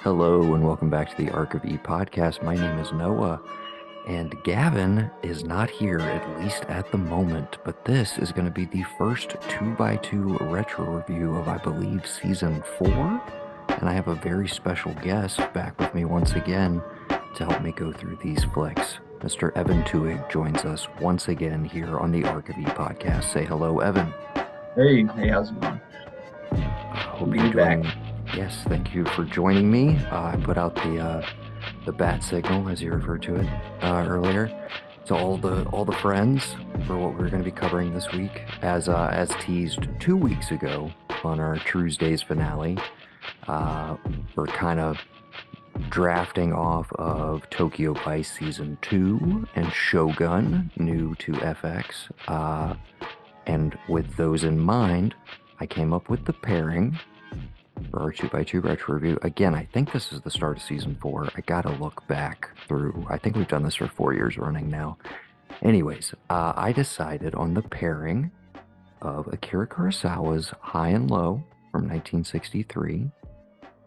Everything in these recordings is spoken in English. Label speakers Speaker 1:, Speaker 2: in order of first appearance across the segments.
Speaker 1: Hello and welcome back to the ARK of E Podcast. My name is Noah, and Gavin is not here, at least at the moment, but this is going to be the first 2x2 retro review of, I believe, Season 4, and I have a very special guest back with me once again to help me go through these flicks. Mr. Evan Twohig joins us once again here on the ARK of E Podcast. Say hello, Evan.
Speaker 2: Hey, how's it going?
Speaker 1: Hope you're doing. Yes, thank you for joining me. I put out the bat signal, as you referred to it earlier, to all the friends for what we're going to be covering this week, as teased 2 weeks ago on our TRUEsDays finale. We're kind of drafting off of Tokyo Vice Season 2 and Shogun, new to FX. And with those in mind, I came up with the pairing for our 2x2 retro review. Again, I think this is the start of Season 4. I gotta look back through. I think we've done this for 4 years running now. Anyways, I decided on the pairing of Akira Kurosawa's High and Low from 1963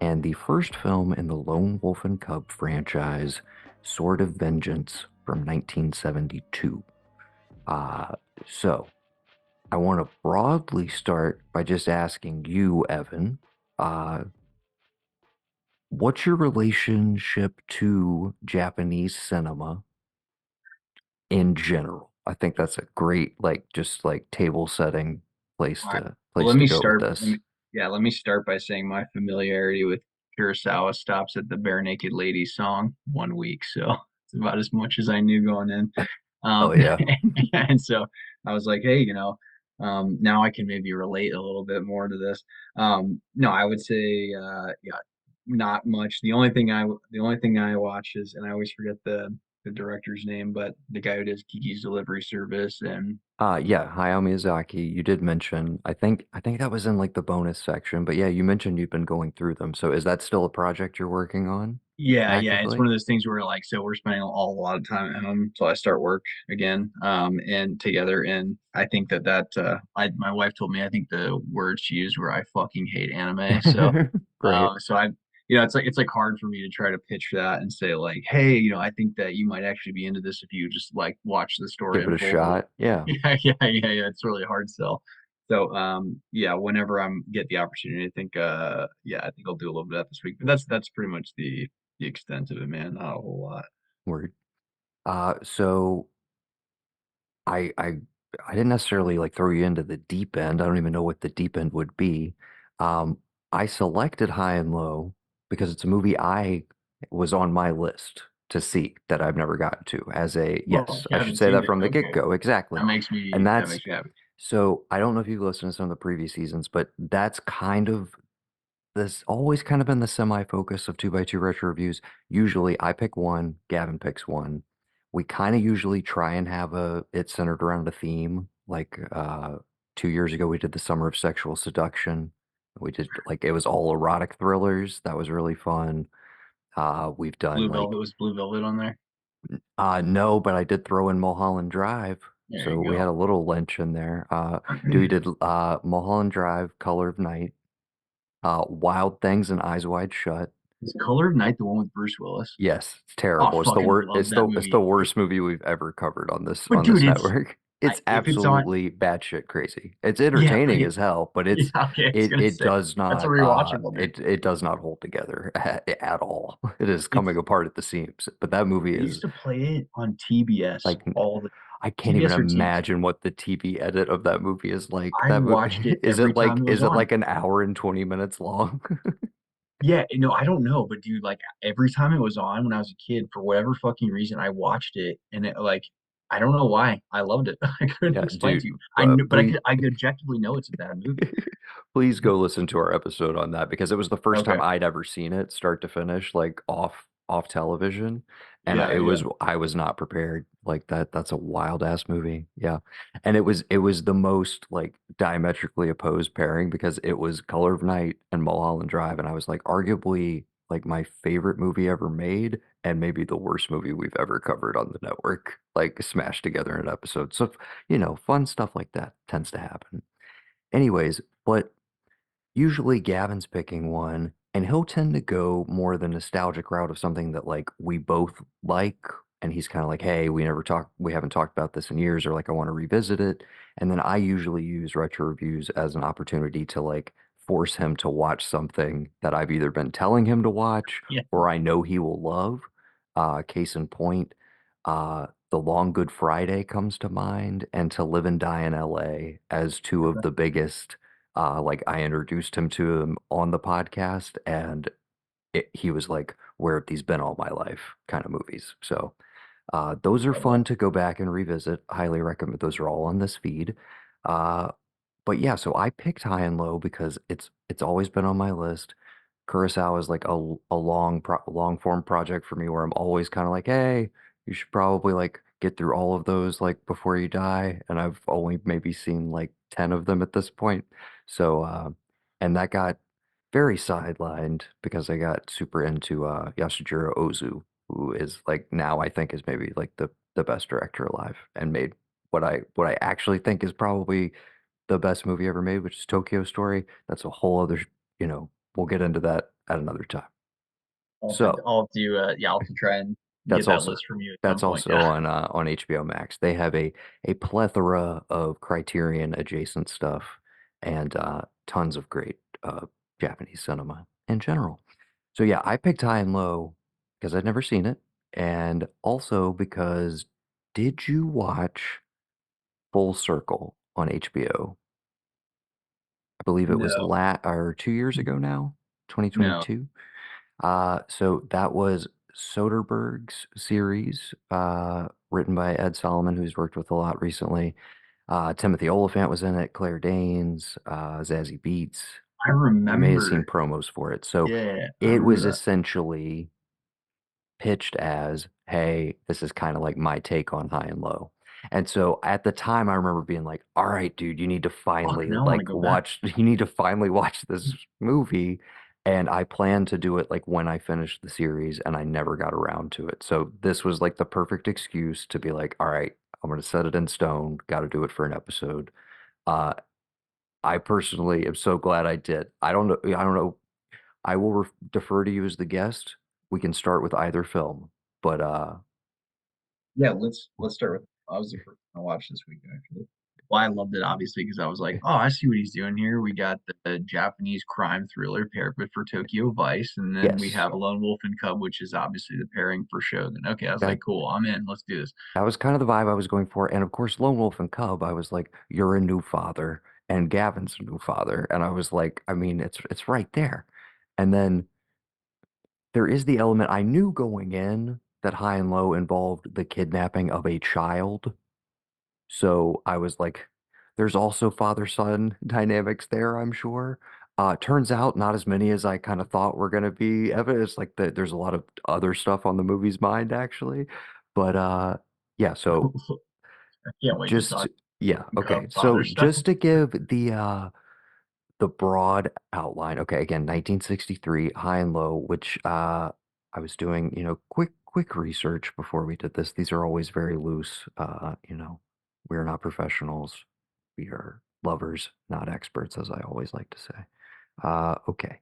Speaker 1: and the first film in the Lone Wolf and Cub franchise, Sword of Vengeance from 1972. So I want to broadly start by just asking you, Evan, what's your relationship to Japanese cinema in general? I think that's a great, table setting place to go with this.
Speaker 2: Let me start by saying my familiarity with Kurosawa stops at the Bare Naked Ladies song 1 week, so it's about as much as I knew going in.
Speaker 1: Oh yeah.
Speaker 2: And so I was like, hey, now I can maybe relate a little bit more to this. No, I would say, not much. The only thing I watch is, and I always forget the director's name, but the guy who does Kiki's Delivery Service and
Speaker 1: Yeah, Hayao Miyazaki, you did mention. I think that was in like the bonus section, but yeah, you mentioned you've been going through them. So is that still a project you're working on
Speaker 2: yeah, it's one
Speaker 1: actively?
Speaker 2: of those things where so we're spending a lot of time at home until I start work again, and together. And I think my wife told me I think the words she used were I fucking hate anime. So
Speaker 1: Great.
Speaker 2: so I it's like hard for me to try to pitch that and say like, hey, I think that you might actually be into this if you just like watch the story
Speaker 1: Give it a
Speaker 2: unfold.
Speaker 1: shot. Yeah.
Speaker 2: Yeah. It's really hard sell. So yeah, whenever I'm get the opportunity, I think I think I'll do a little bit of that this week. But that's pretty much the extent of it, man. Not a whole lot.
Speaker 1: Word. So I didn't necessarily like throw you into the deep end. I don't even know what the deep end would be. Um, I selected High and Low because it's a movie I was on my list to see that I've never gotten to as a,
Speaker 2: Well,
Speaker 1: yes,
Speaker 2: you
Speaker 1: I should
Speaker 2: haven't
Speaker 1: say
Speaker 2: seen
Speaker 1: that
Speaker 2: it.
Speaker 1: from the
Speaker 2: Okay.
Speaker 1: get-go. Exactly. And
Speaker 2: That
Speaker 1: that's
Speaker 2: makes me happy.
Speaker 1: so I don't know if you've listened to some of the previous seasons, but that's kind of this always kind of been the semi-focus of 2x2 retro reviews. Usually I pick one, Gavin picks one. We kind of usually try and have it centered around a theme. Like 2 years ago we did the Summer of Sexual Seduction. We did like it was all erotic thrillers. That was really fun. We've done
Speaker 2: Blue
Speaker 1: like
Speaker 2: Velvet was Blue Velvet on there.
Speaker 1: no, but I did throw in Mulholland Drive.
Speaker 2: There
Speaker 1: So
Speaker 2: you
Speaker 1: we had
Speaker 2: go.
Speaker 1: a little Lynch in there. We did Mulholland Drive, Color of Night, Wild Things and Eyes Wide Shut.
Speaker 2: Is Color of Night the one with Bruce Willis?
Speaker 1: Yes, it's
Speaker 2: Oh,
Speaker 1: terrible.
Speaker 2: I
Speaker 1: It's the
Speaker 2: fucking
Speaker 1: worst.
Speaker 2: love that
Speaker 1: It's the
Speaker 2: movie.
Speaker 1: worst movie we've ever covered on this
Speaker 2: But dude,
Speaker 1: network. It's
Speaker 2: if it's on,
Speaker 1: absolutely batshit crazy. It's
Speaker 2: yeah, but
Speaker 1: entertaining as hell, but
Speaker 2: yeah, okay, I was gonna
Speaker 1: it
Speaker 2: say
Speaker 1: does
Speaker 2: that's a
Speaker 1: not
Speaker 2: rewatchable, man.
Speaker 1: it does not hold together at all. It is coming apart at the seams. But that movie
Speaker 2: They
Speaker 1: is
Speaker 2: used to play it on TBS
Speaker 1: like
Speaker 2: all the
Speaker 1: I can't even
Speaker 2: TBS or TNT.
Speaker 1: imagine what the TV edit of that movie is like.
Speaker 2: I watched it
Speaker 1: Is
Speaker 2: every
Speaker 1: it
Speaker 2: time it was on.
Speaker 1: like an hour and 20 minutes long?
Speaker 2: Yeah, no, I don't know, but dude, like every time it was on when I was a kid, for whatever fucking reason, I watched it, and it like I don't know why I loved it. I couldn't
Speaker 1: Yeah,
Speaker 2: explain
Speaker 1: dude.
Speaker 2: to you. I knew, but
Speaker 1: Please
Speaker 2: I could objectively know it's a bad movie.
Speaker 1: please go listen to our episode on that because it was the first time
Speaker 2: Okay.
Speaker 1: I'd ever seen it start to finish, like off television, and
Speaker 2: Yeah, yeah.
Speaker 1: I was not prepared. Like that's a wild ass movie. Yeah. And it was the most like diametrically opposed pairing because it was Color of Night and Mulholland Drive, and I was like arguably like my favorite movie ever made and maybe the worst movie we've ever covered on the network, like smashed together in an episode. So, fun stuff like that tends to happen. Anyways, but usually Gavin's picking one. and he'll tend to go more the nostalgic route of something that like we both like. And he's kind of like, hey, we haven't talked about this in years, or like I want to revisit it. And then I usually use retro reviews as an opportunity to like force him to watch something that I've either been telling him to watch
Speaker 2: Yeah.
Speaker 1: or I know he will love. Case in point, The Long Good Friday comes to mind, and To Live and Die in LA as two of the biggest. Like I introduced him to him on the podcast, and he was like, "Where have these been all my life?" kind of movies. So those are
Speaker 2: Love that.
Speaker 1: fun to go back and revisit. Highly recommend. Those are all on this feed. Uh, but yeah, so I picked High and Low because it's always been on my list. Kurosawa is like a long form project for me where I'm always kind of like, hey, you should probably like get through all of those like before you die. And I've only maybe seen like 10 of them at this point. So and that got very sidelined because I got super into Yasujiro Ozu, who is like now I think is maybe like the best director alive and made what I actually think is probably the best movie ever made, which is Tokyo Story. That's a whole other, we'll get into that at another time. So
Speaker 2: I'll have to try and
Speaker 1: that's
Speaker 2: get that
Speaker 1: also
Speaker 2: list from you at
Speaker 1: that's
Speaker 2: some point.
Speaker 1: also
Speaker 2: Yeah.
Speaker 1: on HBO Max. They have a plethora of Criterion adjacent stuff and tons of great Japanese cinema in general. So yeah, I picked High and Low because I'd never seen it, and also because did you watch Full Circle on HBO? I believe it was
Speaker 2: No,
Speaker 1: 2 years ago now,
Speaker 2: no.
Speaker 1: 2022. So that was Soderbergh's series, written by Ed Solomon, who's worked with a lot recently. Timothy Oliphant was in it, Claire Danes, Zazie Beetz.
Speaker 2: I
Speaker 1: You may have seen
Speaker 2: remember.
Speaker 1: promos for it. So
Speaker 2: Yeah, I
Speaker 1: it
Speaker 2: remember
Speaker 1: was
Speaker 2: that.
Speaker 1: essentially pitched as, hey, this is kind of like my take on High and Low. And so at the time, I remember being like, all right, dude, you need to
Speaker 2: Fuck,
Speaker 1: finally
Speaker 2: now I want to go back.
Speaker 1: you need to finally watch this movie. And I planned to do it like when I finished the series, and I never got around to it. So this was like the perfect excuse to be like, all right, I'm going to set it in stone, got to do it for an episode. Uh, I personally am so glad I did. I don't know. I will defer to you as the guest. We can start with either film, but
Speaker 2: Yeah, let's start with. I was the first one to watch this week actually. Well, I loved it obviously because I was like, oh, I see what he's doing here. We got the Japanese crime thriller paired with for Tokyo Vice, and then we
Speaker 1: yes,
Speaker 2: have Lone Wolf and Cub, which is obviously the pairing for Shogun. Okay, I was like,
Speaker 1: that
Speaker 2: cool, I'm in. Let's do this.
Speaker 1: that was kind of the vibe I was going for. And of course, Lone Wolf and Cub, I was like, you're a new father, and Gavin's a new father, and I was like, I mean, it's right there. And then there is the element I knew going in that High and Low involved the kidnapping of a child. So I was like, there's also father-son dynamics there, I'm sure. Turns out not as many as I kind of thought were going to be evidence. Like there's a lot of other stuff on the movie's mind actually. But yeah, so
Speaker 2: I can't wait to
Speaker 1: just
Speaker 2: talk
Speaker 1: yeah,
Speaker 2: Cub
Speaker 1: okay.
Speaker 2: father
Speaker 1: So
Speaker 2: stuff.
Speaker 1: just to give the broad outline. Okay, again, 1963, High and Low, which I was doing, quick research before we did this. These are always very loose. We're not professionals. We are lovers, not experts, as I always like to say. Okay.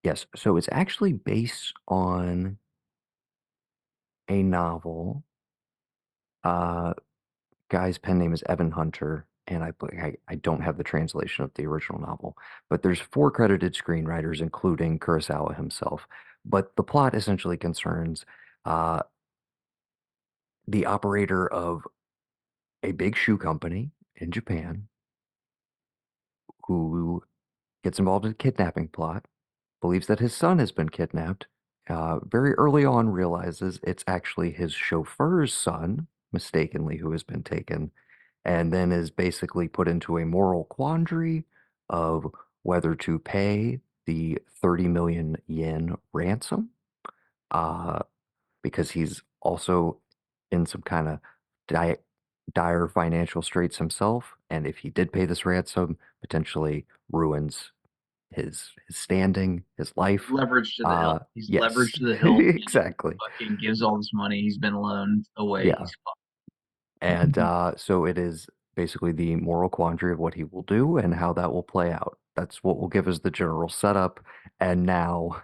Speaker 1: Yes, so it's actually based on a novel. Uh, guy's pen name is Evan Hunter, and I don't have the translation of the original novel, but there's four credited screenwriters, including Kurosawa himself. But the plot essentially concerns uh, the operator of a big shoe company in Japan who gets involved in a kidnapping plot, believes that his son has been kidnapped. Very early on, realizes it's actually his chauffeur's son, mistakenly, who has been taken, and then is basically put into a moral quandary of whether to pay the 30 million yen ransom, uh, because he's also in some kind of di dire financial straits himself, and if he did pay this ransom, potentially ruins his standing, his life.
Speaker 2: Leverage to the hilt. He's
Speaker 1: Yes,
Speaker 2: leveraged to the hilt, and if
Speaker 1: exactly.
Speaker 2: he fucking gives all this money he's been loaned away,
Speaker 1: Yeah.
Speaker 2: he's
Speaker 1: And
Speaker 2: fucked.
Speaker 1: so it is basically the moral quandary of what he will do and how that will play out. That's what will give us the general setup. And now,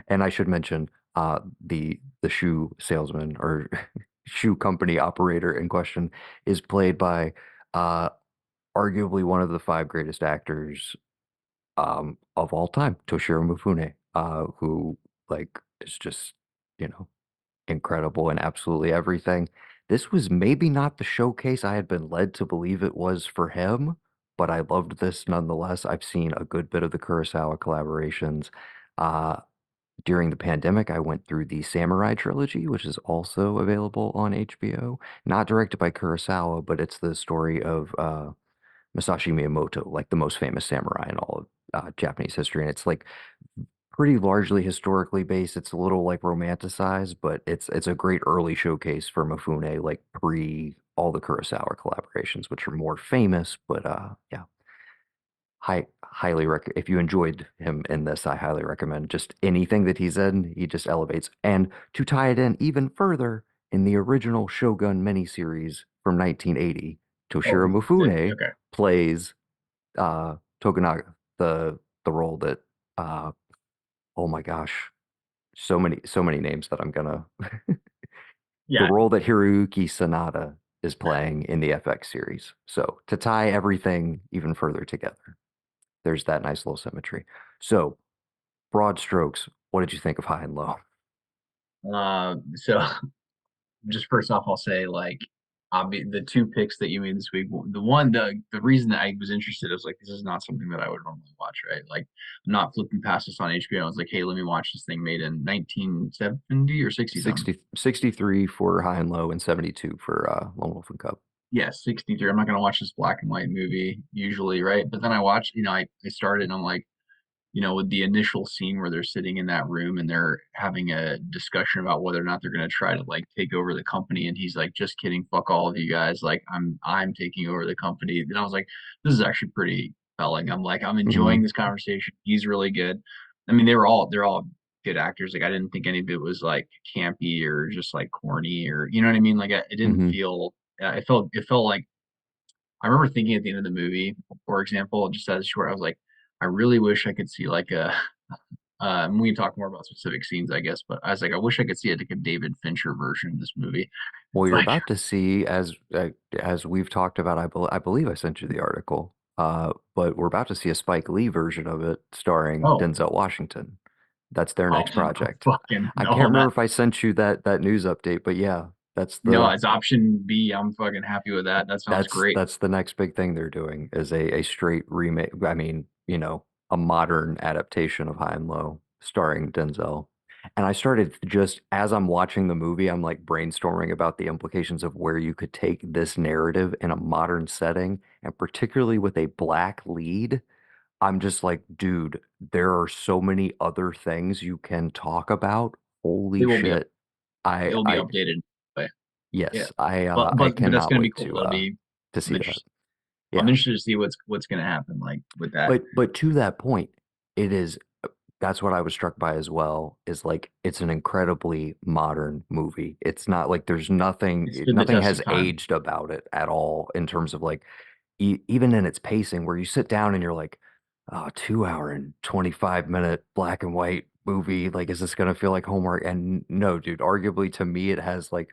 Speaker 1: and I should mention, the shoe salesman or shoe company operator in question is played by uh arguably one of the five greatest actors of all time, Toshiro Mifune, who like is just, you know, incredible in absolutely everything. This was maybe not the showcase I had been led to believe it was for him, but I loved this nonetheless. I've seen a good bit of the Kurosawa collaborations. Uh, During the pandemic, I went through the Samurai trilogy, which is also available on HBO. Not directed by Kurosawa, but it's the story of Masashi Miyamoto, like the most famous samurai in all of Japanese history. And it's like pretty largely historically based. It's a little like romanticized, but it's a great early showcase for Mifune, like pre all the Kurosawa collaborations, which are more famous. But yeah, highly if you enjoyed him in this, I highly recommend just anything that he's in. He just elevates. And to tie it in even further, in the original Shogun miniseries from 1980,
Speaker 2: Oh,
Speaker 1: Toshiro
Speaker 2: sick.
Speaker 1: Mifune
Speaker 2: Okay.
Speaker 1: plays Tokunaga, the role that oh my gosh, so many names that I'm gonna the
Speaker 2: Yeah.
Speaker 1: role that Hiroyuki Sanada is playing in the FX series. So to tie everything even further together, there's that nice little symmetry. So broad strokes, what did you think of High and Low?
Speaker 2: So just first off, I'll say like the two picks that you made this week. The reason that I was interested was like this is not something that I would normally watch, right? Like I'm not flipping past this on HBO. I was like, hey, let me watch this thing made in 1970 or 60 something.
Speaker 1: 63 for High and Low and 72 for Lone Wolf and Cub.
Speaker 2: Yeah, 63. I'm not gonna watch this black and white movie usually, right? But then I watched, I started and I'm like, with the initial scene where they're sitting in that room and they're having a discussion about whether or not they're going to try to like take over the company. And he's like, just kidding, fuck all of you guys. Like I'm taking over the company. And I was like, this is actually pretty compelling. I'm like, I'm enjoying
Speaker 1: Hmm.
Speaker 2: this conversation. He's really good. I mean, they're all good actors. Like I didn't think any of it was like campy or just like corny or you know what I mean? Like it didn't
Speaker 1: Hmm.
Speaker 2: feel it felt like I remember thinking at the end of the movie, for example, just as short, I was like, I really wish I could see like a we can talk more about specific scenes, I guess, but I was like, I wish I could see like a David Fincher version of this movie.
Speaker 1: Well,
Speaker 2: It's
Speaker 1: you're
Speaker 2: like,
Speaker 1: about to see, as we've talked about, I believe I sent you the article, but we're about to see a Spike Lee version of it starring
Speaker 2: oh,
Speaker 1: Denzel Washington. That's their
Speaker 2: oh,
Speaker 1: next project.
Speaker 2: fucking
Speaker 1: I can't
Speaker 2: no,
Speaker 1: remember if I sent you that news update, but yeah,
Speaker 2: no, it's option B. I'm fucking happy with that. That sounds great.
Speaker 1: that's the next big thing they're doing is a straight remake. I mean, a modern adaptation of High and Low starring Denzel. And I started just as I'm watching the movie, I'm like brainstorming about the implications of where you could take this narrative in a modern setting, and particularly with a black lead. I'm just like, dude, there are so many other things you can talk about.
Speaker 2: It
Speaker 1: Holy
Speaker 2: will be up.
Speaker 1: shit.
Speaker 2: It will be
Speaker 1: I
Speaker 2: updated. But yeah,
Speaker 1: yes, I
Speaker 2: but that's
Speaker 1: cannot
Speaker 2: gonna be
Speaker 1: wait
Speaker 2: cool. That'll be.
Speaker 1: to
Speaker 2: I'm
Speaker 1: see that.
Speaker 2: interested. I'm
Speaker 1: Yeah.
Speaker 2: interested to see what's gonna happen like with that.
Speaker 1: But to that point, it is that's what I was struck by as well, is like it's an incredibly modern movie. It's not like there's
Speaker 2: It stood the
Speaker 1: nothing
Speaker 2: test of
Speaker 1: has
Speaker 2: time.
Speaker 1: aged about it at all in terms of like even in its pacing where you sit down and you're like, oh, 2 hour and 25-minute black and white movie. Like, is this gonna feel like homework? And no, dude, arguably to me it has like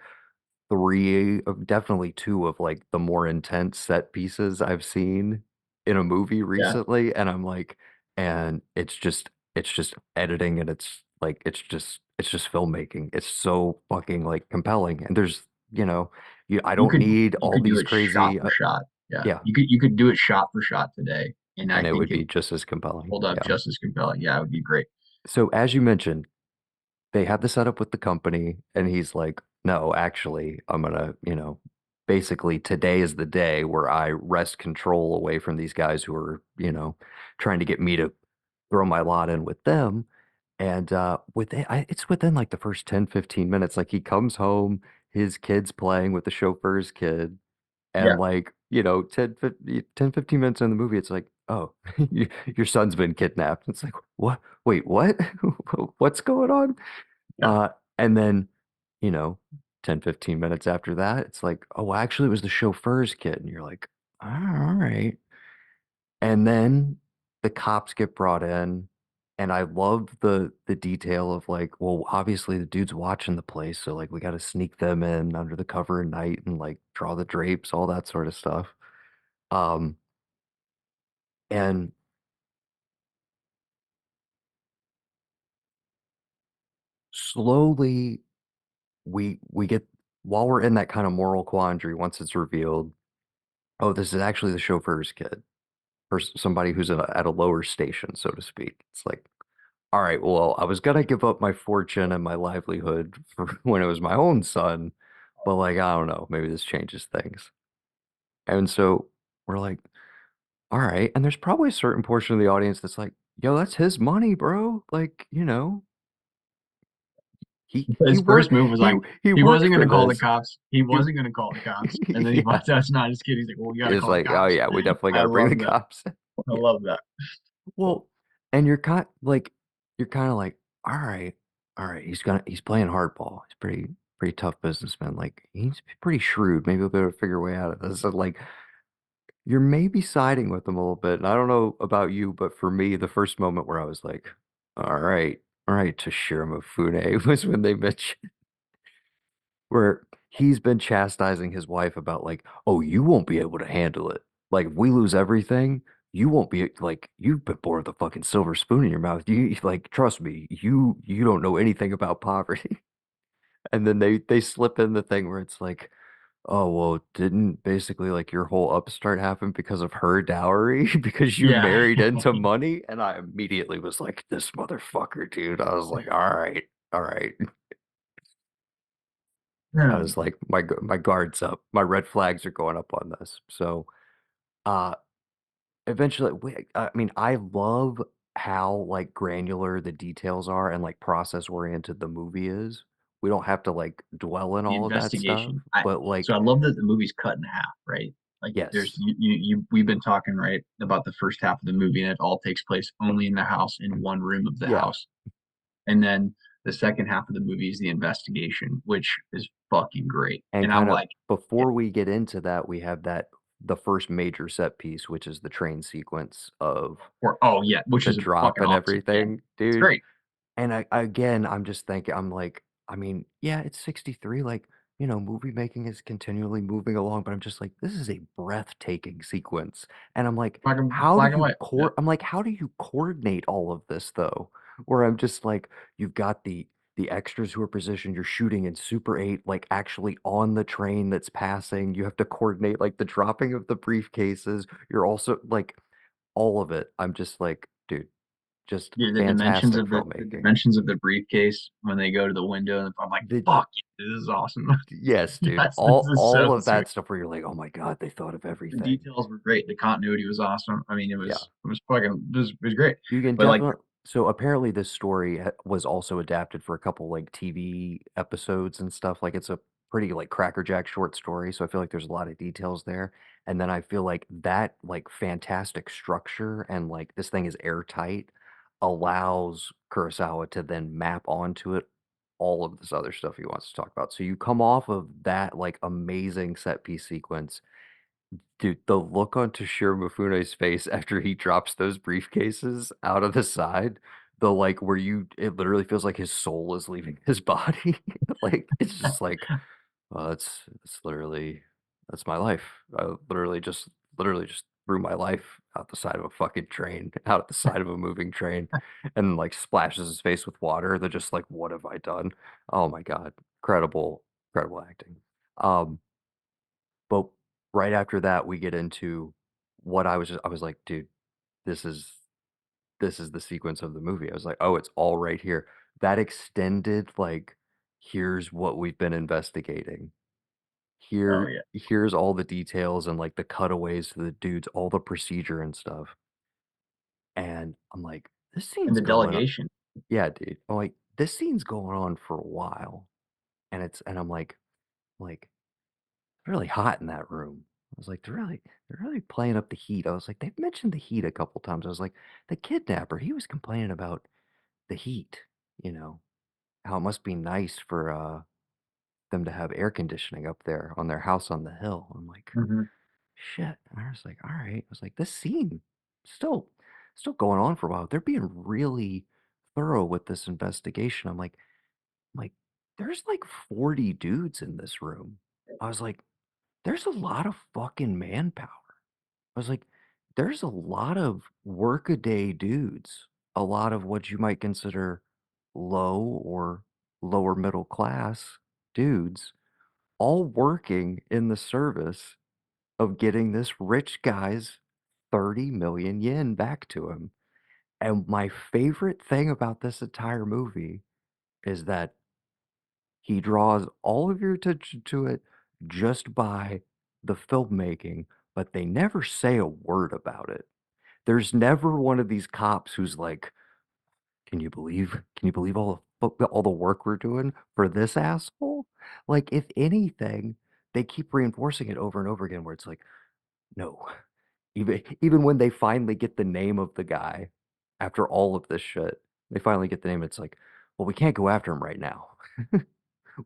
Speaker 1: three of definitely two of like the more intense set pieces I've seen in a movie
Speaker 2: Yeah.
Speaker 1: recently. And I'm like, and it's just editing and it's just filmmaking. It's so fucking like compelling. And there's, I
Speaker 2: You
Speaker 1: don't
Speaker 2: could
Speaker 1: need
Speaker 2: you
Speaker 1: all
Speaker 2: could do
Speaker 1: these
Speaker 2: it shot
Speaker 1: crazy
Speaker 2: for shot. Yeah.
Speaker 1: yeah,
Speaker 2: You could do it shot for shot today. And I
Speaker 1: and it
Speaker 2: think
Speaker 1: would
Speaker 2: it
Speaker 1: be just as compelling.
Speaker 2: hold up
Speaker 1: Yeah.
Speaker 2: just as compelling. Yeah, it would be great.
Speaker 1: So as you mentioned, they had the setup with the company, and he's like, no, actually, I'm gonna, basically today is the day where I wrest control away from these guys who are, trying to get me to throw my lot in with them. And it's within like the first 10, 15 minutes. Like he comes home, his kid's playing with the chauffeur's kid, and
Speaker 2: Yeah.
Speaker 1: like, 10, 15 minutes in the movie, it's like, oh, your son's been kidnapped. It's like, what? Wait, what? What's going on?
Speaker 2: Yeah.
Speaker 1: Uh, and then, you know, 10, 15 minutes after that, it's like, oh, actually, it was the chauffeur's kid. And you're like, "Oh, all right." And then the cops get brought in. And I love the detail of like, well, obviously the dude's watching the place, so like we got to sneak them in under the cover of night and like draw the drapes, all that sort of stuff. Um, and slowly we get while we're in that kind of moral quandary, once it's revealed, oh, this is actually the chauffeur's kid or somebody who's at a lower station, so to speak. It's like, all right, well, I was gonna give up my fortune and my livelihood for when it was my own son, but like, I don't know, maybe this changes things. And so we're like, all right. And there's probably a certain portion of the audience that's like, yo, that's his money, bro. Like, he
Speaker 2: His first
Speaker 1: worked
Speaker 2: move was like,
Speaker 1: he
Speaker 2: he
Speaker 1: worked
Speaker 2: wasn't
Speaker 1: for
Speaker 2: going to call the
Speaker 1: this.
Speaker 2: cops. He
Speaker 1: He
Speaker 2: wasn't going to call the cops. And then he
Speaker 1: yeah.
Speaker 2: finds out it's not his kid. He's like, well, we got to
Speaker 1: It's
Speaker 2: call the
Speaker 1: like, oh
Speaker 2: cops.
Speaker 1: yeah, we definitely
Speaker 2: I
Speaker 1: gotta bring the
Speaker 2: love that.
Speaker 1: cops.
Speaker 2: I
Speaker 1: Yeah.
Speaker 2: love that.
Speaker 1: Well, and you're kind of like, all right, he's playing hardball. He's pretty tough businessman. Like he's pretty shrewd. Maybe he'll be able to figure a way out of this. So, like you're maybe siding with him a little bit. And I don't know about you, but for me, the first moment where I was like, all right, Toshiro Mifune was when they mentioned where he's been chastising his wife about like, oh, you won't be able to handle it. Like, if we lose everything, you won't be like you've been born with a fucking silver spoon in your mouth. You like, trust me, you don't know anything about poverty. And then they slip in the thing where it's like, oh, well, didn't basically like your whole upstart happen because of her dowry because you
Speaker 2: Yeah.
Speaker 1: married into money? And I immediately was like, this motherfucker, dude. I was like, all right, all right. I
Speaker 2: Hmm.
Speaker 1: was like, my guard's up. My red flags are going up on this. So, uh, eventually, I mean, I love how like granular the details are and like process oriented the movie is. We don't have to like dwell in
Speaker 2: The
Speaker 1: all of that stuff,
Speaker 2: investigation.
Speaker 1: but
Speaker 2: So I
Speaker 1: like,
Speaker 2: love that the movie's cut in half, right? Like there's
Speaker 1: yes,
Speaker 2: we've been talking right about the first half of the movie and it all takes place only in the house in one room of the
Speaker 1: yeah.
Speaker 2: house. And then the second half of the movie is the investigation, which is fucking great.
Speaker 1: And
Speaker 2: And I'm
Speaker 1: kind of
Speaker 2: like, yeah,
Speaker 1: before we get into that, we have the first major set piece, which is the train sequence of
Speaker 2: or oh yeah, which
Speaker 1: the
Speaker 2: is
Speaker 1: drop
Speaker 2: fucking
Speaker 1: and
Speaker 2: awesome. Yeah,
Speaker 1: everything,
Speaker 2: it's
Speaker 1: dude.
Speaker 2: great.
Speaker 1: And again, I'm just thinking, I'm like, I mean, yeah, it's 63. Like, movie making is continually moving along, but I'm just like, this is a breathtaking sequence. And I'm like,
Speaker 2: Black and white. Yeah.
Speaker 1: I'm like, how do you coordinate all of this though? Where I'm just like, you've got the extras who are positioned, you're shooting in Super 8, like actually on the train that's passing. You have to coordinate like the dropping of the briefcases. You're also like all of it. I'm just like, dude, just
Speaker 2: Yeah,
Speaker 1: fantastic
Speaker 2: the
Speaker 1: filmmaking.
Speaker 2: dimensions of the briefcase when they go to the window, and I'm like,
Speaker 1: The
Speaker 2: fuck, yeah, this is awesome.
Speaker 1: Yes, dude.
Speaker 2: Yes, this is
Speaker 1: All
Speaker 2: so
Speaker 1: of
Speaker 2: sweet.
Speaker 1: that stuff where you're like, oh my God, they thought of
Speaker 2: The
Speaker 1: everything.
Speaker 2: details were great. The continuity was awesome. I mean,
Speaker 1: Yeah.
Speaker 2: it was fucking it was great.
Speaker 1: You can
Speaker 2: But like,
Speaker 1: definitely. So apparently, this story was also adapted for a couple like TV episodes and stuff. Like it's a pretty like crackerjack short story. So I feel like there's a lot of details there. And then I feel like that like fantastic structure and like this thing is airtight allows Kurosawa to then map onto it all of this other stuff he wants to talk about. So you come off of that like amazing set piece sequence. Dude, the look on Toshiro Mifune's face after he drops those briefcases out of the side, the like where it literally feels like his soul is leaving his body. Like it's just like, it's literally that's my life. I literally just threw my life out the side of a fucking train, out the side of a moving train, and like splashes his face with water. They're just like, what have I done? Oh my God. Incredible, incredible acting. Um, but right after that, we get into what I was like, "Dude, this is this is the sequence of the movie." I was like, "Oh, it's all right here." That extended, like, here's what we've been investigating.
Speaker 2: oh yeah,
Speaker 1: Here's all the details and, like, the cutaways to the dudes, all the procedure and stuff. And I'm like, "This
Speaker 2: and
Speaker 1: scene's
Speaker 2: the
Speaker 1: going on."
Speaker 2: delegation.
Speaker 1: Yeah, dude. I'm like, "This scene's going on for a while." And I'm like really hot in that room. I was like, they're really playing up the heat. I was like, they've mentioned the heat a couple times. I was like, the kidnapper, he was complaining about the heat, you know, how it must be nice for them to have air conditioning up there on their house on the hill. I'm like,
Speaker 2: Mhm.
Speaker 1: shit. And I was like, all right. I was like, this scene still still going on for a while. They're being really thorough with this investigation. I'm like, there's like 40 dudes in this room. I was like, there's a lot of fucking manpower. I was like, there's a lot of workaday dudes, a lot of what you might consider low or lower middle class dudes, all working in the service of getting this rich guy's 30 million yen back to him. And my favorite thing about this entire movie is that he draws all of your attention to it just by the filmmaking, but they never say a word about it. There's never one of these cops who's like, can you believe all the work we're doing for this asshole?" Like, if anything, they keep reinforcing it over and over again where it's like, "No." Even when they finally get the name of the guy after all of this shit, they finally get the name, it's like, "Well, we can't go after him right now."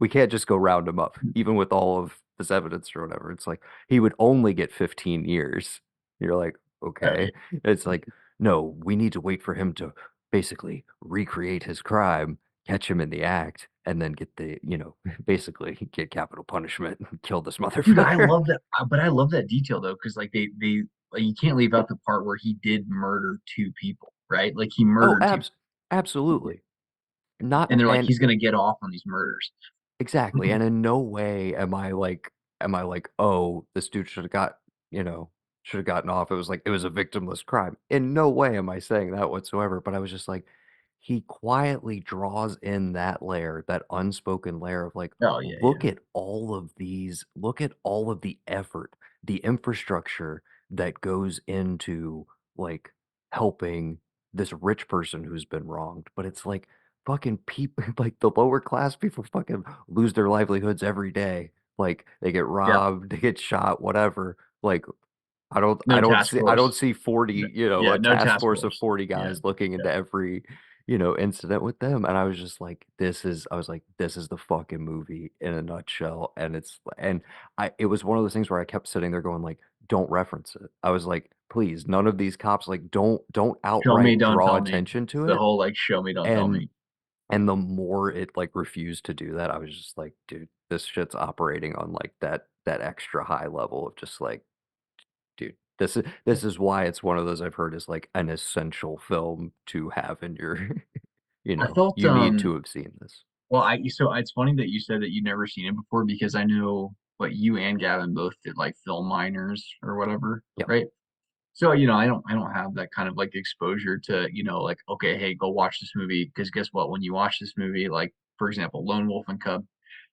Speaker 1: We can't just go round him up, even with all of this evidence or whatever. It's like he would only get 15 years. You're like,
Speaker 2: Oh, yeah.
Speaker 1: okay. It's like, no, we need to wait for him to basically recreate his crime, catch him in the act, and then get basically get capital punishment and kill this
Speaker 2: Dude, I
Speaker 1: motherfucker.
Speaker 2: love that, but I love that detail though, because like they like, you can't leave out the part where he did murder two people, right? Like he
Speaker 1: Oh,
Speaker 2: murdered two,
Speaker 1: absolutely. Not
Speaker 2: and they're like,
Speaker 1: and
Speaker 2: he's gonna get off on these murders.
Speaker 1: Exactly, and in no way am I like, "Oh, this dude shoulda shoulda gotten off." It was like, it was a victimless crime. In no way am I saying that whatsoever, but I was just like, he quietly draws in that layer, that unspoken layer of like,
Speaker 2: Oh yeah, yeah,
Speaker 1: look at all of the effort, the infrastructure that goes into, like, helping this rich person who's been wronged, but it's like, fucking people like, the lower class people fucking lose their livelihoods every day. Like, they get
Speaker 2: yeah.
Speaker 1: robbed, they get shot, whatever. Like,
Speaker 2: No task
Speaker 1: I don't
Speaker 2: force.
Speaker 1: see 40,
Speaker 2: Yeah,
Speaker 1: a
Speaker 2: no
Speaker 1: task
Speaker 2: task
Speaker 1: force of
Speaker 2: force.
Speaker 1: 40
Speaker 2: Yeah,
Speaker 1: guys looking
Speaker 2: yeah.
Speaker 1: into every, incident with them. And I was just like, this is the fucking movie in a nutshell. And it was one of those things where I kept sitting there going like, don't reference it. I was like, please, none of these cops, like, don't
Speaker 2: Show me,
Speaker 1: outright
Speaker 2: don't
Speaker 1: draw
Speaker 2: tell me.
Speaker 1: attention
Speaker 2: It's
Speaker 1: to
Speaker 2: the
Speaker 1: it.
Speaker 2: whole like show me, don't tell
Speaker 1: And
Speaker 2: me.
Speaker 1: and the more it, like, refused to do that, I was just like, "Dude, this shit's operating on, like, that extra high level of just like, dude, this is why it's one of those I've heard is, like, an essential film to have in your
Speaker 2: I felt
Speaker 1: you need to have seen this."
Speaker 2: well, it's funny that you said that you'd never seen it before because I know what you and Gavin both did like film minors or whatever,
Speaker 1: Yep.
Speaker 2: right? So, I don't have that kind of like exposure to, like, okay, hey, go watch this movie. Because guess what? When you watch this movie, like, for example, Lone Wolf and Cub,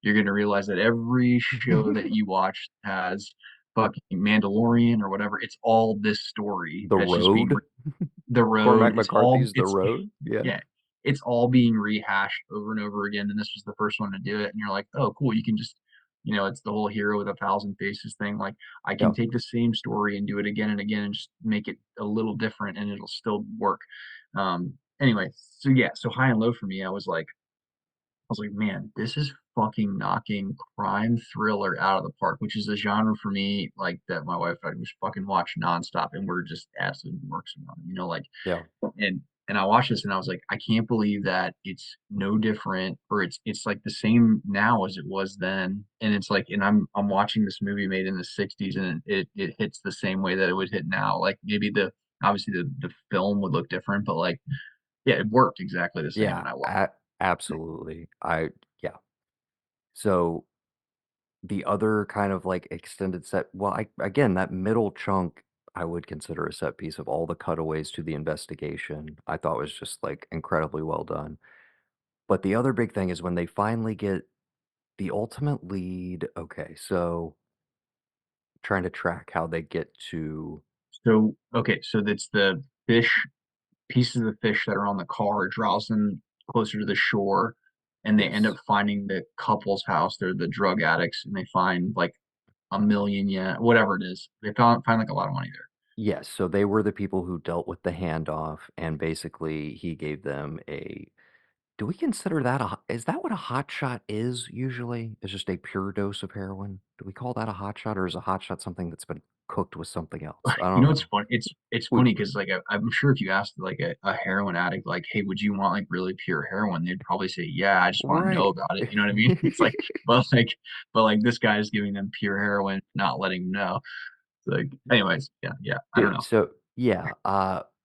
Speaker 2: you're going to realize that every show that you watch has fucking Mandalorian or whatever. It's all this story
Speaker 1: The
Speaker 2: that's just being
Speaker 1: Road?
Speaker 2: the road.
Speaker 1: Cormac McCarthy's The Road? Yeah.
Speaker 2: Yeah, it's all being rehashed over and over again. And this was the first one to do it. And you're like, oh, cool. You can just, it's the whole hero with a thousand faces thing. Like, I can
Speaker 1: Yeah.
Speaker 2: take the same story and do it again and again and just make it a little different and it'll still work. Anyway, so yeah, so high and low for me, I was like, man, this is fucking knocking crime thriller out of the park, which is a genre for me, like that my wife and I just fucking watch nonstop, and we're just absolute works on, like,
Speaker 1: Yeah.
Speaker 2: and I watched this and I was like, I can't believe that it's no different, or it's like the same now as it was then, and it's like, and I'm watching this movie made in the '60s, and it hits the same way that it would hit now. Like maybe obviously the film would look different, but like, yeah, it worked exactly the same,
Speaker 1: Yeah,
Speaker 2: and I love
Speaker 1: absolutely. Yeah. So the other kind of, like, extended set well, again, that middle chunk, I would consider a set piece of all the cutaways to the investigation, I thought was just, like, incredibly well done. But the other big thing is when they finally get the ultimate lead okay, so trying to track how they get to
Speaker 2: So, okay, so that's the fish, pieces of the fish that are on the car, it draws them closer to the shore, and they end up
Speaker 1: yes.
Speaker 2: finding the couple's house. They're the drug addicts, and they find like a million yen, whatever it is. They find like a lot of money there.
Speaker 1: Yes, so they were the people who dealt with the handoff, and basically he gave them a do we consider that is that what a hot shot is usually? It's just a pure dose of heroin? Do we call that a hot shot, or is a hot shot something that's been cooked with something else? I
Speaker 2: You
Speaker 1: don't
Speaker 2: know, it's
Speaker 1: know.
Speaker 2: fun. It's
Speaker 1: We
Speaker 2: funny because like I'm sure if you asked like a heroin addict, like, hey, would you want like really pure heroin? They'd probably say, yeah, I just want to know
Speaker 1: right.
Speaker 2: about it. You know what I mean? It's like, but like this guy is giving them pure heroin, not letting them know. It's like, anyways, yeah, yeah. I don't
Speaker 1: Dude,
Speaker 2: know.
Speaker 1: so yeah,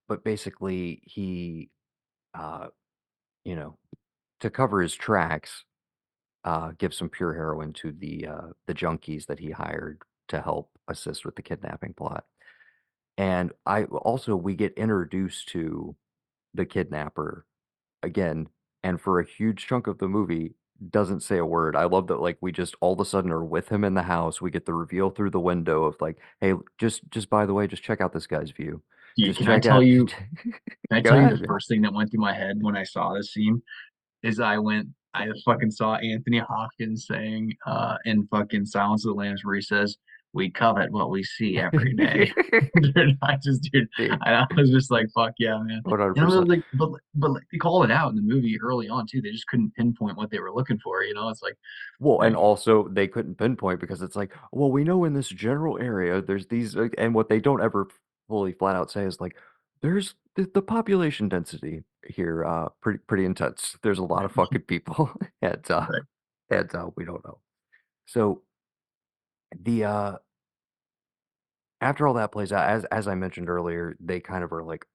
Speaker 1: but basically he, uh, you know, to cover his tracks, gives some pure heroin to the junkies that he hired to help assist with the kidnapping plot. And we get introduced to the kidnapper again, and for a huge chunk of the movie, doesn't say a word. I love that, like, we just all of a sudden are with him in the house. We get the reveal through the window of like, "Hey, just by the way, just check out this guy's view.
Speaker 2: Dude,
Speaker 1: Just check out."
Speaker 2: can I
Speaker 1: Go
Speaker 2: tell you
Speaker 1: ahead,
Speaker 2: the
Speaker 1: man.
Speaker 2: first thing that went through my head when I saw this scene? Is I fucking saw Anthony Hopkins saying in fucking Silence of the Lambs where he says, "We covet what we see every day." Dude, dude,
Speaker 1: Dude,
Speaker 2: I was just like, "Fuck yeah, man!" And I was
Speaker 1: 100%.
Speaker 2: like, but like they called it out in the movie early on too. They just couldn't pinpoint what they were looking for. You know, it's
Speaker 1: Well, and
Speaker 2: like
Speaker 1: also they couldn't pinpoint because it's like, well, we know in this general area there's these, and what they don't ever fully flat out say is like, there's the population density here, pretty intense. There's a lot of fucking people, and
Speaker 2: right.
Speaker 1: we don't know. So the after all that plays out, as I mentioned earlier, they kind of are like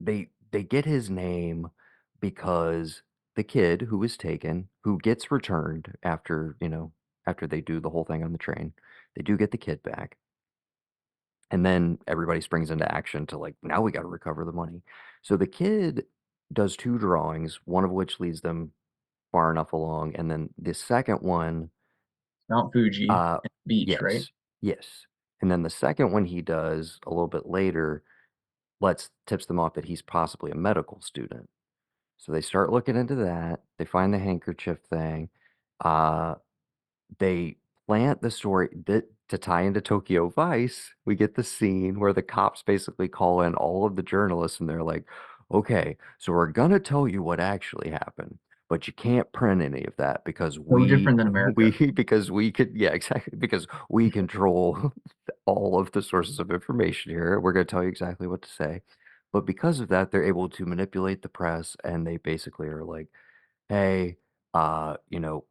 Speaker 1: they get his name because the kid who was taken, who gets returned after, after they do the whole thing on the train, they do get the kid back. And then everybody springs into action to like, now we got to recover the money. So the kid does two drawings, one of which leads them far enough along. And then the second one,
Speaker 2: Mount Fuji
Speaker 1: uh,
Speaker 2: and beach, right?
Speaker 1: yes, yes. And then the second one he does a little bit later tips them off that he's possibly a medical student. So they start looking into that. They find the handkerchief thing. Uh, they plant the story that to tie into Tokyo Vice. We get the scene where the cops basically call in all of the journalists and they're like, okay, so we're gonna tell you what actually happened, but you can't print any of that because
Speaker 2: No different than America.
Speaker 1: because we could, yeah, exactly, because we control all of the sources of information here. We're gonna tell you exactly what to say. But because of that, they're able to manipulate the press and they basically are like, hey, uh, you know,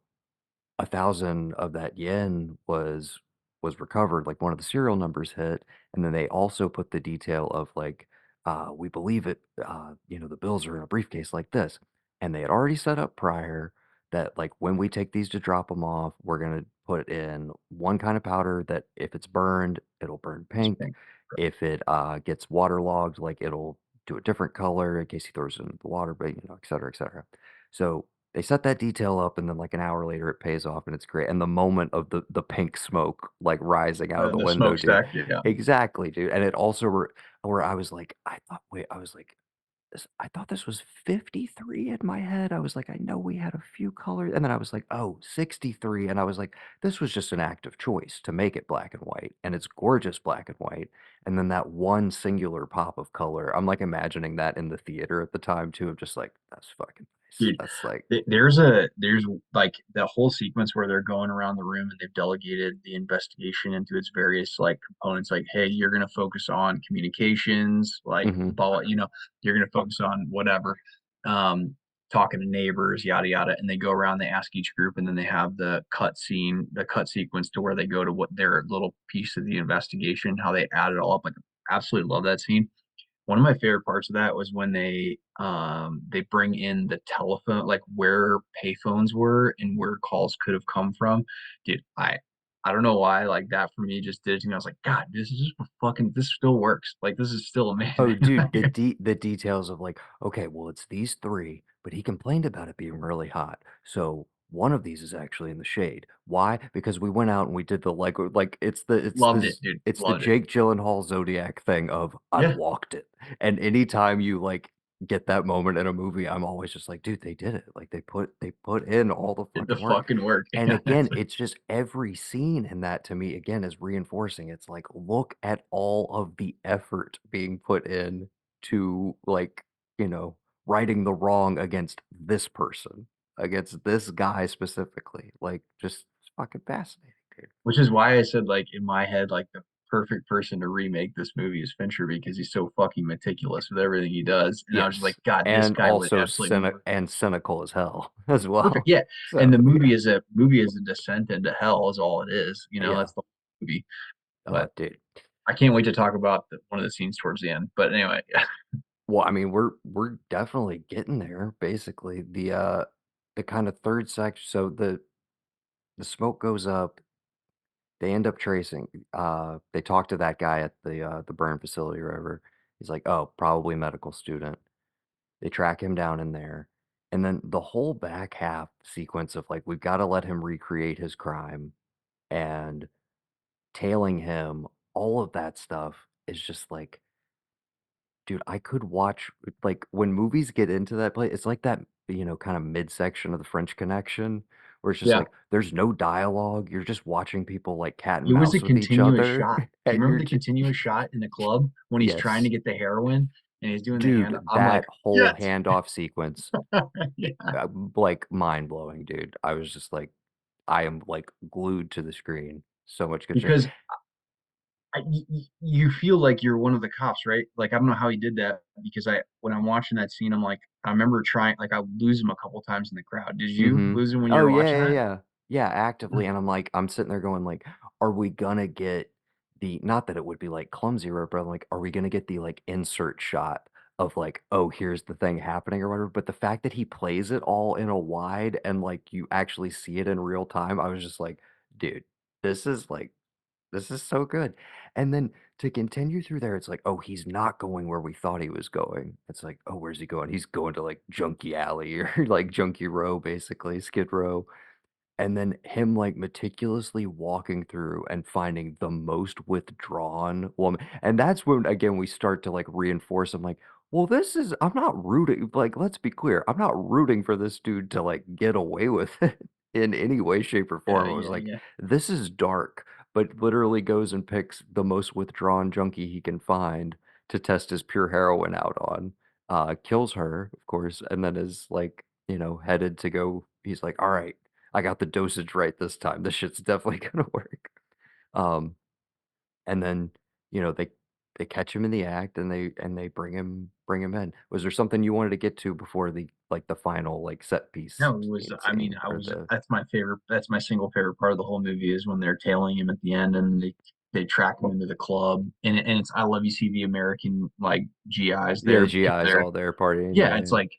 Speaker 1: 1,000 of that yen was recovered, like, one of the serial numbers hit, and then they also put the detail of, like, "We believe it, the bills are in a briefcase like this," and they had already set up prior that, like, when we take these to drop them off, we're gonna put in one kind of powder that if it's burned, it'll burn
Speaker 2: It's
Speaker 1: pink.
Speaker 2: pink.
Speaker 1: If it, gets waterlogged, like, it'll do a different color in case he throws it into the water, but, et cetera, et cetera. So they set that detail up, and then, like, an hour later, it pays off, and it's great, and the moment of the pink smoke, like, rising out of the
Speaker 2: The
Speaker 1: window, dude.
Speaker 2: smokestack, yeah.
Speaker 1: Exactly, dude, and it also where I was like, I was like, I thought this was 53 in my head. I was like, I know we had a few colors. And then I was like, oh, 63. And I was like, this was just an active choice to make it black and white. And it's gorgeous black and white. And then that one singular pop of color, I'm like imagining that in the theater at the time too, of just like, that's fucking nice.
Speaker 2: Dude,
Speaker 1: That's like,
Speaker 2: there's like that whole sequence where they're going around the room and they've delegated the investigation into its various like components. Like, hey, you're gonna focus on communications, like
Speaker 1: hmm
Speaker 2: you're gonna focus on whatever, um, talking to neighbors, yada yada. And they go around, they ask each group, and then they have the cut sequence to where they go to what their little piece of the investigation, how they add it all up. Like, absolutely love that scene. One of my favorite parts of that was when they bring in the telephone, like where payphones were and where calls could have come from. Dude, I don't know why, like that for me just did it to me. I was like, God, this is just fucking, this still works. Like this is still
Speaker 1: Oh,
Speaker 2: amazing.
Speaker 1: dude, the details of like, okay, well, it's these three, but he complained about it being really hot. So one of these is actually in the shade. Why? Because we went out and we did the like
Speaker 2: Loved it, dude.
Speaker 1: it's the
Speaker 2: Loved it.
Speaker 1: Jake Gyllenhaal Zodiac thing of I
Speaker 2: Yeah,
Speaker 1: walked it. And anytime you like get that moment in a movie, I'm always just like, dude, they did it. Like they put in all the
Speaker 2: did the
Speaker 1: fucking work.
Speaker 2: fucking work.
Speaker 1: And
Speaker 2: Yeah,
Speaker 1: again, it's just every scene in that to me, again, is reinforcing. It's like, look at all of the effort being put in to, like, you know, righting the wrong against this person, against this guy specifically. Like, just it's fucking fascinating, dude.
Speaker 2: Which is why I said, like, in my head, like, the perfect person to remake this movie is Fincher because he's so fucking meticulous with everything he does. And I was just like,
Speaker 1: Yes,
Speaker 2: God, this
Speaker 1: and
Speaker 2: guy would
Speaker 1: also
Speaker 2: absolutely be
Speaker 1: cynical as hell as
Speaker 2: perfect.
Speaker 1: well.
Speaker 2: Yeah. And
Speaker 1: So
Speaker 2: the
Speaker 1: yeah,
Speaker 2: movie is a descent into hell is all it is.
Speaker 1: yeah.
Speaker 2: That's the whole movie.
Speaker 1: Oh,
Speaker 2: But
Speaker 1: dude.
Speaker 2: I can't wait to talk about one of the scenes towards the end. But anyway, yeah.
Speaker 1: Well, I mean, we're definitely getting there. Basically, the kind of third section. So the smoke goes up. They end up tracing. They talk to that guy at the burn facility or whatever. He's like, oh, probably medical student. They track him down in there. And then the whole back half sequence of like, we've got to let him recreate his crime and tailing him, all of that stuff is just like, dude, I could watch like when movies get into that place, it's like that, kind of midsection of the French Connection, where it's just
Speaker 2: Yeah.
Speaker 1: like there's no dialogue. You're just watching people like cat and
Speaker 2: It was a
Speaker 1: mouse with each
Speaker 2: continuous
Speaker 1: other,
Speaker 2: shot. Do you
Speaker 1: and
Speaker 2: remember
Speaker 1: you're
Speaker 2: the
Speaker 1: just
Speaker 2: continuous shot in the club when he's trying to
Speaker 1: yes,
Speaker 2: get the heroin and he's doing the hand?
Speaker 1: dude,
Speaker 2: I'm like,
Speaker 1: that whole
Speaker 2: yes.
Speaker 1: handoff sequence,
Speaker 2: Yeah.
Speaker 1: like mind blowing, dude. I was just like, I am like glued to the screen. So much good shit.
Speaker 2: Because you feel like you're one of the cops, right? Like I don't know how he did that because when I'm watching that scene, I'm like, I remember trying, like I lose him a couple times in the crowd. Did you
Speaker 1: Mhm.
Speaker 2: lose him when you
Speaker 1: Oh,
Speaker 2: were
Speaker 1: yeah,
Speaker 2: watching
Speaker 1: yeah,
Speaker 2: that?
Speaker 1: yeah. Yeah, actively, and I'm sitting there going like, "Are we gonna get the" not that it would be, like, clumsy or but I'm like, "Are we gonna get the, like, insert shot of, like, oh, here's the thing happening," or whatever, but the fact that he plays it all in a wide and, like, you actually see it in real time, I was just like, "Dude, this is, like this is so good." And then to continue through there, it's like, "Oh, he's not going where we thought he was going." It's like, "Oh, where's he going?" He's going to, like, Junkie Alley or, like, Junkie Row, basically, Skid Row. And then him, like, meticulously walking through and finding the most withdrawn woman and that's when, again, we start to, like, reinforce, I'm like, "Well, this is I'm not rooting" like, let's be clear, I'm not rooting for this dude to, like, get away with it in any way, shape, or
Speaker 2: Yeah,
Speaker 1: form. I was
Speaker 2: yeah,
Speaker 1: like,
Speaker 2: yeah.
Speaker 1: "This is dark," but literally goes and picks the most withdrawn junkie he can find to test his pure heroin out on, kills her, of course, and then is, like, headed to go he's like, "Alright, I got the dosage right this time. This shit's definitely gonna work." Um, and then, they catch him in the act and they bring him in. Was there something you wanted to get to before the final, like, set piece
Speaker 2: No, it was, I mean,
Speaker 1: scene or the
Speaker 2: that's my favorite, that's my single favorite part of the whole movie is when they're tailing him at the end and they track him into the club and it's, I love you see the American like GIs
Speaker 1: yeah, the
Speaker 2: there because
Speaker 1: GIs
Speaker 2: they're,
Speaker 1: all there partying,
Speaker 2: yeah,
Speaker 1: yeah,
Speaker 2: it's
Speaker 1: yeah.
Speaker 2: like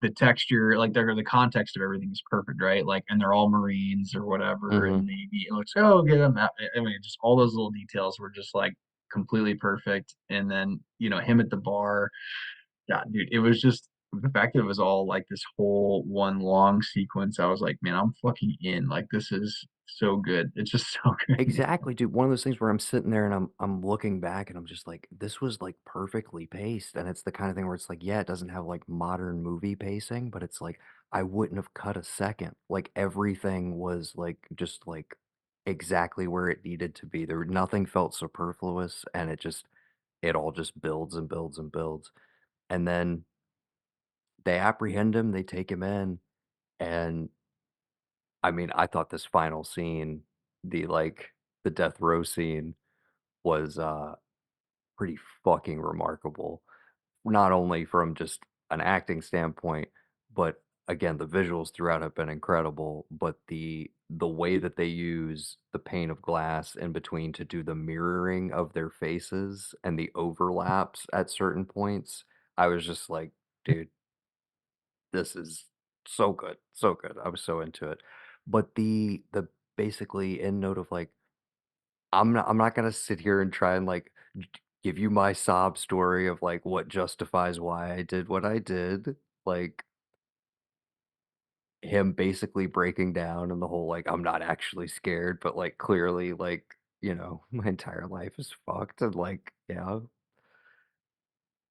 Speaker 2: the texture, like the context of everything is perfect, right? Like, and they're all Marines or whatever, and
Speaker 1: Mhm.
Speaker 2: Navy. It looks, oh, get them out. I mean, just all those little details were just like completely perfect. And then, him at the bar. Yeah, dude, it was just the fact that it was all like this whole one long sequence. I was like, man, I'm fucking in. Like, this is so good. It's just so good.
Speaker 1: Exactly, dude. One of those things where I'm sitting there and I'm looking back and I'm just like, this was like perfectly paced. And it's the kind of thing where it's like, yeah, it doesn't have like modern movie pacing, but it's like I wouldn't have cut a second. Like everything was like just like exactly where it needed to be. Nothing felt superfluous and it all just builds and builds and builds. And then they apprehend him, they take him in, and I mean, I thought this final scene, the death row scene was pretty fucking remarkable. Not only from just an acting standpoint, but again, the visuals throughout have been incredible, but the way that they use the pane of glass in between to do the mirroring of their faces and the overlaps at certain points, I was just like, dude, this is so good, so good. I was so into it. But the basically end note of like I'm not gonna sit here and try and, like, give you my sob story of, like, what justifies why I did what I did, like, him basically breaking down and the whole, like, "I'm not actually scared," but, like, clearly, like, my entire life is fucked and, like,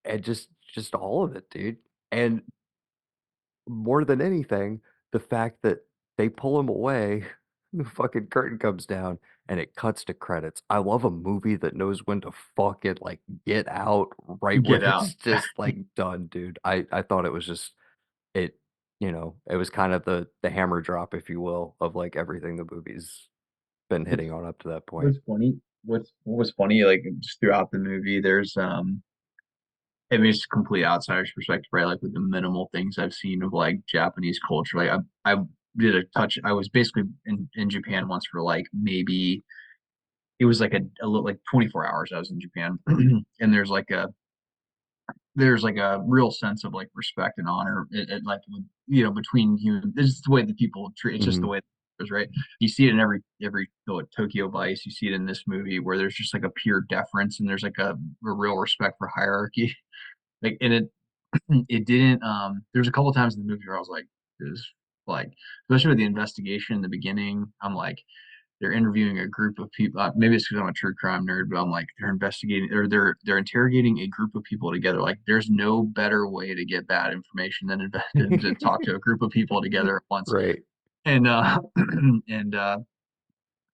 Speaker 1: and just all of it, dude. And more than anything, the fact that they pull him away the fucking curtain comes down and it cuts to credits. I love a movie that knows when to fucking like get out right when
Speaker 2: Get Out.
Speaker 1: it's just like done, dude. I thought it was just it, it was kind of the hammer drop, if you will, of like everything the movie's been
Speaker 2: What's
Speaker 1: hitting on up to that point.
Speaker 2: what's funny? What was funny? Like just throughout the movie, there's I mean, it's a complete outsider's perspective, right? Like with the minimal things I've seen of like Japanese culture. Like I did a touch. I was basically in Japan once for like maybe it was like a little like 24 hours I was in Japan, and there's like a real sense of like respect and honor like between human. This is the way that people treat. It's just the
Speaker 1: Hmm.
Speaker 2: way it is, right? You see it in every Tokyo Vice. You see it in this movie where there's just like a pure deference and there's like a real respect for hierarchy. Like and it didn't there's a couple of times in the movie where I was like, this like especially with the investigation in the beginning, I'm like they're interviewing a group of people. Maybe it's because I'm a true crime nerd, but I'm like they're investigating or they're interrogating a group of people together. Like there's no better way to get bad information than to talk to a group of people together at once.
Speaker 1: Right.
Speaker 2: And and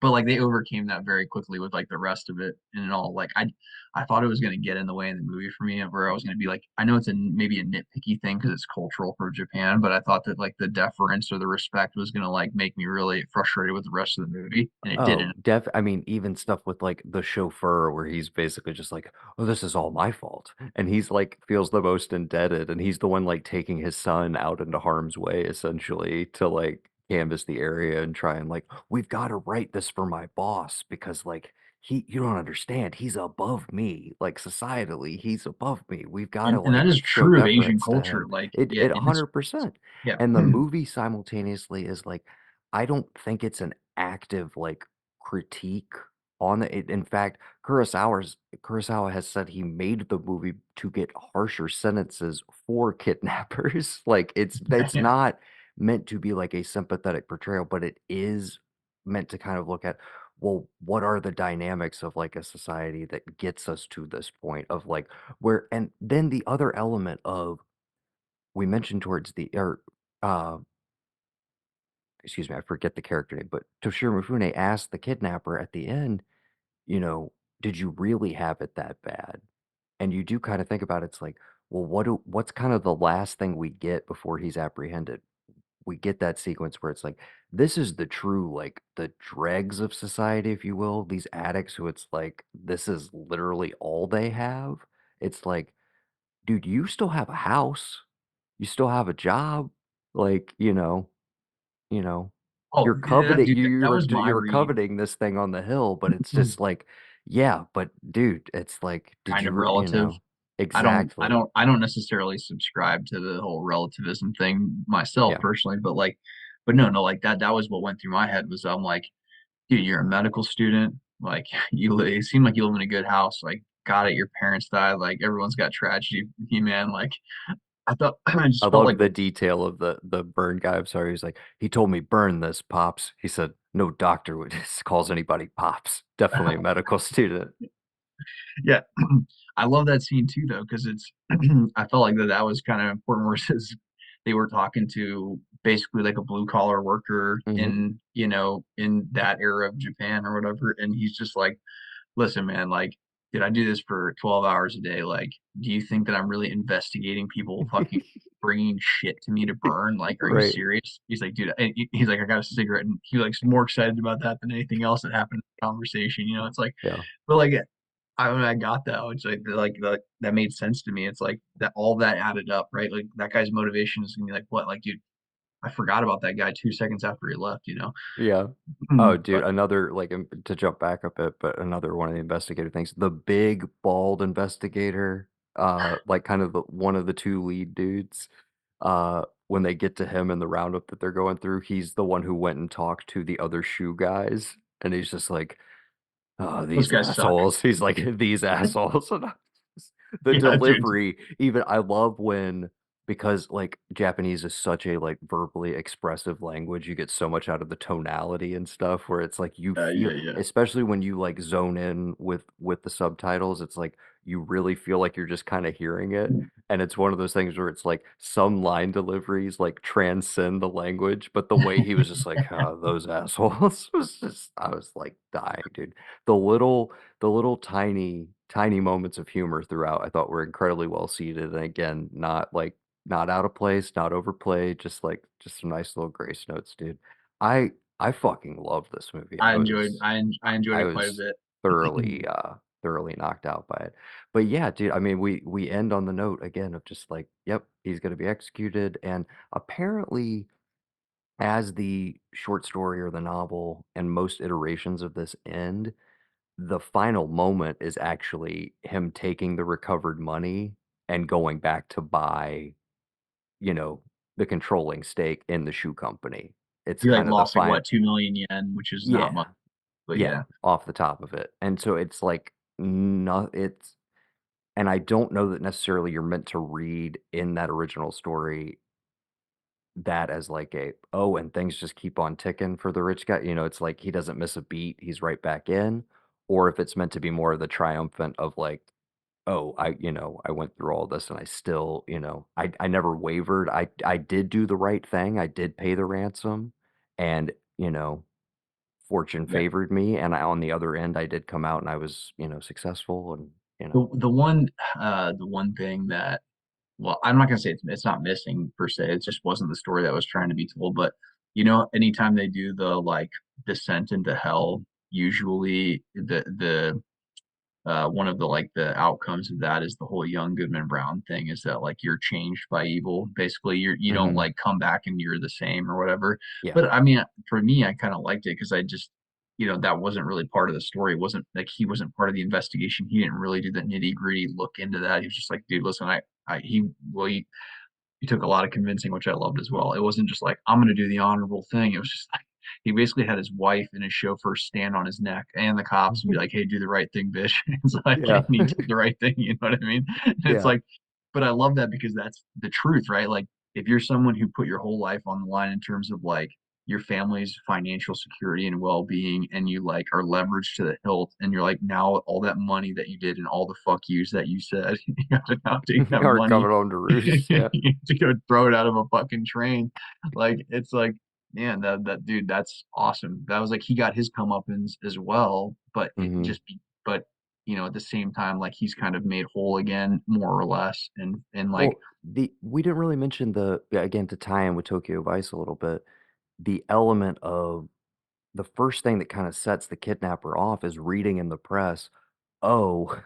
Speaker 2: but like they overcame that very quickly with like the rest of it and all. Like I thought it was gonna get in the way in the movie for me, where I was gonna be like, I know it's maybe a nitpicky thing because it's cultural for Japan, but I thought that like the deference or the respect was gonna like make me really frustrated with the rest of the movie, and it
Speaker 1: Oh,
Speaker 2: didn't.
Speaker 1: I mean, even stuff with like the chauffeur where he's basically just like, "Oh, this is all my fault." And he's like feels the most indebted and he's the one like taking his son out into harm's way essentially to like canvass the area and try and like, "We've got to write this for my boss because like you don't understand. He's above me. Like societally, he's above me. We've got to
Speaker 2: And that
Speaker 1: like
Speaker 2: is
Speaker 1: show
Speaker 2: true of Asian
Speaker 1: deference to
Speaker 2: culture.
Speaker 1: him."
Speaker 2: Like
Speaker 1: It
Speaker 2: yeah, and it's
Speaker 1: 100%.
Speaker 2: yeah.
Speaker 1: And the movie simultaneously is like I don't think it's an active like critique on it. In fact, Kurosawa has said he made the movie to get harsher sentences for kidnappers. Like it's not meant to be like a sympathetic portrayal, but it is meant to kind of look at, well, what are the dynamics of like a society that gets us to this point of like where, and then the other element of we mentioned towards the or uh excuse me, I forget the character name, but Toshiro Mifune asked the kidnapper at the end, you know, did you really have it that bad? And you do kind of think about it, it's like, well, what's kind of the last thing we get before he's apprehended? We get that sequence where it's like, this is the true, like the dregs of society, if you will, these addicts who it's like, this is literally all they have. It's like, dude, you still have a house, you still have a job, like, you know,
Speaker 2: Oh,
Speaker 1: you're
Speaker 2: yeah,
Speaker 1: coveting
Speaker 2: dude, that was my
Speaker 1: you were
Speaker 2: read.
Speaker 1: coveting this thing on the hill, but it's just like, yeah, but dude, it's like, did
Speaker 2: Kind
Speaker 1: you
Speaker 2: of
Speaker 1: re
Speaker 2: relative.
Speaker 1: exactly.
Speaker 2: I don't necessarily subscribe to the whole relativism thing myself
Speaker 1: Yeah.
Speaker 2: personally, but like, but no, like that was what went through my head was I'm like, dude, you're a medical student, like it seemed like you live in a good house, like got it, your parents died, like everyone's got tragedy, you man, like I thought I
Speaker 1: I
Speaker 2: just felt
Speaker 1: loved
Speaker 2: like
Speaker 1: the detail of the burn guy. I'm sorry. He's like, he told me burn this, Pops. He said, no doctor would calls anybody Pops. Definitely a medical student.
Speaker 2: yeah, I love that scene too though because it's I felt like that was kind of important versus they were talking to basically like a blue collar worker
Speaker 1: Hmm.
Speaker 2: in in that era of Japan or whatever, and he's just like, listen, man, like, did I do this for 12 hours a day? Like, do you think that I'm really investigating people fucking bringing shit to me to burn? Like, are you
Speaker 1: Right.
Speaker 2: serious? He's like, dude, and he's like, I got a cigarette, and he like's more excited about that than anything else that happened in the conversation. It's like,
Speaker 1: Yeah.
Speaker 2: but like when I got that, it's like that made sense to me. It's like that all that added up, right? Like that guy's motivation is gonna be like, what? Like, dude, I forgot about that guy 2 seconds after he left.
Speaker 1: Yeah. Oh, dude,
Speaker 2: But
Speaker 1: another like to jump back a bit, but another one of the investigator things, the big bald investigator, like kind of one of the two lead dudes, when they get to him in the roundup that they're going through, he's the one who went and talked to the other shoe guys, and he's just like, oh,
Speaker 2: those
Speaker 1: these
Speaker 2: guys suck.
Speaker 1: assholes. He's like, these assholes. And the
Speaker 2: Yeah, dude.
Speaker 1: delivery, even I love when because like Japanese is such a like verbally expressive language, you get so much out of the tonality and stuff where it's like you feel,
Speaker 2: Yeah, yeah.
Speaker 1: especially when you like zone in with the subtitles, it's like you really feel like you're just kind of hearing it. And it's one of those things where it's like some line deliveries like transcend the language, but the way he was just like, oh, those assholes was just, I was like dying, dude. The little tiny moments of humor throughout I thought were incredibly well seated, and again, not out of place, not overplayed, just some nice little grace notes, dude. I fucking love this movie.
Speaker 2: I enjoyed
Speaker 1: I
Speaker 2: it quite a
Speaker 1: was
Speaker 2: bit.
Speaker 1: thoroughly thoroughly knocked out by it. But yeah, dude, I mean we end on the note again of just like, yep, he's gonna be executed. And apparently, as the short story or the novel and most iterations of this end, the final moment is actually him taking the recovered money and going back to buy, you know, the controlling stake in the shoe company. It's
Speaker 2: He like
Speaker 1: kind of the
Speaker 2: lost like
Speaker 1: fine,
Speaker 2: what 2 million yen, which is not
Speaker 1: yeah,
Speaker 2: much, but
Speaker 1: yeah,
Speaker 2: yeah,
Speaker 1: off the top of it. And so it's like no, it's, and I don't know that necessarily you're meant to read in that original story that as like a, oh, and things just keep on ticking for the rich guy. You know, it's like he doesn't miss a beat, he's right back in. Or if it's meant to be more of the triumphant of like, oh, I went through all this and I still, I never wavered. I did do the right thing. I did pay the ransom, and, fortune
Speaker 2: yeah.
Speaker 1: favored me, and on the other end I did come out and I was, successful, and,
Speaker 2: The one thing that, well, I'm not gonna say it's not missing per se. It just wasn't the story that was trying to be told. But anytime they do the like descent into hell, usually the one of the like the outcomes of that is the whole young Goodman Brown thing, is that like you're changed by evil. Basically, you don't
Speaker 1: mhm,
Speaker 2: like come back and you're the same or whatever.
Speaker 1: yeah.
Speaker 2: But I mean, for me, I kind of liked it because I just, that wasn't really part of the story. It wasn't like he wasn't part of the investigation. He didn't really do the nitty gritty look into that. He was just like, dude, listen, he took a lot of convincing, which I loved as well. It wasn't just like, I'm going to do the honorable thing. It was just like, he basically had his wife and his chauffeur stand on his neck and the cops and be like, hey, do the right thing, bitch. It's like,
Speaker 1: Yeah.
Speaker 2: and he did the right thing. You know what I mean? And it's
Speaker 1: Yeah.
Speaker 2: like, but I love that because that's the truth, right? Like, if you're someone who put your whole life on the line in terms of like your family's financial security and well-being, and you like are leveraged to the hilt, and you're like, now all that money that you did and all the fuck yous that you said, you have to now take that
Speaker 1: Are
Speaker 2: money
Speaker 1: coming home to roost, yeah.
Speaker 2: to go throw it out of a fucking train. Like, it's like, man, that dude, that's awesome. That was like he got his comeuppance as well, but it
Speaker 1: Mhm.
Speaker 2: just but at the same time, like he's kind of made whole again, more or less, and like,
Speaker 1: Well, we didn't really mention the, yeah, again, to tie in with Tokyo Vice a little bit, the element of the first thing that kinda sets the kidnapper off is reading in the press, "Oh,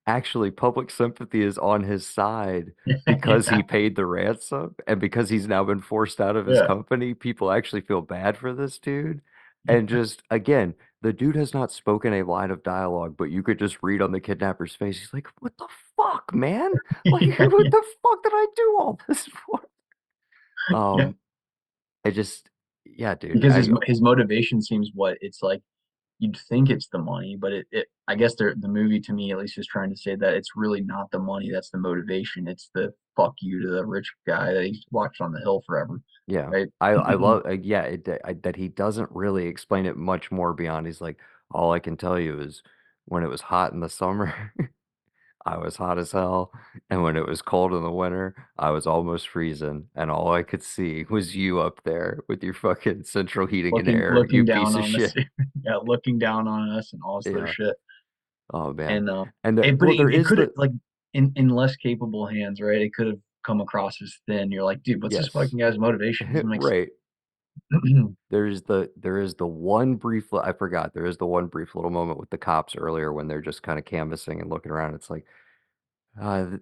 Speaker 1: actually, public sympathy is on his side because
Speaker 2: yeah,
Speaker 1: he paid the ransom, and because he's now been forced out of his
Speaker 2: yeah,
Speaker 1: company, people actually feel bad for this dude." And just again, the dude has not spoken a line of dialogue, but you could just read on the kidnapper's face, he's like, "What the fuck, man? Like, what
Speaker 2: yeah,
Speaker 1: the fuck did I do all this for?"
Speaker 2: yeah.
Speaker 1: Um, I just yeah, dude,
Speaker 2: Because his motivation seems, what it's like, you'd think it's the money, but it I guess the movie, to me at least, is trying to say that it's really not the money that's the motivation. It's the fuck you to the rich guy that he's watched on the hill forever,
Speaker 1: yeah.
Speaker 2: right?
Speaker 1: I love yeah, that he doesn't really explain it much more beyond he's like, "All I can tell you is when it was hot in the summer, I was hot as hell, and when it was cold in the winter, I was almost freezing, and all I could see was you up there with your fucking central heating and air, you
Speaker 2: Looking
Speaker 1: piece
Speaker 2: down
Speaker 1: of
Speaker 2: on us,
Speaker 1: shit."
Speaker 2: yeah, looking down on us and all this other
Speaker 1: Yeah.
Speaker 2: shit.
Speaker 1: Oh, man.
Speaker 2: And
Speaker 1: And the
Speaker 2: but
Speaker 1: well, there
Speaker 2: it
Speaker 1: is
Speaker 2: could have,
Speaker 1: the
Speaker 2: like, in less capable hands, right? It could have come across as thin. You're like, dude, what's this
Speaker 1: yes.
Speaker 2: fucking guy's motivation? It doesn't make
Speaker 1: Right.
Speaker 2: sense.
Speaker 1: There is the one brief I forgot, there is the one brief little moment with the cops earlier when they're just kinda canvassing and looking around, it's like, th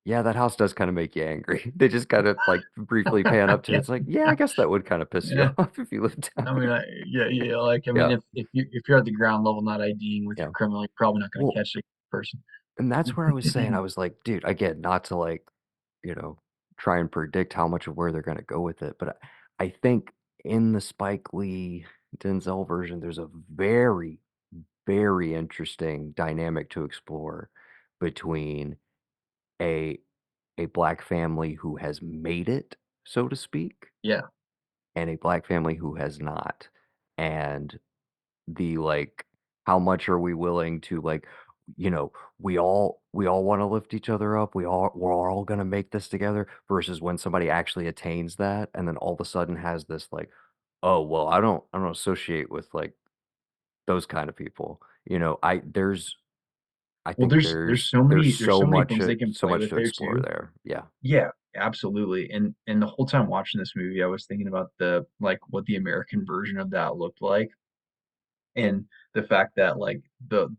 Speaker 1: yeah, that house does kinda make you angry. They just kind of, like, briefly pan up to it,
Speaker 2: Yeah,
Speaker 1: it's like, "Yeah, I guess that would kinda piss you
Speaker 2: yeah.
Speaker 1: off if you lived down
Speaker 2: I mean,
Speaker 1: there."
Speaker 2: yeah, like, I mean,
Speaker 1: Yeah,
Speaker 2: if you're at the ground level not IDing with your
Speaker 1: yeah.
Speaker 2: criminal, you're probably not gonna
Speaker 1: Well,
Speaker 2: catch the person.
Speaker 1: and that's where I was saying, I was like, "Dude," again, not to, like, you know, try and predict how much of where they're gonna go with it, but I think in the Spike Lee Denzel version, there's a very, very interesting dynamic to explore between a a black family who has made it, so to speak,
Speaker 2: Yeah.
Speaker 1: and a black family who has not. And the like, how much are we willing to like, you know, we all want to lift each other up. We're all gonna make this together versus when somebody actually attains that and then all of a sudden has this like, oh well, I don't associate with like those kind of people. I
Speaker 2: Well,
Speaker 1: think
Speaker 2: there's
Speaker 1: there's
Speaker 2: there's
Speaker 1: so
Speaker 2: so many
Speaker 1: much
Speaker 2: things they can
Speaker 1: so
Speaker 2: play
Speaker 1: much
Speaker 2: with
Speaker 1: to
Speaker 2: there
Speaker 1: explore
Speaker 2: too.
Speaker 1: there. Yeah.
Speaker 2: Yeah, absolutely. And the whole time watching this movie, I was thinking about the like what the American version of that looked like, and the fact that like the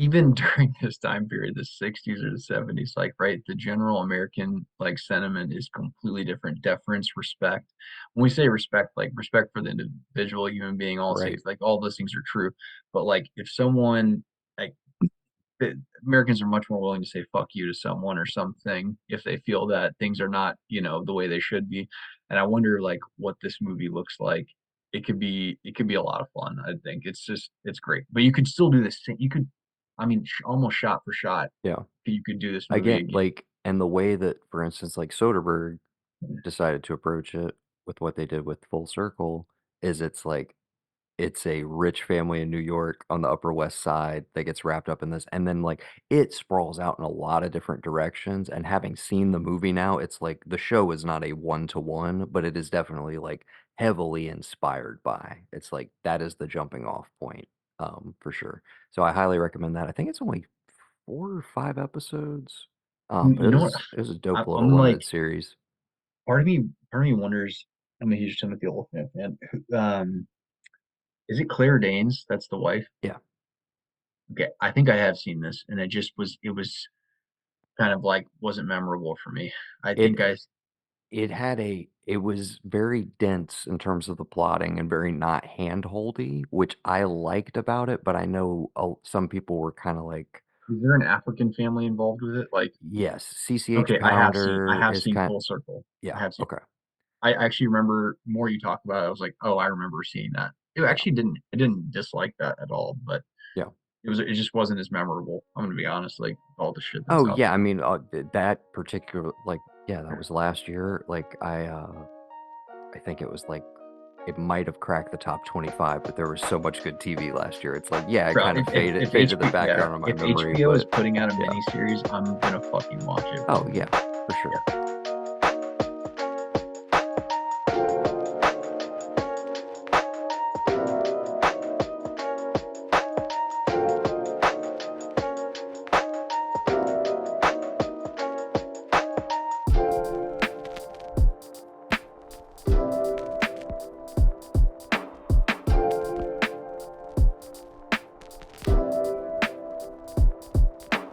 Speaker 2: even during this time period, the 60s or the 70s, like, right, the general American, like, sentiment is completely different. Deference, respect. When we say respect, like, respect for the individual human being, all those things,
Speaker 1: Right.
Speaker 2: like, all those things are true. But, like, if someone, like, Americans are much more willing to say fuck you to someone or something if they feel that things are not, the way they should be. And I wonder like what this movie looks like. It could be a lot of fun, I think. It's great. But you could still do this. You could I mean almost shot for shot,
Speaker 1: Yeah.
Speaker 2: you could do this movie
Speaker 1: Again,
Speaker 2: again.
Speaker 1: like, and the way that, for instance, like Soderbergh decided to approach it with what they did with Full Circle is it's like it's a rich family in New York on the Upper West Side that gets wrapped up in this, and then, like, it sprawls out in a lot of different directions, and having seen the movie now, it's like the show is not a one-to-one, but it is definitely, like, heavily inspired by. It's like that is the jumping off point, for sure. So I highly recommend that. I think it's only 4 or 5 episodes, but
Speaker 2: You know what?
Speaker 1: it was a dope little
Speaker 2: I'm like
Speaker 1: limited series.
Speaker 2: part of me wonders. I'm a huge Timothy Olyphant fan. Is it Claire Danes? That's the wife.
Speaker 1: Yeah.
Speaker 2: Okay, I think I have seen this, and it was kind of like wasn't memorable for me. I think
Speaker 1: It
Speaker 2: I
Speaker 1: it was very dense in terms of the plotting and very not handholdy, which I liked about it, but I know some people were kinda like,
Speaker 2: is there an African family involved with it? Like,
Speaker 1: yes, CCH
Speaker 2: okay, I
Speaker 1: Pounder
Speaker 2: have
Speaker 1: is
Speaker 2: seen
Speaker 1: kind
Speaker 2: Full Circle. I
Speaker 1: yeah,
Speaker 2: have seen.
Speaker 1: okay,
Speaker 2: I actually remember more you talk about it, I was like, oh, I remember seeing that.
Speaker 1: yeah,
Speaker 2: I didn't dislike that at all, but
Speaker 1: yeah.
Speaker 2: it just wasn't as memorable. I'm gonna be honest, like all the shit that's
Speaker 1: Oh,
Speaker 2: out
Speaker 1: yeah,
Speaker 2: there.
Speaker 1: I mean, that particular like, yeah, that was last year, like, I think it was, like it might have cracked the top 25, but there was so much good TV last year, it's like, yeah, it
Speaker 2: Bro,
Speaker 1: kind of faded
Speaker 2: if
Speaker 1: faded to the
Speaker 2: yeah,
Speaker 1: background of my
Speaker 2: if
Speaker 1: memory,
Speaker 2: HBO is
Speaker 1: but
Speaker 2: putting out a
Speaker 1: yeah.
Speaker 2: mini series, I'm gonna fucking watch it.
Speaker 1: Oh, yeah, for
Speaker 2: Yeah.
Speaker 1: sure.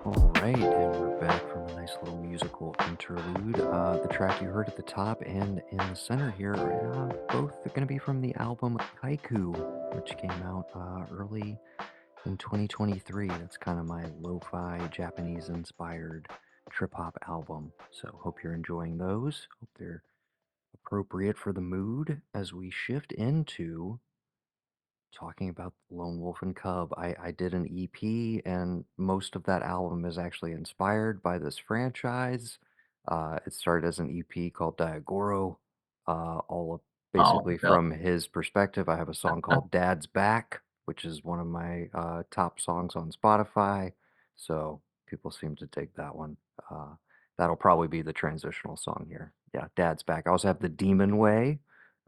Speaker 1: All right, and we're back from a nice little musical interlude. The track you heard at the top and in the center here are both going to be from the album Kaiku, which came out early in 2023. That's kind of my lo-fi Japanese-inspired trip-hop album. So hope you're enjoying those. Hope they're appropriate for the mood as we shift into talking about Lone Wolf and Cub. I did an EP, and most of that album is actually inspired by this franchise. It started as an EP called Diagoro, all of
Speaker 2: Oh,
Speaker 1: basically
Speaker 2: no.
Speaker 1: from his perspective. I have a song called Dad's Back, which is one of my top songs on Spotify. So people seem to dig that one. That'll probably be the transitional song here. Yeah, Dad's Back. I also have The Demon Way,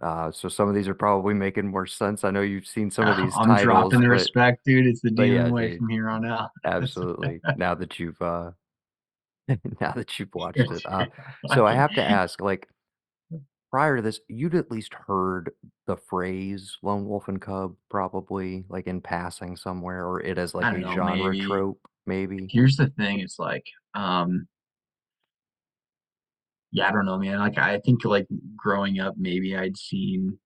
Speaker 1: so some of these are probably making more sense. I know you've seen some of these
Speaker 2: I'm dropping
Speaker 1: titles,
Speaker 2: the respect, dude. It's the
Speaker 1: but
Speaker 2: demon
Speaker 1: yeah,
Speaker 2: way
Speaker 1: dude,
Speaker 2: from here on out. That's
Speaker 1: absolutely. Now that you've now that you've watched it.
Speaker 2: it's
Speaker 1: So I
Speaker 2: fucking
Speaker 1: have to ask, like prior to this, you'd at least heard the phrase lone wolf and cub, probably like in passing somewhere, or it as
Speaker 2: I
Speaker 1: like
Speaker 2: don't
Speaker 1: a
Speaker 2: know,
Speaker 1: genre
Speaker 2: maybe.
Speaker 1: trope, maybe.
Speaker 2: Here's the thing, it's like, yeah, I don't know, man. Like I think like growing up, maybe I'd seen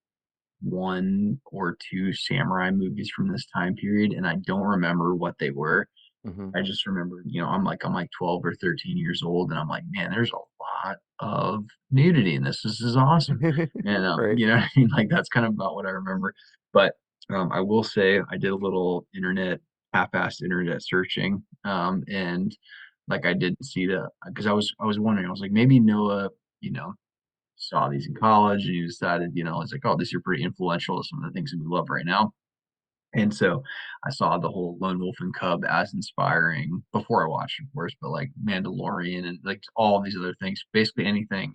Speaker 2: one or two samurai movies from this time period, and I don't remember what they were.
Speaker 1: Hmm.
Speaker 2: I just remember, I'm like 12 or 13 years old, and I'm like, man, there's a lot of nudity in this. This is awesome. And
Speaker 1: Right.
Speaker 2: you know what I mean? Like that's kind of about what I remember. But I will say I did a little half-assed internet searching, and like I didn't see the because I was wondering, I was like, maybe Noah, you know, saw these in college and he decided, it's like, oh, these are pretty influential to some of the things that we love right now. And so I saw the whole Lone Wolf and Cub as inspiring before I watched, of course, but like Mandalorian and like all these other things, basically anything.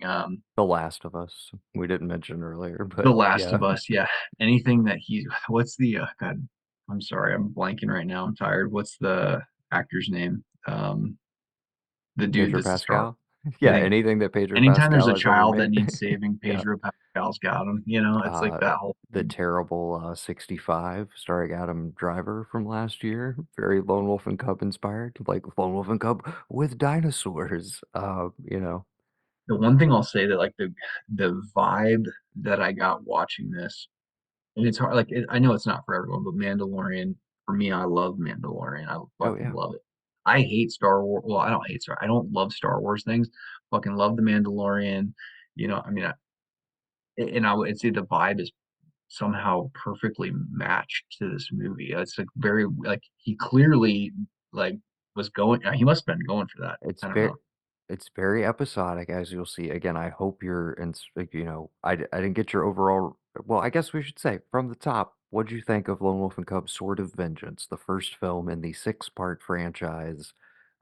Speaker 1: The Last of Us, we didn't mention earlier,
Speaker 2: The
Speaker 1: but
Speaker 2: Last
Speaker 1: yeah.
Speaker 2: of Us, yeah. Anything that what's the God, I'm sorry, I'm blanking right now. I'm tired. What's the actor's name? The dude
Speaker 1: Pedro
Speaker 2: that's the star.
Speaker 1: Pascal? Yeah,
Speaker 2: Thank you.
Speaker 1: anything that Pedro
Speaker 2: Anytime there's
Speaker 1: Pascal
Speaker 2: a
Speaker 1: has ever
Speaker 2: child that
Speaker 1: made.
Speaker 2: needs saving,
Speaker 1: Yeah.
Speaker 2: Pedro Pascal's got him. It's like
Speaker 1: Uh,
Speaker 2: that whole
Speaker 1: the
Speaker 2: thing.
Speaker 1: terrible 65 starring Adam Driver from last year, very Lone Wolf and Cub inspired, like Lone Wolf and Cub with dinosaurs.
Speaker 2: The one thing I'll say that like the vibe that I got watching this, and it's hard. Like I know it's not for everyone, but Mandalorian for me, I love Mandalorian. I
Speaker 1: Oh
Speaker 2: fucking
Speaker 1: yeah,
Speaker 2: love it. I hate Star Wars. Well, I don't hate Star. I don't love Star Wars things. Fucking love the Mandalorian. I mean, and I would say the vibe is somehow perfectly matched to this movie. It's like very like he clearly like was going. He must have been going for that.
Speaker 1: it's
Speaker 2: I don't
Speaker 1: very
Speaker 2: know.
Speaker 1: it's very episodic, as you'll see. Again, I hope you're in. Like, I didn't get your overall. Well, I guess we should say from the top. What'd you think of Lone Wolf and Cub: Sword of Vengeance, the first film in the six-part franchise,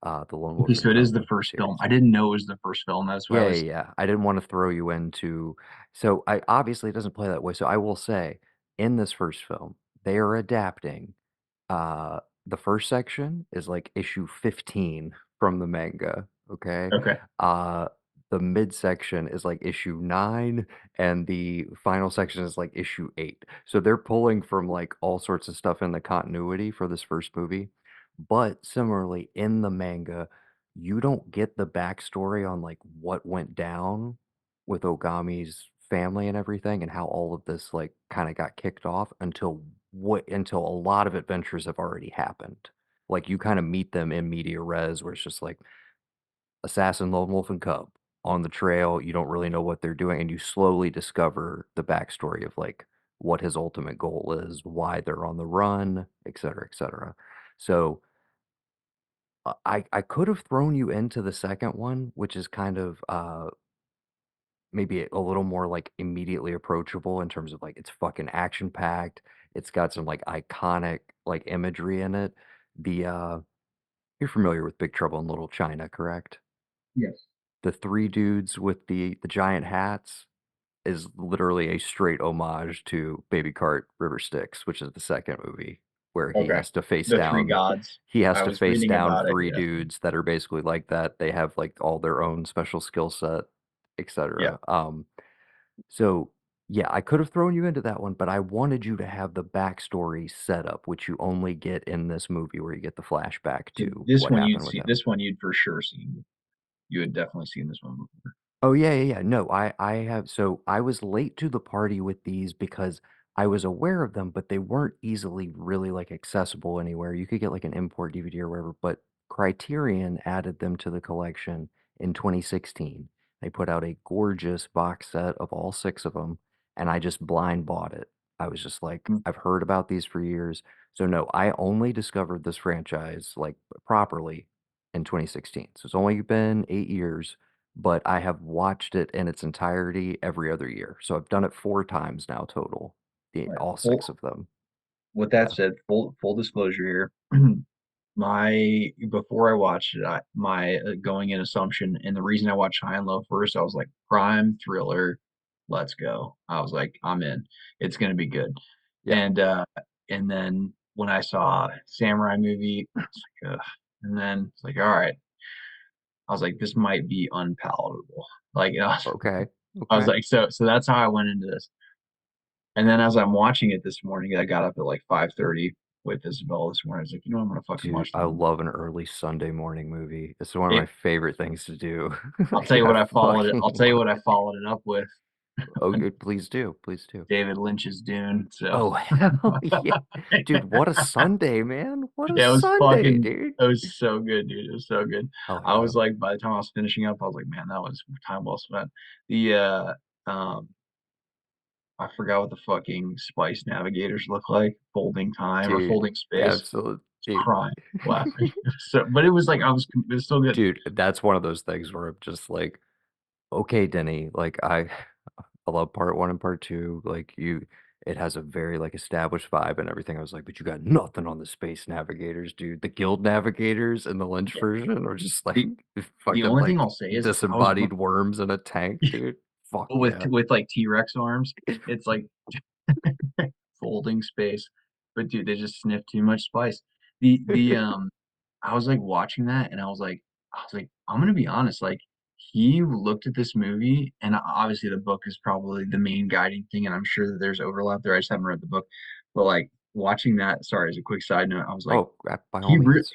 Speaker 1: the Lone
Speaker 2: Okay,
Speaker 1: Wolf and
Speaker 2: so it is
Speaker 1: Cub
Speaker 2: the first film.
Speaker 1: series?
Speaker 2: I didn't know it was the first film. That's why I
Speaker 1: Yeah, yeah,
Speaker 2: was
Speaker 1: yeah. I didn't want to throw you into. So I obviously it doesn't play that way. So I will say, in this first film, they are adapting. Uh, the first section is like issue 15 from the manga. Okay.
Speaker 2: okay.
Speaker 1: Uh, the midsection is like issue 9, and the final section is like issue 8. So they're pulling from like all sorts of stuff in the continuity for this first movie. But similarly, in the manga, you don't get the backstory on like what went down with Ogami's family and everything and how all of this like kind of got kicked off until a lot of adventures have already happened. Like you kind of meet them in media res where it's just like assassin, lone wolf, and cub on the trail. You don't really know what they're doing, and you slowly discover the backstory of like what his ultimate goal is, why they're on the run, et cetera, et cetera. So I could have thrown you into the second one, which is kind of maybe a little more like immediately approachable in terms of like it's fucking action packed. It's got some like iconic like imagery in it. The You're familiar with Big Trouble in Little China, correct?
Speaker 2: Yes.
Speaker 1: The three dudes with the giant hats is literally a straight homage to Baby Cart River Styx, which is the second movie where
Speaker 2: Okay. The three gods.
Speaker 1: he has
Speaker 2: I
Speaker 1: to
Speaker 2: was
Speaker 1: face
Speaker 2: reading
Speaker 1: down
Speaker 2: about it.
Speaker 1: three
Speaker 2: Yeah.
Speaker 1: dudes that are basically like that. They have like all their own special skill set,
Speaker 2: Yeah.
Speaker 1: etc. So yeah, I could have thrown you into that one, but I wanted you to have the backstory set up, which you only get in this movie where you get the flashback to
Speaker 2: This
Speaker 1: what
Speaker 2: one you'd
Speaker 1: happened with
Speaker 2: see.
Speaker 1: him.
Speaker 2: This one you'd for sure seen. You had definitely seen this one before.
Speaker 1: Oh, yeah, yeah, yeah. No, I have so I was late to the party with these because I was aware of them, but they weren't easily really like accessible anywhere. You could get like an import DVD or whatever, but Criterion added them to the collection in 2016. They put out a gorgeous box set of all six of them, and I just blind bought it. I was just like,
Speaker 2: Mm.
Speaker 1: I've heard about these for years. So no, I only discovered this franchise like properly in 2016. So it's only been 8 years, but I have watched it in its entirety every other year. So I've done it 4 times now total,
Speaker 2: All right.
Speaker 1: all 6
Speaker 2: Full.
Speaker 1: of them.
Speaker 2: With that
Speaker 1: Yeah.
Speaker 2: said, full disclosure here. My before I watched it, my going in assumption, and the reason I watched High and Low first, I was like crime thriller, let's go. I was like, I'm in. It's gonna be good.
Speaker 1: Yeah.
Speaker 2: And then when I saw samurai movie, it's like, ugh. And then it's like, all right. I was like, this might be unpalatable. Like,
Speaker 1: Okay.
Speaker 2: I was
Speaker 1: Okay.
Speaker 2: like, so that's how I went into this. And then as I'm watching it this morning, I got up at like 5:30 with Isabel this morning. I was like, I'm gonna fucking
Speaker 1: Dude,
Speaker 2: watch the
Speaker 1: I
Speaker 2: movie.
Speaker 1: love an early Sunday morning movie. It's one of my
Speaker 2: It,
Speaker 1: favorite things to do.
Speaker 2: I'll tell you
Speaker 1: I
Speaker 2: what I followed it.
Speaker 1: fucking
Speaker 2: I'll tell you
Speaker 1: love
Speaker 2: what I
Speaker 1: it.
Speaker 2: followed it up with.
Speaker 1: Oh, good. Please do. Please do.
Speaker 2: David Lynch's Dune. So
Speaker 1: Oh, hell yeah. Dude, what a Sunday, man. What a
Speaker 2: yeah,
Speaker 1: Sunday, dude.
Speaker 2: it was so good, dude. It was so good.
Speaker 1: Oh,
Speaker 2: I
Speaker 1: yeah.
Speaker 2: was like, by the time I was finishing up, I was like, man, that was time well spent. The um I forgot what the fucking spice navigators look like. Folding time or
Speaker 1: Dude,
Speaker 2: folding space.
Speaker 1: absolutely. dude,
Speaker 2: crying, laughing. So, but it was like it was so good.
Speaker 1: dude, that's one of those things where I'm just like, okay, Denny, like I love part one and part two. Like it has a very like established vibe and everything. I was like, but you got nothing on the space navigators, dude. The guild navigators in the Lynch
Speaker 2: Yeah.
Speaker 1: version are just like
Speaker 2: The
Speaker 1: fucking
Speaker 2: only thing
Speaker 1: like
Speaker 2: I'll say is I was
Speaker 1: disembodied worms in a tank, dude. Fuck yeah.
Speaker 2: with like T-Rex arms. It's like folding space. But dude, they just sniff too much spice. The I was like watching that and I was like, I'm gonna be honest, like he looked at this movie and obviously the book is probably the main guiding thing, and I'm sure that there's overlap there. I just haven't read the book. But like watching that, sorry, as a quick side note, I was like,
Speaker 1: Oh, by all
Speaker 2: he re
Speaker 1: means.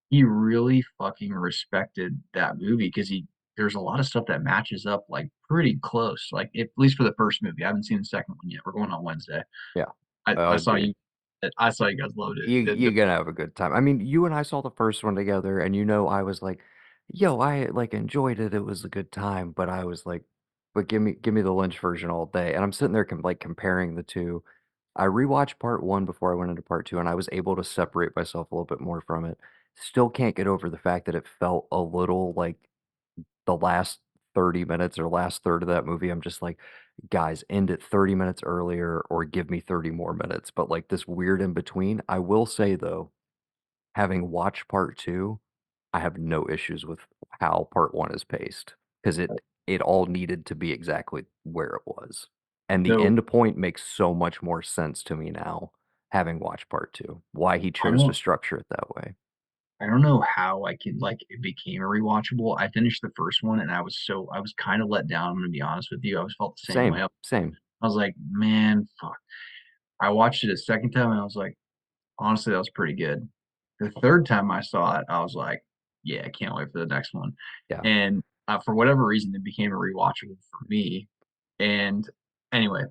Speaker 2: he really fucking respected that movie because there's a lot of stuff that matches up like pretty close. Like at least for the first movie. I haven't seen the second one yet. We're going on Wednesday.
Speaker 1: Yeah.
Speaker 2: I
Speaker 1: Oh,
Speaker 2: saw
Speaker 1: dude.
Speaker 2: you. I saw you guys loved it.
Speaker 1: You're gonna have a good time. I mean, you and I saw the first one together, and I was like, "Yo, I like enjoyed it. It was a good time." But I was like, "But give me the Lynch version all day." And I'm sitting there like comparing the two. I rewatched part one before I went into part two, and I was able to separate myself a little bit more from it. Still can't get over the fact that it felt a little like the last 30 minutes or last third of that movie. I'm just like, guys, end it 30 minutes earlier or give me 30 more minutes. But like this weird in between, I will say though, having watched part two, I have no issues with how part one is paced because it all needed to be exactly where it was. And the
Speaker 2: So
Speaker 1: end point makes so much more sense to me now, having watched part two, why he
Speaker 2: I
Speaker 1: chose to
Speaker 2: don't
Speaker 1: structure it that way.
Speaker 2: I don't know how I could like it became a rewatchable. I finished the first one and I was kind of let down. I'm gonna be honest with you. I was felt the same way.
Speaker 1: Same, same.
Speaker 2: I was like, man, fuck. I watched it a second time and I was like, honestly, that was pretty good. The third time I saw it, I was like, yeah, I can't wait for the next one.
Speaker 1: Yeah.
Speaker 2: And for whatever reason, it became a rewatchable for me. And anyway,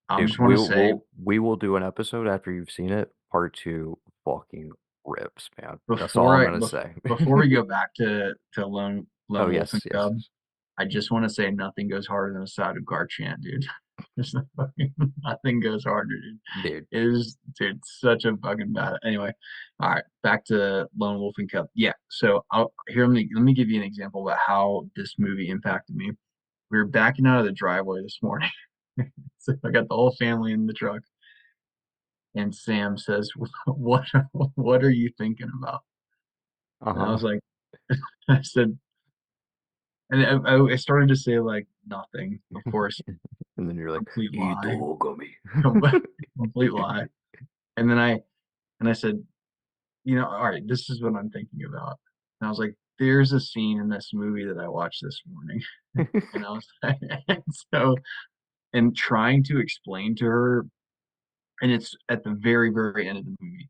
Speaker 2: I
Speaker 1: Dude,
Speaker 2: just want to say
Speaker 1: we will do an episode after you've seen it. Part two fucking rips, man. That's all
Speaker 2: before
Speaker 1: I'm
Speaker 2: I
Speaker 1: gonna say.
Speaker 2: before we go back to
Speaker 1: Oh
Speaker 2: Lone Wolf and
Speaker 1: yes, yes,
Speaker 2: Cub,
Speaker 1: yes.
Speaker 2: I just want to say nothing goes harder than a side of guard chant, dude. There's no fucking, nothing goes harder, dude.
Speaker 1: Dude.
Speaker 2: It is, dude, such a fucking bad. Anyway, all right, back to Lone Wolf and Cub. Yeah, so let me give you an example about how this movie impacted me. We were backing out of the driveway this morning. So I got the whole family in the truck, and Sam says, "What what are you thinking about?" And I
Speaker 1: Uh-huh.
Speaker 2: was like, I said, and I started to say like nothing. Of course,
Speaker 1: And then you're like,
Speaker 2: complete lie,
Speaker 1: Itogami.
Speaker 2: complete lie. And then I said, all right, this is what I'm thinking about. And I was like, there's a scene in this movie that I watched this morning. And I was like, and so, and trying to explain to her, and it's at the very, very end of the movie.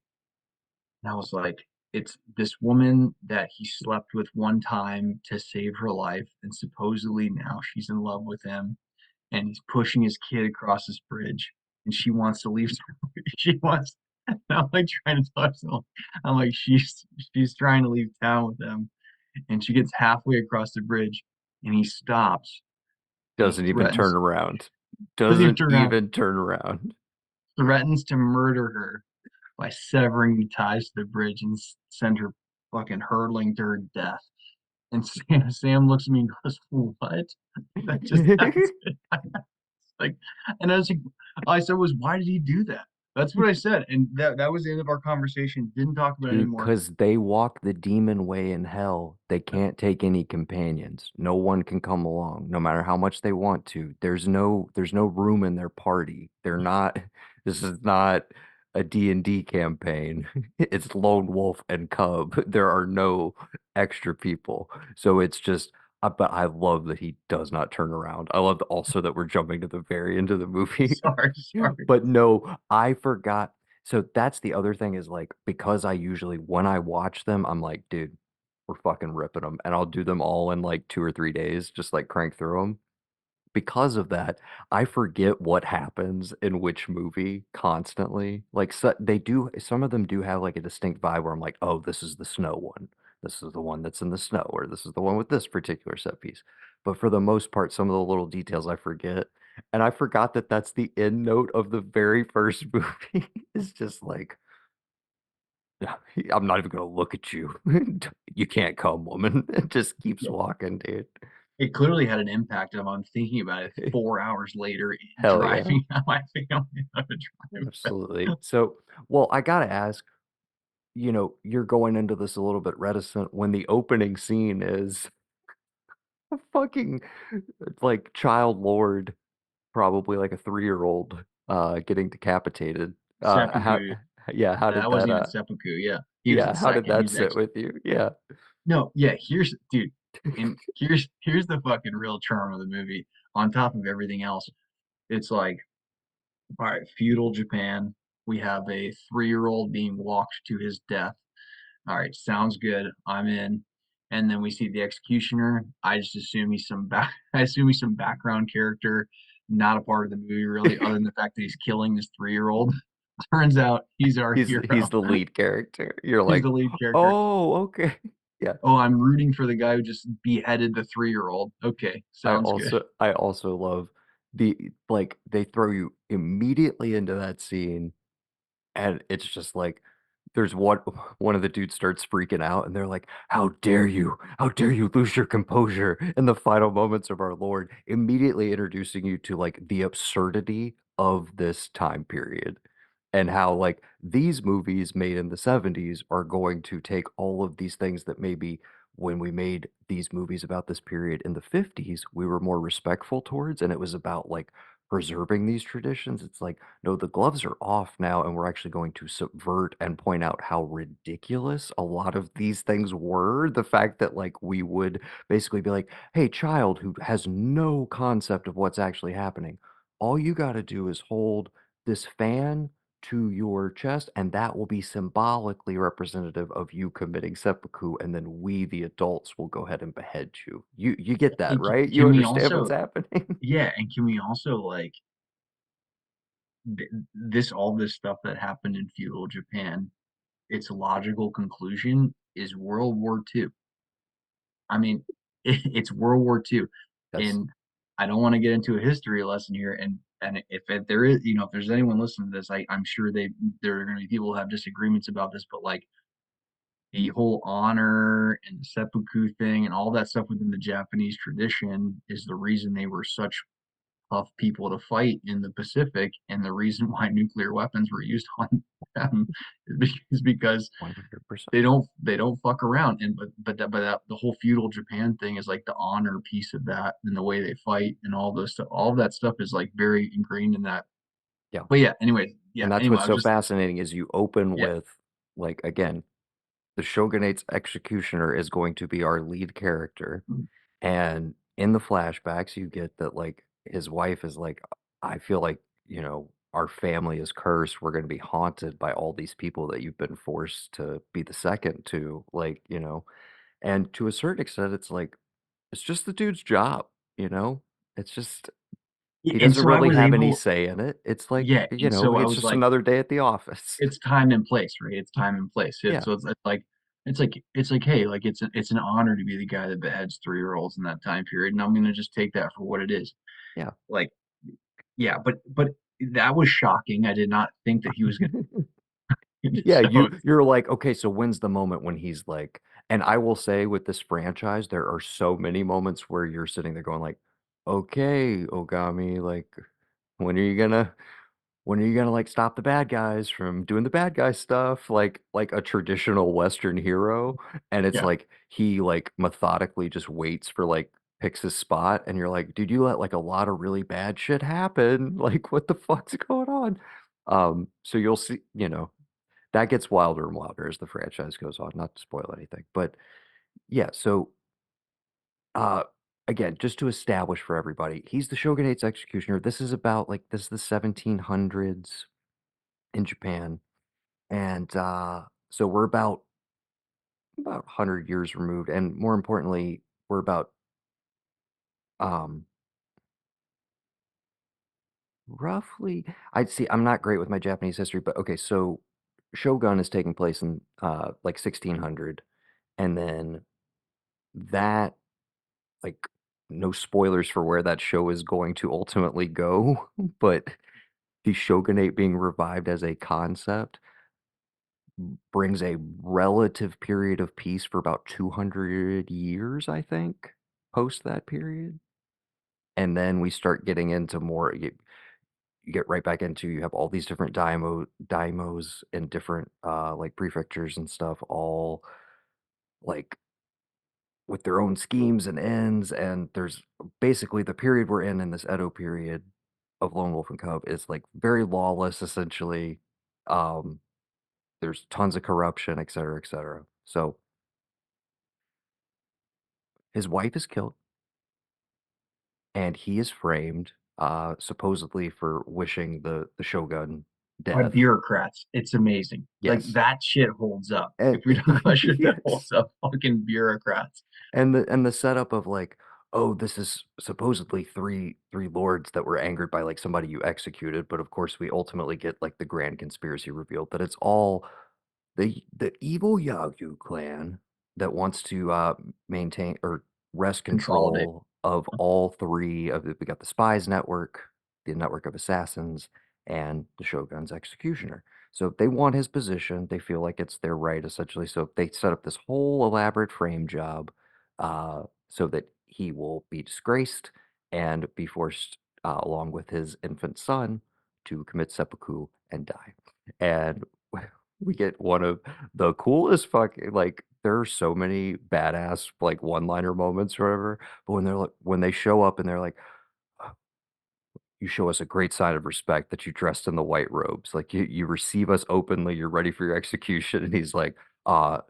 Speaker 2: And I was like, it's this woman that he slept with one time to save her life, and supposedly now she's in love with him, and he's pushing his kid across this bridge, and she wants to leave. She wants. And I'm like trying to talk to him. I'm like, she's trying to leave town with him, and she gets halfway across the bridge, and he stops, and he
Speaker 1: Doesn't even turn around.
Speaker 2: doesn't even
Speaker 1: Doesn't
Speaker 2: turn around,
Speaker 1: even turn around.
Speaker 2: threatens to murder her by severing the ties to the bridge and send her fucking hurtling to her death. And Sam looks at me and goes, "What?" That just that's it. Like, and I was like, all I said was, "Why did he do that?" That's what I said, and that was the end of our conversation. Didn't talk about it
Speaker 1: Dude,
Speaker 2: anymore.
Speaker 1: because they walk the demon way in hell. They can't take any companions. No one can come along, no matter how much they want to. There's no room in their party. They're not, this is not a D&D campaign. It's Lone Wolf and Cub. There are no extra people. So it's just, but I love that he does not turn around. I love also that we're jumping to the very end of the movie.
Speaker 2: Sorry, sorry.
Speaker 1: But no, I forgot. So that's the other thing is like because I usually when I watch them, I'm like, dude, we're fucking ripping them, and I'll do them all in like 2 or 3 days, just like crank through them. Because of that, I forget what happens in which movie constantly. Like so, they do, some of them do have like a distinct vibe where I'm like, oh, this is the snow one. This is the one that's in the snow, or this is the one with this particular set piece. But for the most part, some of the little details I forget. And I forgot that that's the end note of the very first movie. It's just like, Yeah, I'm not even gonna look at you. You can't come, woman. It just keeps
Speaker 2: Yeah.
Speaker 1: walking, dude.
Speaker 2: It clearly had an impact if I'm thinking about it 4 hours later
Speaker 1: Hell yeah.
Speaker 2: driving my family on a drive back.
Speaker 1: Absolutely. So, well, I gotta ask, you're going into this a little bit reticent when the opening scene is a fucking, like, child lord, probably like a 3-year-old, getting decapitated. How
Speaker 2: Seppuku.
Speaker 1: yeah, how
Speaker 2: That
Speaker 1: did
Speaker 2: wasn't
Speaker 1: that,
Speaker 2: even seppuku, yeah. He was the
Speaker 1: yeah, how did
Speaker 2: second, he
Speaker 1: that
Speaker 2: was
Speaker 1: sit
Speaker 2: ex
Speaker 1: with you? Yeah.
Speaker 2: no, yeah, here's dude, and here's the fucking real charm of the movie, on top of everything else. It's like, alright, feudal Japan, we have a 3-year-old being walked to his death. Alright, sounds good, I'm in. And then we see the executioner. I just assume he's some back I assume he's some background character, not a part of the movie really, other than the fact that he's killing this 3-year-old. Turns out he's our
Speaker 1: He's
Speaker 2: hero.
Speaker 1: the lead character. You're
Speaker 2: He's
Speaker 1: like,
Speaker 2: the lead character.
Speaker 1: "Oh, okay." Yeah.
Speaker 2: Oh, I'm rooting for the guy who just beheaded the 3-year-old. Okay, sounds good.
Speaker 1: I also love they throw you immediately into that scene, and it's just like, there's one of the dudes starts freaking out, and they're like, "How dare you? How dare you lose your composure in the final moments of our Lord," immediately introducing you to, like, the absurdity of this time period, and how, like, these movies made in the '70s are going to take all of these things that maybe when we made these movies about this period in the '50s, we were more respectful towards, and it was about, like, preserving these traditions. It's like, no, the gloves are off now, and we're actually going to subvert and point out how ridiculous a lot of these things were. The fact that, like, we would basically be like, "Hey, child who has no concept of what's actually happening, all you gotta do is hold this fan to your chest, and that will be symbolically representative of you committing seppuku, and then we, the adults, will go ahead and behead you." You get that,
Speaker 2: And
Speaker 1: right? You
Speaker 2: can we
Speaker 1: understand what's
Speaker 2: also
Speaker 1: happening?
Speaker 2: yeah, and can we also, like, th this all this stuff that happened in feudal Japan, its logical conclusion is World War II. I mean, it's World War II,
Speaker 1: That's
Speaker 2: and I don't wanna get into a history lesson here, and if there is if there's anyone listening to this, I'm sure there are gonna be people who have disagreements about this, but, like, the whole honor and the seppuku thing and all that stuff within the Japanese tradition is the reason they were such tough people to fight in the Pacific, and the reason why nuclear weapons were used on them is because
Speaker 1: 100%.
Speaker 2: they don't fuck around. And but the whole feudal Japan thing is like the honor piece of that and the way they fight and all those stuff. All of that stuff is like very ingrained in that.
Speaker 1: Yeah.
Speaker 2: But yeah, anyway, yeah.
Speaker 1: And that's
Speaker 2: Anyway,
Speaker 1: what's
Speaker 2: I was
Speaker 1: so
Speaker 2: just
Speaker 1: fascinating is you open
Speaker 2: yeah.
Speaker 1: with, like, again, the shogunate's executioner is going to be our lead character,
Speaker 2: Mm,
Speaker 1: and in the flashbacks, you get that, like, his wife is like, "I feel like, our family is cursed. We're gonna be haunted by all these people that you've been forced to be the second to," and to a certain extent, it's like, it's just the dude's job, you know? It's just he
Speaker 2: and
Speaker 1: doesn't
Speaker 2: so I
Speaker 1: really
Speaker 2: was
Speaker 1: have any
Speaker 2: able
Speaker 1: say in it. It's like,
Speaker 2: yeah, and so I
Speaker 1: it's
Speaker 2: was
Speaker 1: just
Speaker 2: like,
Speaker 1: another day at the office.
Speaker 2: it's time and place, right? It's time and place.
Speaker 1: Yeah,
Speaker 2: It's like, hey, like it's an honor to be the guy that beheads 3-year-olds in that time period, and I'm gonna just take that for what it is.
Speaker 1: yeah.
Speaker 2: Like, yeah, but that was shocking. I did not think that he was gonna
Speaker 1: Yeah,
Speaker 2: so
Speaker 1: you're like, "Okay, so when's the moment when he's like," and I will say with this franchise, there are so many moments where you're sitting there going like, "Okay, Ogami, like, when are you gonna like, stop the bad guys from doing the bad guy stuff?" Like a traditional Western hero, and it's
Speaker 2: yeah.
Speaker 1: like, he, like, methodically just waits for, like, picks his spot, and you're like, "Dude, you let, like, a lot of really bad shit happen, like, what the fuck's going on?" So you'll see, that gets wilder and wilder as the franchise goes on, not to spoil anything, but yeah, so, uh, again, just to establish for everybody, he's the shogunate's executioner. This is the 1700s in Japan, and, so we're about 100 years removed, and more importantly, we're about, um, roughly I'm not great with my Japanese history, but okay, so Shogun is taking place in, like, 1600, and then that like, no spoilers for where that show is going to ultimately go, but the shogunate being revived as a concept, brings a relative period of peace for about 200 years, I think, post that period. And then we start getting into more you get right back into you have all these different daimos and different like prefectures and stuff all like with their own schemes and ends, and there's basically the period we're in this Edo period of Lone Wolf and Cub is like very lawless essentially. Um there's tons of corruption, et cetera, et cetera. So his wife is killed and he is framed supposedly for wishing the shogun
Speaker 2: By
Speaker 1: death.
Speaker 2: bureaucrats. It's amazing. Like
Speaker 1: Yes.
Speaker 2: that shit holds up.
Speaker 1: And
Speaker 2: If we talk about shit that
Speaker 1: yes.
Speaker 2: holds up, fucking bureaucrats.
Speaker 1: And the setup of like, oh, this is supposedly three lords that were angered by like somebody you executed, but of course we ultimately get like the grand conspiracy revealed that it's all the evil Yagyu clan that wants to maintain or wrest
Speaker 2: Consolidate.
Speaker 1: control of all three of we got the spies network, the network of assassins, and the Shogun's executioner. So they want his position. They feel like it's their right, essentially. So they set up this whole elaborate frame job so that he will be disgraced and be forced, along with his infant son, to commit seppuku and die. And we get one of the coolest fucking like there are so many badass like one-liner moments or whatever, but when they're like when they show up and they're like, you show us a great sign of respect that you dressed in the white robes. Like you receive us openly, you're ready for your execution. And he's like,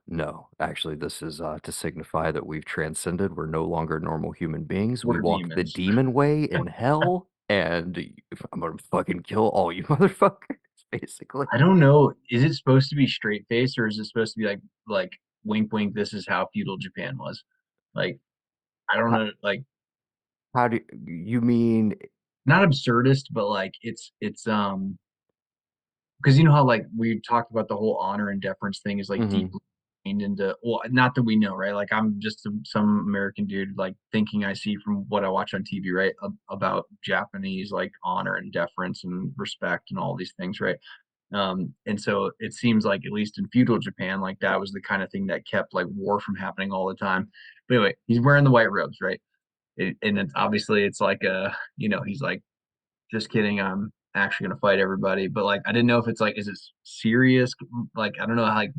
Speaker 1: no, actually, this is to signify that we've transcended. We're no longer normal human beings. We
Speaker 2: We're
Speaker 1: walk the
Speaker 2: demons.
Speaker 1: demon way in hell, and I'm gonna fucking kill all you motherfuckers, basically.
Speaker 2: I don't know. Is it supposed to be straight face or is it supposed to be like wink wink, this is how feudal Japan was? Like, I don't
Speaker 1: How,
Speaker 2: know, like
Speaker 1: how do you mean?
Speaker 2: not absurdist, but like it's because you know how like we talked about the whole honor and deference thing is like
Speaker 1: Mhm.
Speaker 2: deeply ingrained into, well, not that we know, right? Like I'm just some American dude like thinking I see from what I watch on TV, right? About Japanese like honor and deference and respect and all these things, right? And so it seems like at least in feudal Japan, like that was the kind of thing that kept like war from happening all the time. But anyway, he's wearing the white robes, right? And it's obviously it's like he's like, just kidding, I'm actually gonna fight everybody. But like I didn't know if it's like, is it serious? Like I don't know like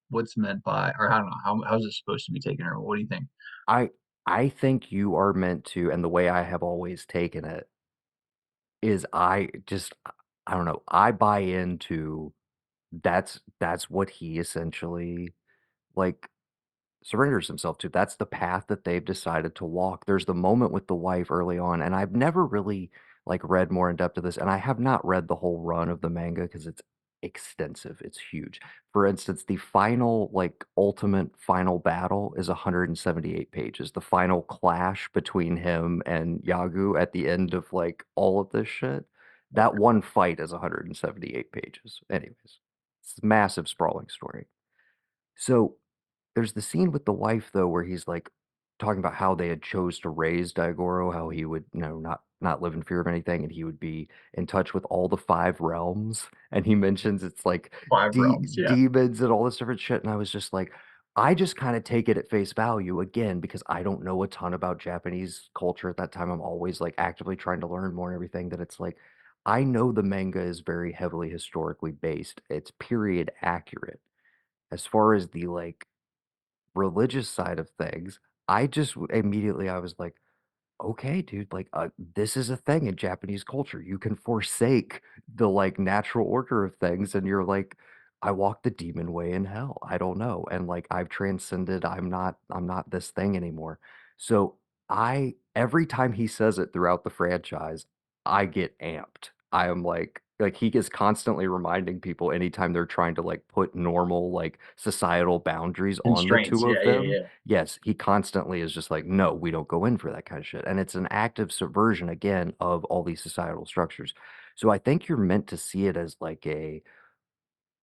Speaker 2: what's meant by, or I don't know how's it supposed to be taken, or what do you think?
Speaker 1: I I think you are meant to, and the way I have always taken it is I don't know, I buy into that's what he essentially like surrenders himself to. That's the path that they've decided to walk. There's the moment with the wife early on, and I've never really like read more in depth of this, and I have not read the whole run of the manga because it's extensive. It's huge. For instance, the final, like ultimate final battle is 178 pages. The final clash between him and Yagu at the end of like all of this shit. That one fight is 178 pages. Anyways, it's a massive sprawling story. So there's the scene with the wife though where he's like talking about how they had chose to raise Daigoro, how he would, not live in fear of anything, and he would be in touch with all the five realms. And he mentions it's like
Speaker 2: Five realms, yeah.
Speaker 1: demons and all this different shit. And I was just like, I just kind of take it at face value again because I don't know a ton about Japanese culture at that time. I'm always like actively trying to learn more and everything. That it's like I know the manga is very heavily historically based. It's period accurate as far as the like religious side of things, immediately I was like, okay, dude, like this is a thing in Japanese culture. You can forsake the like natural order of things and you're like, I walk the demon way in hell. I don't know. And like I've transcended, I'm not this thing anymore. So I every time he says it throughout the franchise, I get amped. I am like he is constantly reminding people anytime they're trying to like put normal like societal boundaries on the
Speaker 2: Constraints,
Speaker 1: two of
Speaker 2: yeah, yeah,
Speaker 1: them.
Speaker 2: yeah.
Speaker 1: Yes, he constantly is just like, no, we don't go in for that kind of shit. And it's an active subversion again of all these societal structures. So I think you're meant to see it as like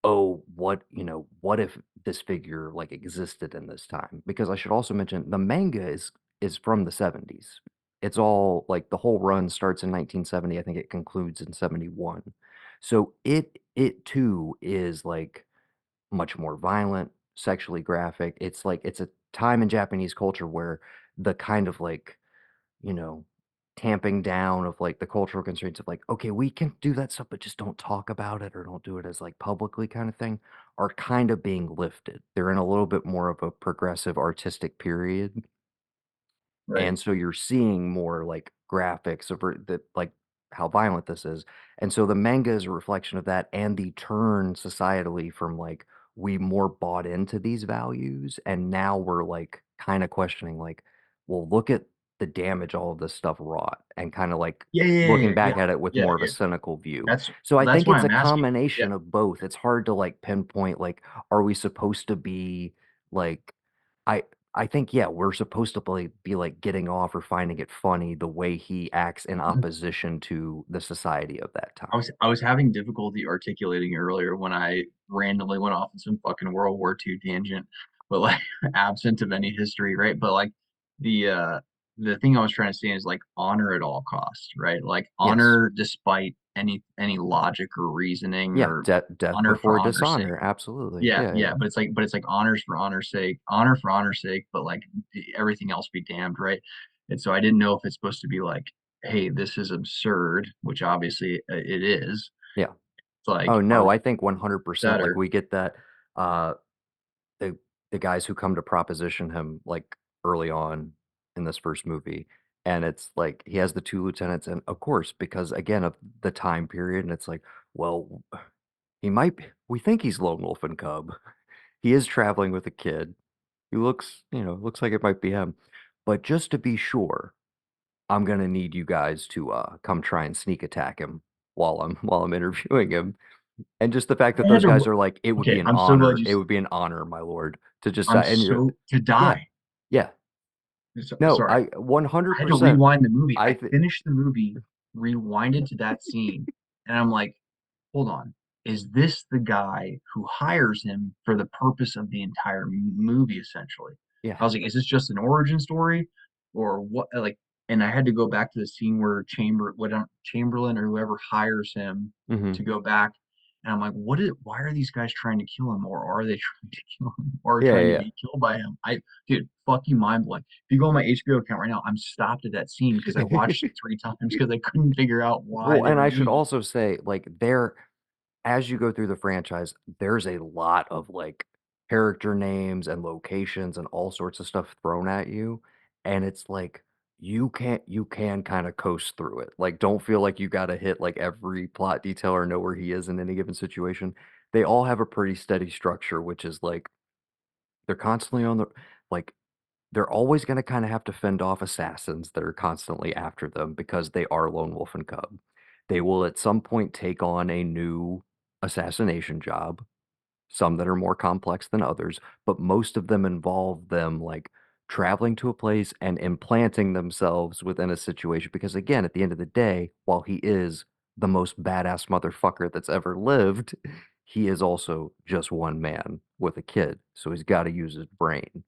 Speaker 1: oh, what if this figure like existed in this time? Because I should also mention the manga is from the 70s. It's all like the whole run starts in 1970. I think it concludes in 71. So it too is like much more violent, sexually graphic. It's like it's a time in Japanese culture where the kind of like, you know, tamping down of like the cultural constraints of like, okay, we can do that stuff, but just don't talk about it or don't do it as like publicly kind of thing are kind of being lifted. They're in a little bit more of a progressive artistic period.
Speaker 2: Right.
Speaker 1: And so you're seeing more like graphics of that, like how violent this is. And so the manga is a reflection of that and the turn societally from like we more bought into these values and now we're like kind of questioning like, well, look at the damage all of this stuff wrought and kind of like
Speaker 2: Yeah, yeah, yeah,
Speaker 1: looking
Speaker 2: yeah,
Speaker 1: back
Speaker 2: yeah,
Speaker 1: at it with
Speaker 2: yeah,
Speaker 1: more of a
Speaker 2: yeah.
Speaker 1: cynical view.
Speaker 2: That's
Speaker 1: So I
Speaker 2: that's
Speaker 1: think
Speaker 2: why
Speaker 1: it's a
Speaker 2: I'm asking. Yeah.
Speaker 1: combination of both. It's hard to like pinpoint like, are we supposed to be like I I think, yeah, we're supposed to be, like, getting off or finding it funny the way he acts in
Speaker 2: Mhm.
Speaker 1: opposition to the society of that time.
Speaker 2: I was having difficulty articulating earlier when I randomly went off in some fucking World War II tangent, but like absent of any history, right? But like the uh the thing I was trying to say is like honor at all costs, right? Like
Speaker 1: Yes.
Speaker 2: honor despite any logic or reasoning
Speaker 1: Yeah,
Speaker 2: or
Speaker 1: death
Speaker 2: honor for
Speaker 1: before
Speaker 2: honor's sake.
Speaker 1: dishonor, absolutely.
Speaker 2: Yeah,
Speaker 1: Yeah,
Speaker 2: yeah,
Speaker 1: yeah.
Speaker 2: but it's like honors for honor's sake, honor for honor's sake, but like everything else be damned, right? And so I didn't know if it's supposed to be like, hey, this is absurd, which obviously it is.
Speaker 1: Yeah.
Speaker 2: It's like,
Speaker 1: Oh,
Speaker 2: are
Speaker 1: no,
Speaker 2: we
Speaker 1: I think 100%, like,
Speaker 2: better?
Speaker 1: we get that, uh, the the guys who come to proposition him, like, early on in this first movie, and it's like, he has the 2 lieutenants, and, of course, because, again, of the time period, and it's like, well, he might be we think he's lone wolf and cub. He is traveling with a kid. He looks, looks like it might be him. But just to be sure, I'm gonna need you guys to come try and sneak attack him while I'm while I'm interviewing him. And just the fact that
Speaker 2: I had
Speaker 1: those
Speaker 2: to.
Speaker 1: guys are like,
Speaker 2: Okay, I'm so glad
Speaker 1: it
Speaker 2: you.
Speaker 1: would be an honor, my lord, to just
Speaker 2: I'm
Speaker 1: and you're
Speaker 2: so to
Speaker 1: yeah,
Speaker 2: die.
Speaker 1: yeah. No,
Speaker 2: Sorry,
Speaker 1: I
Speaker 2: I had to
Speaker 1: 100%.
Speaker 2: rewind the movie.
Speaker 1: I
Speaker 2: I
Speaker 1: think
Speaker 2: finished the movie, rewinded to that scene, and I'm like, hold on. Is this the guy who hires him for the purpose of the entire movie, essentially?
Speaker 1: yeah.
Speaker 2: I was like, is this just an origin story or what? Like, and I had to go back to the scene where Chamberlain or whoever hires him
Speaker 1: Mhm.
Speaker 2: to go back. And I'm like, why are these guys trying to kill him? Or are they trying to kill him or
Speaker 1: Yeah,
Speaker 2: trying
Speaker 1: yeah,
Speaker 2: to
Speaker 1: yeah.
Speaker 2: be killed by him? Dude, fucking mind blowing. If you go on my HBO account right now, I'm stopped at that scene because I watched it 3 times because I couldn't figure out why
Speaker 1: Well,
Speaker 2: they
Speaker 1: and
Speaker 2: were
Speaker 1: I should
Speaker 2: doing it.
Speaker 1: also say, like, as you go through the franchise, there's a lot of, like, character names and locations and all sorts of stuff thrown at you, and it's like, you can kinda coast through it. Like, don't feel like you gotta hit, like, every plot detail or know where he is in any given situation. They all have a pretty steady structure, which is, like, they're constantly on the like, they're always gonna kinda have to fend off assassins that are constantly after them because they are lone wolf and cub. They will at some point take on a new assassination job, some that are more complex than others, but most of them involve them, like, traveling to a place and implanting themselves within a situation because, again, at the end of the day, while he is the most badass motherfucker that's ever lived, he is also just one man with a kid, so he's gotta use his brain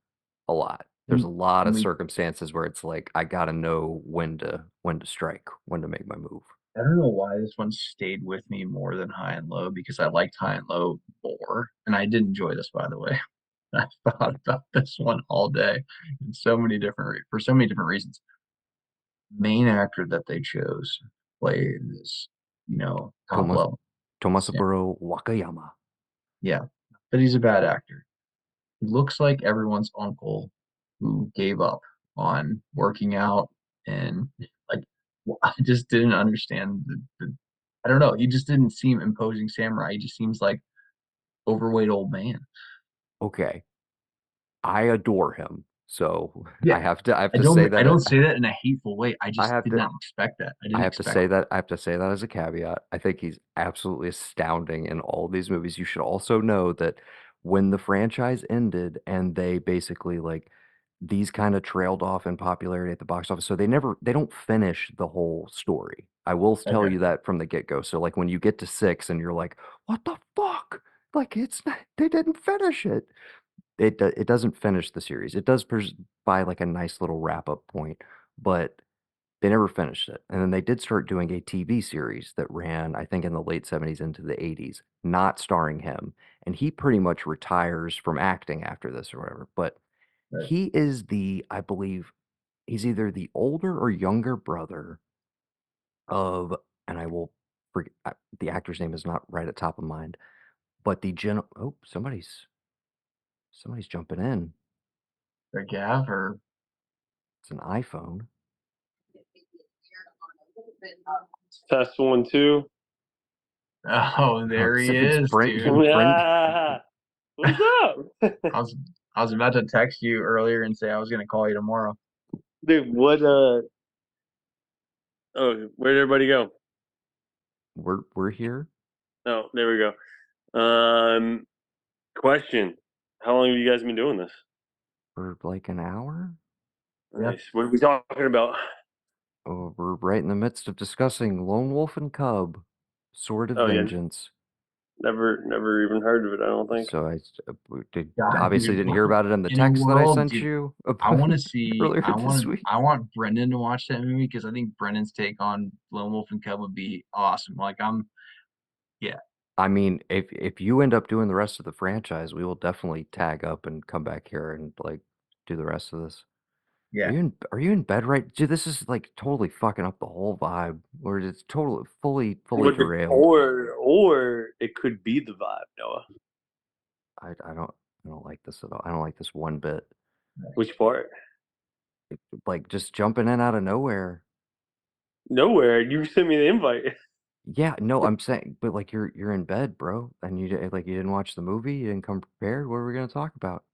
Speaker 1: a lot. There's a lot
Speaker 2: And
Speaker 1: of
Speaker 2: we
Speaker 1: circumstances where it's like, I gotta know when to strike, when to make my move.
Speaker 2: I don't know why this one stayed with me more than High and Low because I liked High and Low more, and I did enjoy this, by the way. I thought about this one all day in so many for so many different reasons. Main actor that they chose plays, top
Speaker 1: Tomas
Speaker 2: level. Sam,
Speaker 1: Tomasaburo Wakayama.
Speaker 2: yeah, but he's a bad actor. He looks like everyone's uncle who gave up on working out and like I just didn't understand I don't know. He just didn't seem imposing samurai. He just seems like overweight old man.
Speaker 1: Okay. I adore him. So
Speaker 2: Yeah,
Speaker 1: I have to say
Speaker 2: I
Speaker 1: that
Speaker 2: don't say that in a hateful way. I
Speaker 1: I
Speaker 2: just
Speaker 1: have
Speaker 2: did
Speaker 1: to
Speaker 2: not expect that. I
Speaker 1: I
Speaker 2: didn't
Speaker 1: have to
Speaker 2: expect
Speaker 1: say that I have to say that as a caveat. I think he's absolutely astounding in all these movies. You should also know that when the franchise ended and they basically like these kind of trailed off in popularity at the box office. So they don't finish the whole story. I will
Speaker 2: that.
Speaker 1: tell
Speaker 2: Okay.
Speaker 1: you that from the get-go. So like when you get to 6 and you're like, "What the fuck?" Like it's not, they didn't finish it. It doesn't finish the series. It does provide like a nice little wrap-up point, but They never finished it. And then they did start doing a TV series that ran, I think, in the late 70s into the 80s, not starring him. And he pretty much retires from acting after this or whatever. But
Speaker 2: Right.
Speaker 1: he is I believe, he's either the older or younger brother of, and I will forget, the actor's name is not right at top of mind, but oh, somebody's jumping in.
Speaker 2: Or Gav, or
Speaker 1: It's an iPhone.
Speaker 3: Test 1, 2.
Speaker 2: oh, there he is, dude.
Speaker 3: Yeah. What's up?
Speaker 2: I was about to text you earlier and say I was gonna call you tomorrow.
Speaker 3: Dude, what oh, where'd everybody go?
Speaker 1: We're here.
Speaker 3: Oh, there we go. Question. How long have you guys been doing this?
Speaker 1: For like an hour.
Speaker 3: Nice. What are we talking about?
Speaker 1: Oh, we're right in the midst of discussing Lone Wolf and Cub, Sword of
Speaker 3: Oh, yeah.
Speaker 1: Vengeance.
Speaker 3: Never even heard of it, I don't think.
Speaker 1: So I
Speaker 2: God,
Speaker 1: obviously
Speaker 2: dude,
Speaker 1: didn't hear about it in the
Speaker 2: in a
Speaker 1: text that I
Speaker 2: world,
Speaker 1: sent
Speaker 2: dude,
Speaker 1: you
Speaker 2: I want to see.
Speaker 1: earlier this week.
Speaker 2: I want Brendan to watch that movie because I think Brendan's take on Lone Wolf and Cub would be awesome. Like yeah.
Speaker 1: I mean, if you end up doing the rest of the franchise, we will definitely tag up and come back here and like do the rest of this.
Speaker 2: Yeah.
Speaker 1: Are you in bed right? Dude, this is like totally fucking up the whole vibe. Or it's totally fully derailed.
Speaker 3: Or it could be the vibe, Noah.
Speaker 1: I don't like this at all. I don't like this one bit.
Speaker 3: Which part?
Speaker 1: Like just jumping in out of nowhere.
Speaker 3: Nowhere. You sent me the invite.
Speaker 1: Yeah, no, I'm saying, but like you're in bed, bro, and you didn't watch the movie, you didn't come prepared. What are we gonna talk about?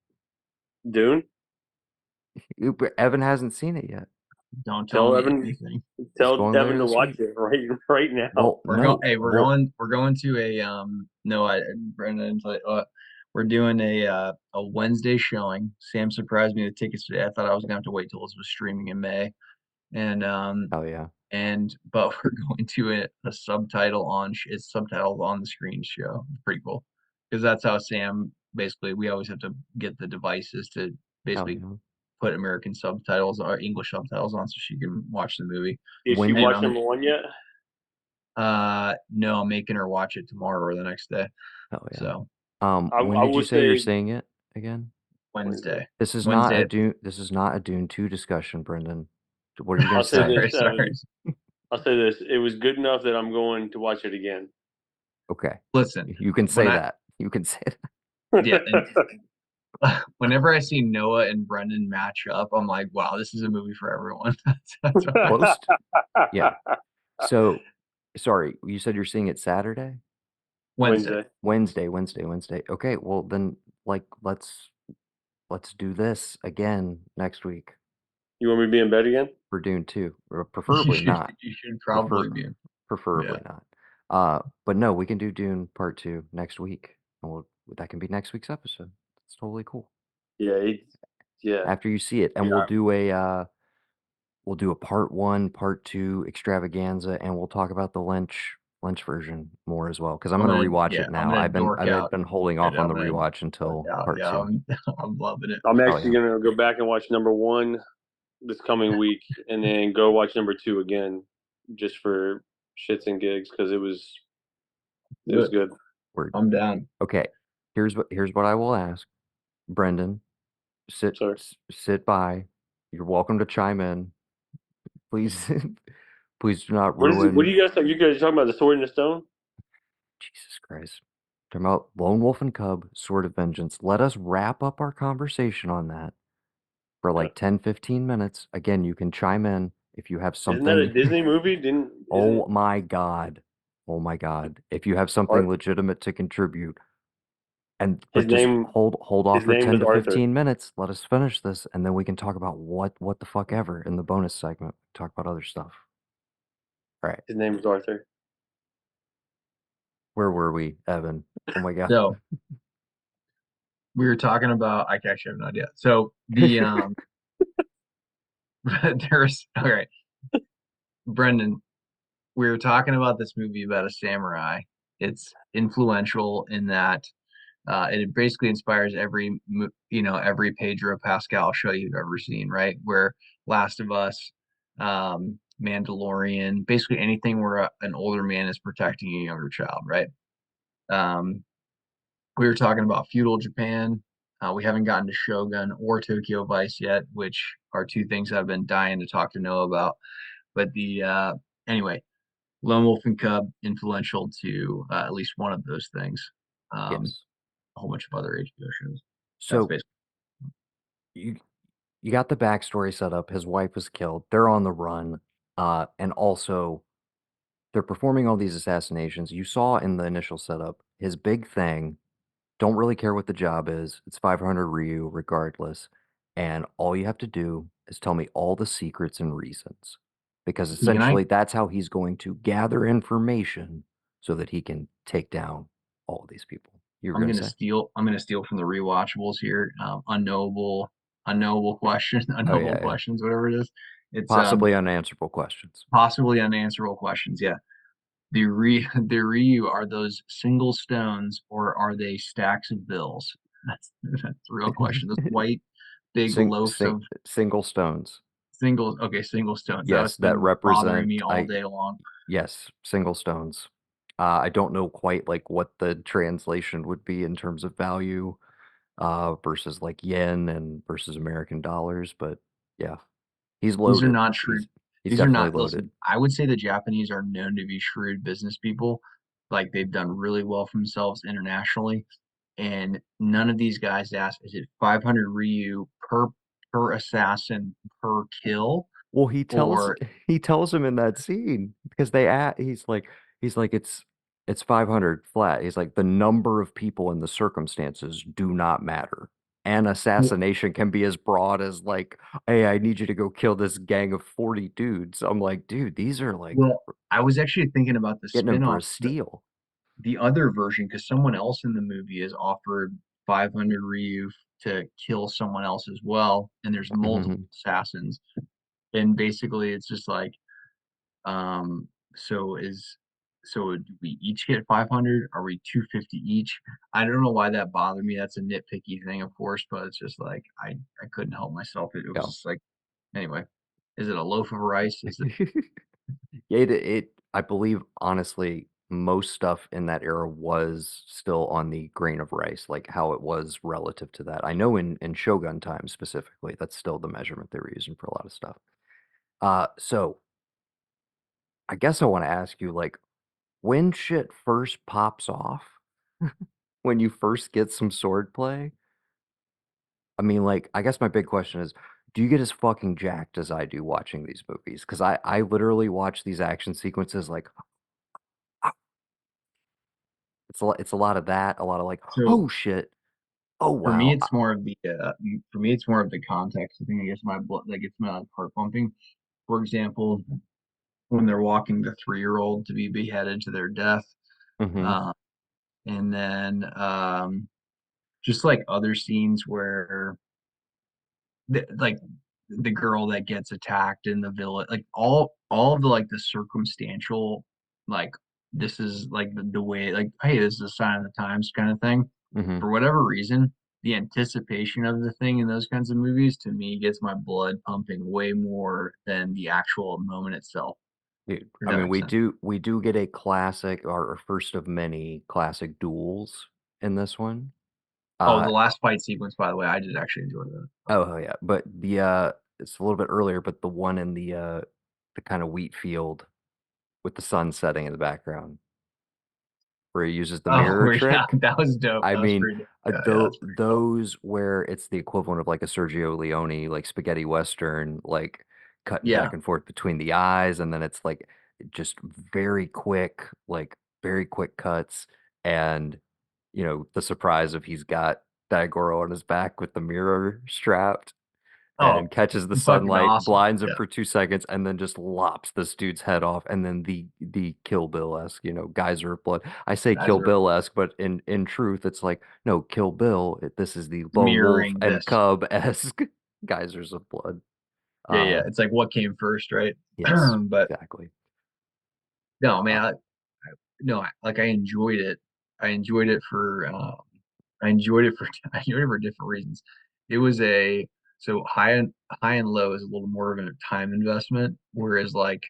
Speaker 3: Dune?
Speaker 1: But Evan hasn't seen it yet.
Speaker 2: Don't tell me
Speaker 3: Evan.
Speaker 2: anything.
Speaker 3: Tell
Speaker 1: going
Speaker 3: Devin
Speaker 1: later
Speaker 3: to
Speaker 1: this
Speaker 3: watch
Speaker 1: week.
Speaker 3: it right now.
Speaker 1: Well,
Speaker 2: We're
Speaker 1: no,
Speaker 2: going to a no, Brendan, we're doing a Wednesday showing. Sam surprised me with tickets today. I thought I was gonna have to wait till this was streaming in May. And
Speaker 1: hell yeah.
Speaker 2: but we're going to a subtitle on it's subtitled on the screen show. Pretty cool. Because that's how Sam basically, we always have to get the devices to basically
Speaker 1: Hell yeah.
Speaker 2: put American subtitles or English subtitles on so she can watch the movie.
Speaker 3: Did she watch number 1 yet?
Speaker 2: No, I'm making her watch it tomorrow or the next day.
Speaker 1: Hell yeah.
Speaker 2: So
Speaker 1: when did you say you're seeing it again?
Speaker 2: Wednesday.
Speaker 1: This is
Speaker 2: Wednesday.
Speaker 1: not a Dune 2 discussion, Brendan. What are you gonna
Speaker 3: I'll say
Speaker 1: say?
Speaker 3: this,
Speaker 2: Sorry.
Speaker 3: I'll say this. It was good enough that I'm going to watch it again.
Speaker 1: Okay.
Speaker 2: Listen,
Speaker 1: You can say that. You can say that.
Speaker 2: Yeah. And whenever I see Noah and Brendan match up, I'm like, wow, this is a movie for everyone. That's
Speaker 1: Close. Yeah. So, sorry, you said you're seeing it Saturday?
Speaker 2: Wednesday.
Speaker 1: Wednesday. Okay, well then, like, let's do this again next week.
Speaker 3: You want me to be in bed again?
Speaker 1: For Dune 2, or preferably not.
Speaker 2: You should probably be.
Speaker 1: Preferably not. But no, we can do Dune Part 2 next week. And that can be next week's episode. It's totally cool.
Speaker 3: Yeah.
Speaker 1: After you see it, and we'll do a Part 1, Part 2 extravaganza, and we'll talk about the Lynch version more as well, because I'm gonna rewatch it now. I've been holding off on the rewatch until Part 2.
Speaker 2: I'm loving it.
Speaker 3: I'm actually gonna go back and watch number 1 this coming week, and then go watch number 2 again, just for shits and gigs, because it was good.
Speaker 2: I'm down.
Speaker 1: Okay, here's what I will ask, Brendan. Sit by. You're welcome to chime in. Please, please do not ruin.
Speaker 3: What do you guys think? You guys talking about the Sword in the Stone?
Speaker 1: Jesus Christ. Talking about Lone Wolf and Cub, Sword of Vengeance. Let us wrap up our conversation on that for like 10, 15 minutes. Again, you can chime in if you have something.
Speaker 3: Isn't that a Disney movie?
Speaker 1: Oh my God. If you have something legitimate to contribute. But just hold off for 10 to 15 minutes. Let us finish this, and then we can talk about what the fuck ever in the bonus segment. Talk about other stuff. All right.
Speaker 3: His name is Arthur.
Speaker 1: Where were we, Evan? Oh my God.
Speaker 2: So we were talking about. I actually have no idea. So the there's all right, Brendan. We were talking about this movie about a samurai. It's influential in that. It basically inspires every Pedro Pascal show you've ever seen, right? Where Last of Us, Mandalorian, basically anything where an older man is protecting a younger child, right? Um, we were talking about feudal Japan. We haven't gotten to Shogun or Tokyo Vice yet, which are two things I've been dying to talk to Noah about. But anyway, Lone Wolf and Cub influential to at least one of those things.
Speaker 1: Yes.
Speaker 2: A whole bunch of other HBO shows. That's
Speaker 1: So
Speaker 2: basically.
Speaker 1: you you got the backstory set up. His wife was killed. They're on the run. And also they're performing all these assassinations. You saw in the initial setup, his big thing, don't really care what the job is. It's 500 Ryu regardless. And all you have to do is tell me all the secrets and reasons. Because
Speaker 2: Can I?
Speaker 1: essentially that's how he's going to gather information so that he can take down all of these people. You were
Speaker 2: I'm
Speaker 1: going to
Speaker 2: gonna
Speaker 1: say?
Speaker 2: steal. I'm gonna steal from the rewatchables here. Unknowable questions,
Speaker 1: Oh
Speaker 2: unknowable
Speaker 1: yeah, yeah.
Speaker 2: questions, whatever it is. It's
Speaker 1: Possibly unanswerable questions.
Speaker 2: possibly unanswerable questions. Yeah. The Ryu, are those single stones or are they stacks of bills? That's the real question. Those white big loafs of
Speaker 1: Single stones.
Speaker 2: singles. Okay, single stones. That's
Speaker 1: Yes, that
Speaker 2: been bothering me
Speaker 1: represent
Speaker 2: all day long.
Speaker 1: yes, single stones. I don't know quite like what the translation would be in terms of value versus like yen and versus American dollars, but yeah, he's
Speaker 2: These are
Speaker 1: loaded.
Speaker 2: not shrewd.
Speaker 1: He's
Speaker 2: These are
Speaker 1: definitely
Speaker 2: not,
Speaker 1: loaded.
Speaker 2: listen, I would say the Japanese are known to be shrewd business people. Like they've done really well for themselves internationally. And none of these guys ask, is it 500 Ryu per assassin per kill?
Speaker 1: Well,
Speaker 2: Or
Speaker 1: he tells him in that scene because he's like it's 500 flat. He's like the number of people and the circumstances do not matter. An assassination can be as broad as like, hey, I need you to go kill this gang of 40 dudes. I'm like, dude, these are like
Speaker 2: well, I was actually thinking about the
Speaker 1: getting him for
Speaker 2: spin-off,
Speaker 1: a steal.
Speaker 2: the other version, because someone else in the movie is offered 500 Ryu to kill someone else as well, and there's multiple
Speaker 1: Mhm.
Speaker 2: assassins. And basically it's just like, Um, so is do we each get 500? Are we 250 each? I don't know why that bothered me. That's a nitpicky thing, of course, but it's just like I couldn't help myself. It was
Speaker 1: Yeah.
Speaker 2: just like, anyway, is it a loaf of rice? Is it
Speaker 1: Yeah, I believe honestly, most stuff in that era was still on the grain of rice, like how it was relative to that. I know in Shogun times specifically, that's still the measurement they were using for a lot of stuff. So I guess I want to ask you, like, when shit first pops off, when you first get some swordplay, I mean, like, I guess my big question is, do you get as fucking jacked as I do watching these movies? Because I literally watch these action sequences like it's a lot of that, a lot of like,
Speaker 2: so
Speaker 1: oh shit, oh
Speaker 2: for me
Speaker 1: wow.
Speaker 2: it's more of the for me it's more of the context. I think I guess my blood that gets my heart pumping. For example, when they're walking the 3-year-old to be beheaded to their death.
Speaker 1: Hmm.
Speaker 2: Uh, and then just like other scenes where like the girl that gets attacked in the village, like all of the like the circumstantial, like this is like the way, like, hey, this is a sign of the times kind of thing.
Speaker 1: Hmm.
Speaker 2: For whatever reason, the anticipation of the thing in those kinds of movies to me gets my blood pumping way more than the actual moment itself.
Speaker 1: Dude,
Speaker 2: If
Speaker 1: I
Speaker 2: that
Speaker 1: mean,
Speaker 2: makes sense.
Speaker 1: we do get a classic or first of many classic duels in this one.
Speaker 2: Oh,
Speaker 1: Uh,
Speaker 2: the last fight sequence, by the way, I did actually enjoy that.
Speaker 1: oh yeah, but it's a little bit earlier, but the one in the kind of wheat field with the sun setting in the background where he uses the
Speaker 2: Oh,
Speaker 1: mirror
Speaker 2: yeah,
Speaker 1: trick.
Speaker 2: that was dope.
Speaker 1: I
Speaker 2: That was
Speaker 1: mean,
Speaker 2: pretty dope. Yeah, that's pretty cool.
Speaker 1: those where it's the equivalent of like a Sergio Leone, like spaghetti Western, like cutting
Speaker 2: Yeah.
Speaker 1: back and forth between the eyes, and then it's like just like very quick cuts, and the surprise of he's got Daigoro on his back with the mirror strapped and
Speaker 2: Oh,
Speaker 1: catches the
Speaker 2: fucking
Speaker 1: sunlight,
Speaker 2: awesome.
Speaker 1: blinds him
Speaker 2: Yeah.
Speaker 1: for 2 seconds, and then just lops this dude's head off. And then the Kill Bill-esque, geyser of blood. I say
Speaker 2: Guys
Speaker 1: Kill
Speaker 2: are
Speaker 1: Bill-esque, but in truth, it's like no Kill Bill. This is the Lone Wolf
Speaker 2: mirroring
Speaker 1: and
Speaker 2: this.
Speaker 1: Cub-esque geysers of blood.
Speaker 2: Yeah, yeah.
Speaker 1: Um,
Speaker 2: It's like what came first, right?
Speaker 1: yes,
Speaker 2: But
Speaker 1: exactly.
Speaker 2: no, man,
Speaker 1: Uh,
Speaker 2: no, like I enjoyed it. I enjoyed it for I enjoyed it for I enjoyed it for different reasons. It was a So high and low is a little more of a time investment, whereas like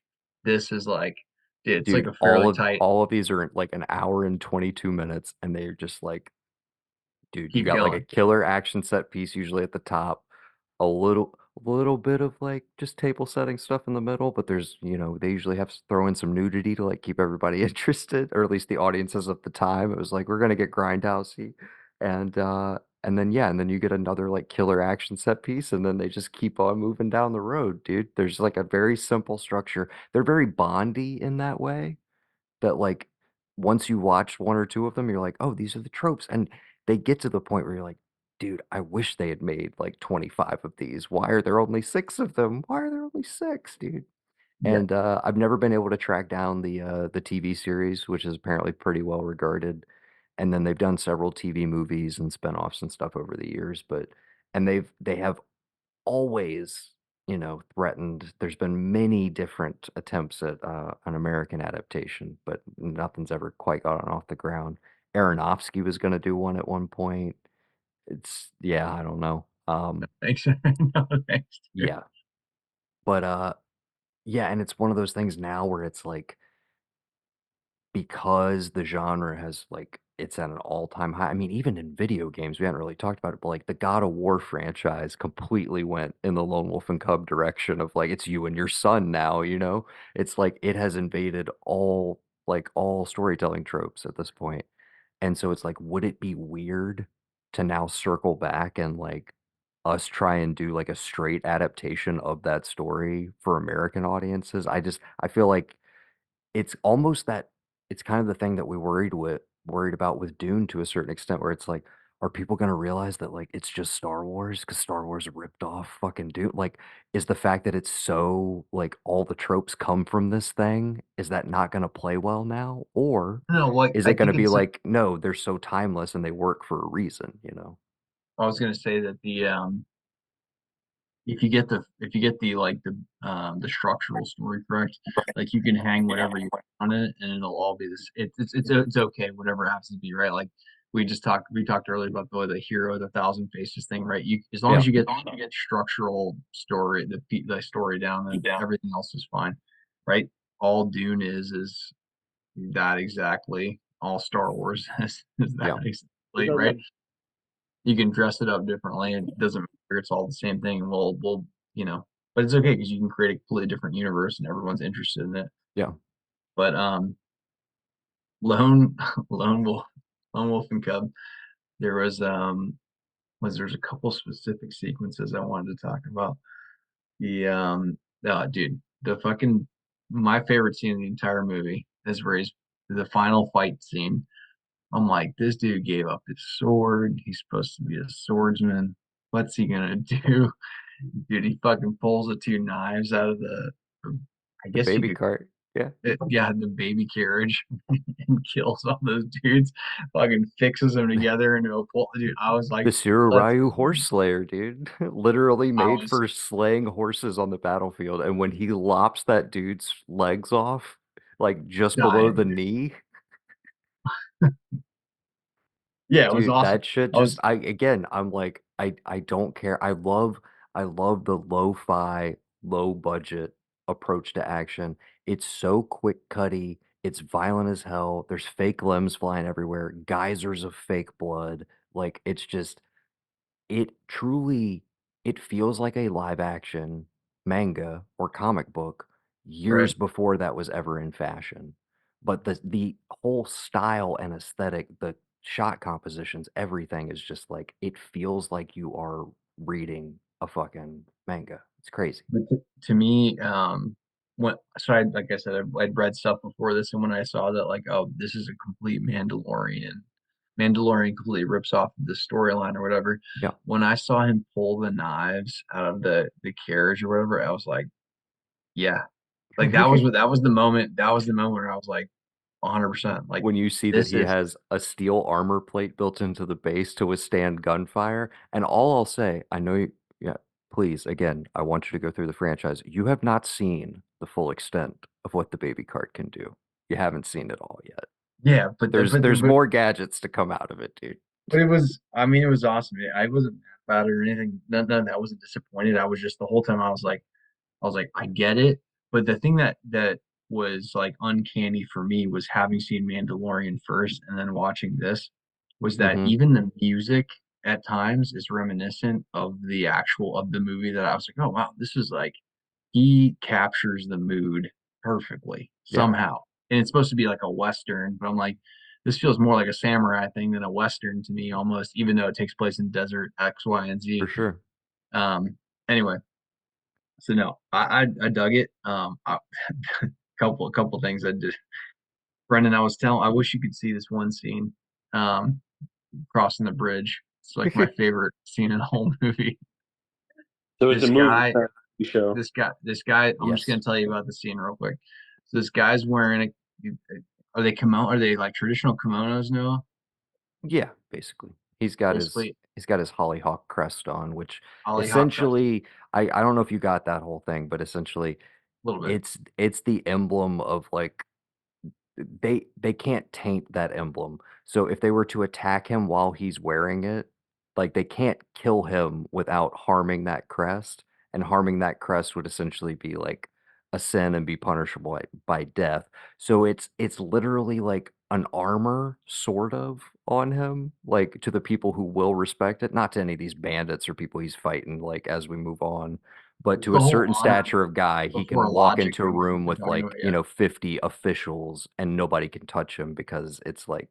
Speaker 2: this is like it's like
Speaker 1: Dude,
Speaker 2: a fairly tight
Speaker 1: all of these are like an hour and 22 minutes, and they're just like, dude, you
Speaker 2: keep
Speaker 1: got like a
Speaker 2: going.
Speaker 1: killer action set piece usually at the top, a little bit of like just table setting stuff in the middle, but there's, they usually have to throw in some nudity to like keep everybody interested, or at least the audiences at the time. It was like, we're gonna get grindhousey. And then yeah, and then you get another like killer action set piece, and then they just keep on moving down the road, dude. There's like a very simple structure. They're very Bondy in that way that like once you watch one or two of them, you're like, oh, these are the tropes. And they get to the point where you're like, dude, I wish they had made like 25 of these. Why are there only six of them? Why are there only six, dude?
Speaker 2: Yeah.
Speaker 1: And I've never been able to track down the TV series, which is apparently pretty well regarded. And then they've done several TV movies and spinoffs and stuff over the years, but and they have always, threatened. There's been many different attempts at an American adaptation, but nothing's ever quite gotten off the ground. Aronofsky was going to do one at one point. Yeah, I don't know.
Speaker 2: Thanks. No, thanks.
Speaker 1: Yeah, but yeah, and it's one of those things now where it's like because the genre has like it's at an all-time high. I mean, even in video games, we haven't really talked about it, but like the God of War franchise completely went in the Lone Wolf and Cub direction of like it's you and your son now, you know? It's like it has invaded all storytelling tropes at this point. And so it's like, would it be weird to now circle back and like us try and do like a straight adaptation of that story for American audiences? I feel like it's almost that it's kind of the thing that we worried about with Dune to a certain extent, where it's like, are people gonna realize that like it's just Star Wars because Star Wars ripped off fucking Dune? Like, is the fact that it's so like all the tropes come from this thing, is that not gonna play well now? Or
Speaker 2: No, like
Speaker 1: is
Speaker 2: I
Speaker 1: it gonna
Speaker 2: think
Speaker 1: be
Speaker 2: it's
Speaker 1: like, no, they're so timeless and they work for a reason, you know?
Speaker 2: I was gonna say that the if you get the structural story correct, like you can hang whatever you want on it and it'll all be this it's okay, whatever it happens to be, right? Like we talked earlier about the hero, the thousand faces thing, right? You as long
Speaker 1: Yeah,
Speaker 2: as you get structural story, the story down, then everything else is fine, right? All Dune is that exactly. All Star Wars is that
Speaker 1: yeah,
Speaker 2: exactly, right? You can dress it up differently. It doesn't matter. It's all the same thing. We'll, but it's okay because you can create a completely different universe and everyone's interested in it.
Speaker 1: yeah.
Speaker 2: But Lone Lone Wolf, Lone Wolf and Cub. There there's a couple specific sequences I wanted to talk about. The dude, the fucking my favorite scene in the entire movie is where he's the final fight scene. I'm like, this dude gave up his sword. He's supposed to be a swordsman. What's he gonna do? Dude, he fucking pulls the two knives out of I
Speaker 1: The
Speaker 2: guess you
Speaker 1: baby
Speaker 2: could,
Speaker 1: cart. Yeah.
Speaker 2: yeah, the baby carriage and kills all those dudes, fucking fixes them together into a pull. Dude, I was like,
Speaker 1: The
Speaker 2: let's,
Speaker 1: Ryu horse slayer, dude. Literally
Speaker 2: I
Speaker 1: made
Speaker 2: was,
Speaker 1: for slaying horses on the battlefield. And when he lops that dude's legs off, like just below the
Speaker 2: dying.
Speaker 1: knee,
Speaker 2: Yeah, it was
Speaker 1: dude,
Speaker 2: awesome.
Speaker 1: that shit
Speaker 2: I
Speaker 1: just
Speaker 2: was,
Speaker 1: I'm like, I don't care. I love the lo-fi, low budget approach to action. It's so quick cutty, it's violent as hell. There's fake limbs flying everywhere, geysers of fake blood. Like it's just it truly it feels like a live action manga or comic book
Speaker 2: right.
Speaker 1: years before that was ever in fashion. But the whole style and aesthetic, the shot compositions, everything is just like it feels like you are reading a fucking manga. It's crazy.
Speaker 2: But to me, so I like I said, I'd read stuff before this, and when I saw that, like, oh, this is a complete Mandalorian completely rips off the storyline or whatever.
Speaker 1: Yeah.
Speaker 2: When I saw him pull the knives out of the carriage or whatever, I was like, yeah, like that was the moment where I was like, 100%, like
Speaker 1: When you see that
Speaker 2: this
Speaker 1: he
Speaker 2: is
Speaker 1: has a steel armor plate built into the base to withstand gunfire, and all I'll say, I know you, yeah, please, again, I want you to go through the franchise. You have not seen the full extent of what the baby cart can do. You haven't seen it all yet.
Speaker 2: yeah,
Speaker 1: There's more gadgets to come out of it, dude.
Speaker 2: but it was, I mean, it was awesome. I wasn't mad about it or anything. None of that. I wasn't disappointed. I was just the whole time I was like, I get it. But the thing that was like uncanny for me was having seen Mandalorian first and then watching this was that
Speaker 1: Mm-hmm.
Speaker 2: even the music at times is reminiscent of the movie that I was like, oh wow, this is like he captures the mood perfectly
Speaker 1: Yeah,
Speaker 2: somehow. And it's supposed to be like a Western, but I'm like, this feels more like a samurai thing than a Western to me almost, even though it takes place in desert X, Y, and
Speaker 1: for
Speaker 2: Z.
Speaker 1: sure.
Speaker 2: Anyway, so no, I dug it. Couple things I did. Brendan, I wish you could see this one scene, um, crossing the bridge. It's like my favorite scene in the whole movie.
Speaker 3: So it's a
Speaker 2: This
Speaker 3: movie,
Speaker 2: guy,
Speaker 3: not a TV show.
Speaker 2: this guy. I'm just
Speaker 1: Yes.
Speaker 2: gonna tell you about the scene real quick. So this guy's wearing are they kimono? Are they like traditional kimonos, Noah?
Speaker 1: Yeah, basically.
Speaker 2: Basically,
Speaker 1: He's got his hollyhock crest on, which
Speaker 2: hollyhock crest,
Speaker 1: essentially I don't know if you got that whole thing, but essentially
Speaker 2: a little bit.
Speaker 1: it's the emblem of like they can't taint that emblem. So if they were to attack him while he's wearing it, like they can't kill him without harming that crest, and harming that crest would essentially be like a sin and be punishable by death. So it's literally like an armor sort of on him, like to the people who will respect it, not to any of these bandits or people he's fighting like as we move on. But
Speaker 2: It's
Speaker 1: to
Speaker 2: the
Speaker 1: a
Speaker 2: whole
Speaker 1: certain
Speaker 2: honor
Speaker 1: stature of guy, he
Speaker 2: before
Speaker 1: can walk
Speaker 2: logic
Speaker 1: into a
Speaker 2: thing
Speaker 1: room
Speaker 2: we're
Speaker 1: with
Speaker 2: talking
Speaker 1: like,
Speaker 2: about. Yeah.
Speaker 1: 50 officials and nobody can touch him because it's like,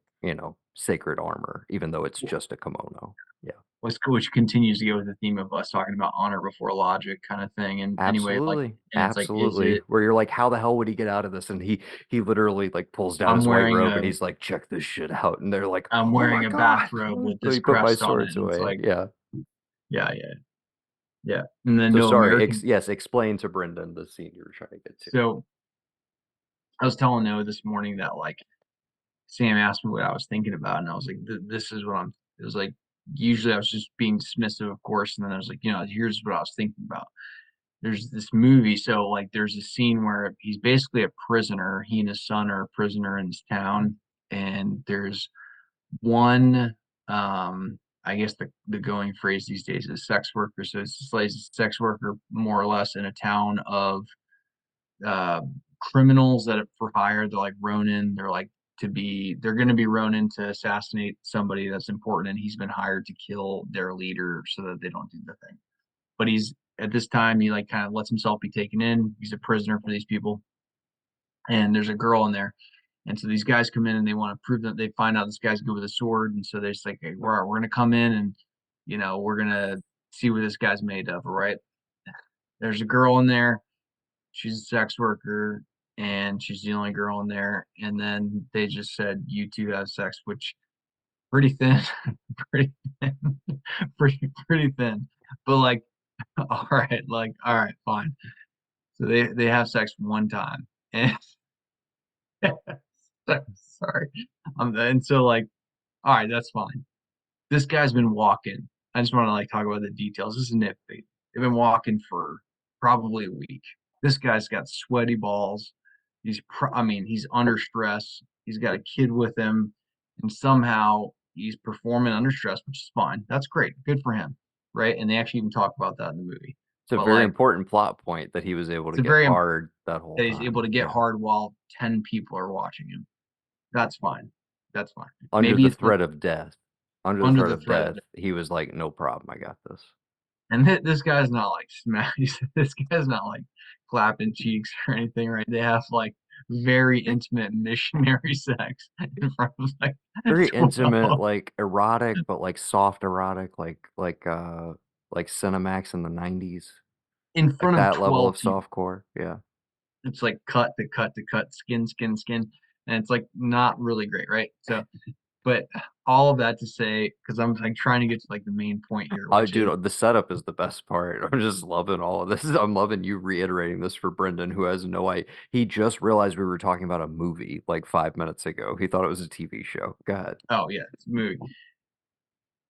Speaker 1: sacred armor, even though it's just a kimono. Yeah,
Speaker 2: Which continues to go with the theme of us talking about honor before logic kind of thing. And anyway, like,
Speaker 1: absolutely.
Speaker 2: and it's like, is
Speaker 1: Absolutely.
Speaker 2: it?
Speaker 1: Where you're like, how the hell would he get out of this? And he literally like pulls down
Speaker 2: I'm
Speaker 1: his white
Speaker 2: wearing
Speaker 1: robe and
Speaker 2: a
Speaker 1: he's like, check this shit out. And they're like,
Speaker 2: I'm
Speaker 1: oh my
Speaker 2: wearing a
Speaker 1: God.
Speaker 2: bathrobe with
Speaker 1: Let
Speaker 2: this
Speaker 1: me put my
Speaker 2: crest on it,
Speaker 1: swords
Speaker 2: and it's
Speaker 1: away.
Speaker 2: like,
Speaker 1: Yeah.
Speaker 2: yeah, yeah, yeah. And then
Speaker 1: So
Speaker 2: no
Speaker 1: sorry.
Speaker 2: American.
Speaker 1: Yes, explain to Brendan the scene you were trying to get to.
Speaker 2: So I was telling Noah this morning that like Sam asked me what I was thinking about, and I was like, this is what I'm. It was like usually I was just being dismissive, of course, and then I was like, here's what I was thinking about. There's this movie, so like there's a scene where he's basically a prisoner. He and his son are a prisoner in this town, and there's one I guess the going phrase these days is sex worker. So it's just like a sex worker more or less in a town of uh criminals that are for hire. They're like Ronin. They're gonna be Ronin to assassinate somebody that's important, and he's been hired to kill their leader so that they don't do the thing. But he's at this time he like kind of lets himself be taken in. He's a prisoner for these people. And there's a girl in there. And so these guys come in and they want to prove that they find out this guy's good with a sword. And so they're just like, hey, we're gonna come in and we're gonna see what this guy's made of, all right? There's a girl in there, she's a sex worker, and she's the only girl in there. And then they just said, you two have sex, which pretty thin, pretty thin, pretty thin. But like, all right, fine. So they have sex one time. And sorry. And so like, all right, that's fine. This guy's been walking. I just want to like talk about the details. This is nitpicky. They've been walking for probably a week. This guy's got sweaty balls. He's under stress. He's got a kid with him, and somehow he's performing under stress, which is fine. That's great. Good for him, right? And they actually even talk about that in the movie.
Speaker 1: It's a
Speaker 2: But
Speaker 1: very
Speaker 2: like,
Speaker 1: important plot point that he was able to
Speaker 2: it's a
Speaker 1: get
Speaker 2: very
Speaker 1: hard that whole
Speaker 2: that he's able
Speaker 1: time.
Speaker 2: to get
Speaker 1: Yeah.
Speaker 2: hard while 10 people are watching him. That's fine. That's fine.
Speaker 1: Under
Speaker 2: Maybe
Speaker 1: the
Speaker 2: it's not
Speaker 1: threat of death. Under the
Speaker 2: under
Speaker 1: threat
Speaker 2: the
Speaker 1: of
Speaker 2: threat of
Speaker 1: death, he was like, no problem, I got this.
Speaker 2: And this guy's not like smash. This guy's not like clapping cheeks or anything, right? They have like very intimate missionary sex in front of like
Speaker 1: Very intimate,
Speaker 2: 12
Speaker 1: like erotic, but like soft erotic, like Cinemax in the 90s.
Speaker 2: in
Speaker 1: Like
Speaker 2: front of
Speaker 1: that level
Speaker 2: 12
Speaker 1: of
Speaker 2: people.
Speaker 1: softcore. Yeah.
Speaker 2: It's like cut to cut to cut, skin, skin, skin. And it's like not really great, right? So, but all of that to say, because I'm like trying to get to like the main point here,
Speaker 1: Oh,
Speaker 2: which is
Speaker 1: dude, the setup is the best part. I'm just loving all of this. I'm loving you reiterating this for Brendan, who has no idea. He just realized we were talking about a movie like 5 minutes ago. He thought it was a TV show. Go ahead.
Speaker 2: oh yeah, it's a movie.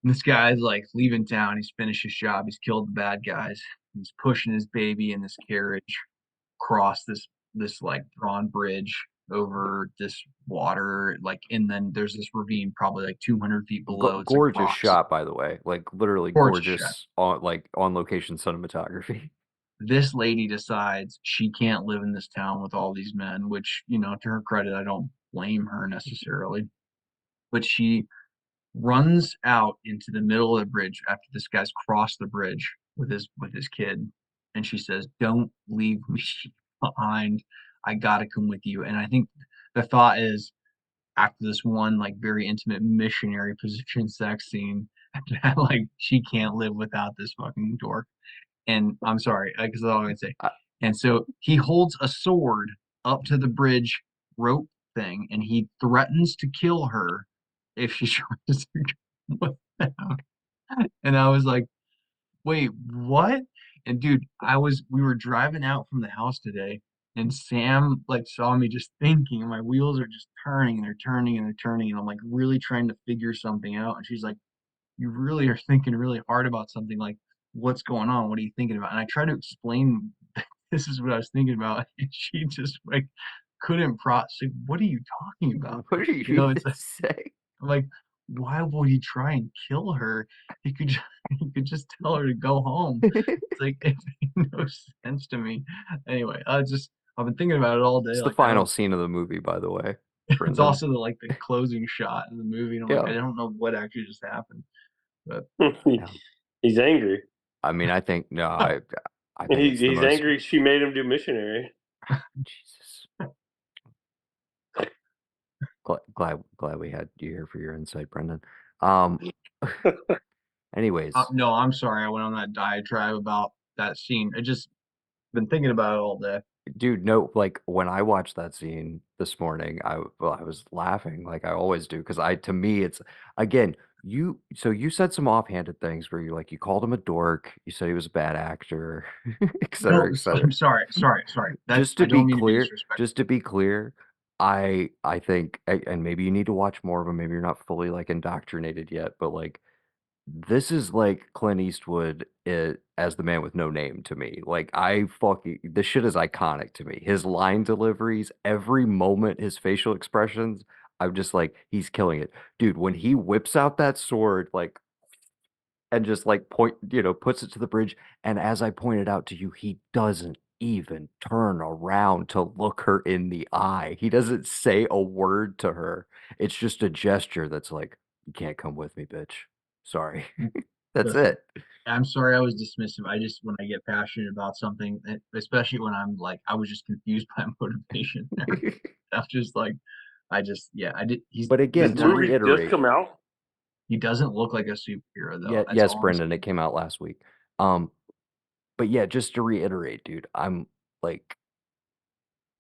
Speaker 2: And this guy's like leaving town. He's finished his job. He's killed the bad guys. He's pushing his baby in this carriage across this like drawn bridge. over this water, like, and then there's this ravine probably like 200 feet below. It's like
Speaker 1: Gorgeous
Speaker 2: rocks.
Speaker 1: shot, by the way. Like literally
Speaker 2: Gorgeous shot.
Speaker 1: gorgeous on location cinematography.
Speaker 2: This lady decides she can't live in this town with all these men, which, you know, to her credit, I don't blame her necessarily. But she runs out into the middle of the bridge after this guy's crossed the bridge with his kid, and she says, "Don't leave me behind. I gotta come with you." And I think the thought is, after this one like very intimate missionary position sex scene, that like she can't live without this fucking dork. And I'm sorry, because that's all I'm gonna say.
Speaker 1: I-
Speaker 2: And so he holds a sword up to the bridge rope thing, and he threatens to kill her if she tries to come with him. And I was like, wait, what? And dude, we were driving out from the house today, and Sam like saw me just thinking, and my wheels are just turning and they're turning and they're turning, and I'm like really trying to figure something out. And she's like, you really are thinking really hard about something, like what's going on? What are you thinking about? And I try to explain this is what I was thinking about, and she just like couldn't process. Like, what are you talking about?
Speaker 1: What are you
Speaker 2: You know, it's
Speaker 1: gonna say?
Speaker 2: I'm like, why would he try and kill her? He could he could just tell her to go home. It's like it made no sense to me. Anyway, I've been thinking about it all day.
Speaker 1: It's the
Speaker 2: Like I
Speaker 1: final
Speaker 2: don't.
Speaker 1: scene of the movie, by the way,
Speaker 2: It's
Speaker 1: Brendan.
Speaker 2: also the closing shot in the movie, and I'm like, I
Speaker 1: Yeah.
Speaker 2: don't know what actually just happened. But
Speaker 1: Yeah.
Speaker 3: He's angry.
Speaker 1: I mean, I think I think it's the
Speaker 3: He's
Speaker 1: most.
Speaker 3: angry. She made him do missionary.
Speaker 1: Jesus. Glad we had you here for your insight, Brendan. Anyways,
Speaker 2: no, I'm sorry. I went on that diatribe about that scene. I just been thinking about it all day.
Speaker 1: dude, no, like when I watched that scene this morning, I was laughing like I always do because to me it's again you said some offhanded things where you called him a dork, you said he was a bad actor, et cetera,
Speaker 2: No,
Speaker 1: et cetera.
Speaker 2: I'm sorry.
Speaker 1: Just
Speaker 2: I
Speaker 1: to
Speaker 2: don't
Speaker 1: be
Speaker 2: mean to be
Speaker 1: clear,
Speaker 2: disrespectful.
Speaker 1: I think, and maybe you need to watch more of them. Maybe you're not fully like indoctrinated yet, but like this is like Clint Eastwood as the man with no name to me. Like this shit is iconic to me. His line deliveries, every moment, his facial expressions. I'm just like, he's killing it, dude. When he whips out that sword, like, and just like puts it to the bridge. And as I pointed out to you, he doesn't even turn around to look her in the eye. He doesn't say a word to her. It's just a gesture that's like, you can't come with me, bitch. Sorry. That's
Speaker 2: Listen,
Speaker 1: it.
Speaker 2: I'm sorry I was dismissive. I just when I get passionate about something, especially when I'm like I was just confused by motivation there. I'm just like I did.
Speaker 1: But again,
Speaker 3: This
Speaker 1: to
Speaker 3: movie just
Speaker 1: reiterate,
Speaker 3: come out.
Speaker 2: He doesn't look like a superhero though.
Speaker 1: yeah,
Speaker 2: That's
Speaker 1: yes,
Speaker 2: all I'm
Speaker 1: Brendan,
Speaker 2: saying.
Speaker 1: it came out last week. But yeah, just to reiterate, dude, I'm like,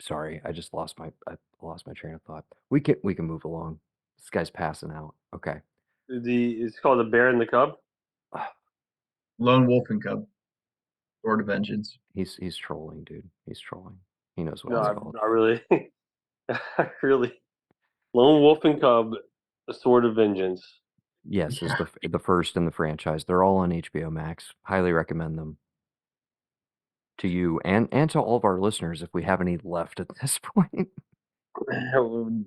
Speaker 1: sorry, I lost my train of thought. We can move along. This guy's passing out. Okay.
Speaker 3: It's called The Bear and the Cub.
Speaker 2: Lone Wolf and Cub, Sword of Vengeance.
Speaker 1: He's trolling, dude. He's trolling. He knows what
Speaker 3: No,
Speaker 1: it's
Speaker 3: I
Speaker 1: called.
Speaker 3: really, I really. Lone Wolf and Cub, A Sword of Vengeance.
Speaker 1: Yes, is the first in the franchise. They're all on HBO Max. Highly recommend them to you and to all of our listeners if we have any left at this point.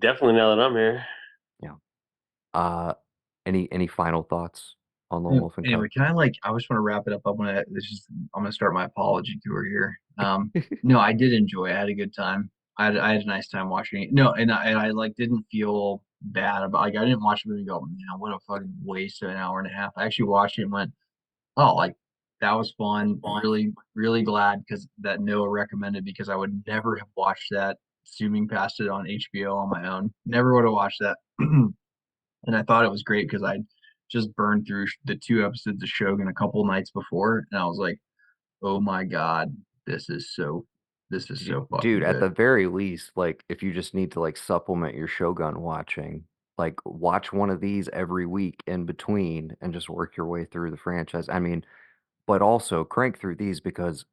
Speaker 3: Definitely now that I'm here.
Speaker 1: Yeah. Uh, any final thoughts on Lone Wolf and
Speaker 2: Anyway,
Speaker 1: Cub?
Speaker 2: can I just want to wrap it up. I'm gonna start my apology tour here. No, I did enjoy it. I had a good time. I had a nice time watching it. No, and I like didn't feel bad about like I didn't watch the movie and go, man, what a fucking waste of an hour and a half. I actually watched it and went, oh, like that was fun. Really, really glad because that Noah recommended because I would never have watched that, assuming past it on HBO on my own. Never would have watched that. And I thought it was great because I just burned through the 2 episodes of Shogun a couple nights before, and I was like, "Oh my God, this is so
Speaker 1: Dude,
Speaker 2: fucking
Speaker 1: at
Speaker 2: good."
Speaker 1: the very least, like if you just need to like supplement your Shogun watching, like watch one of these every week in between and just work your way through the franchise. I mean, but also crank through these because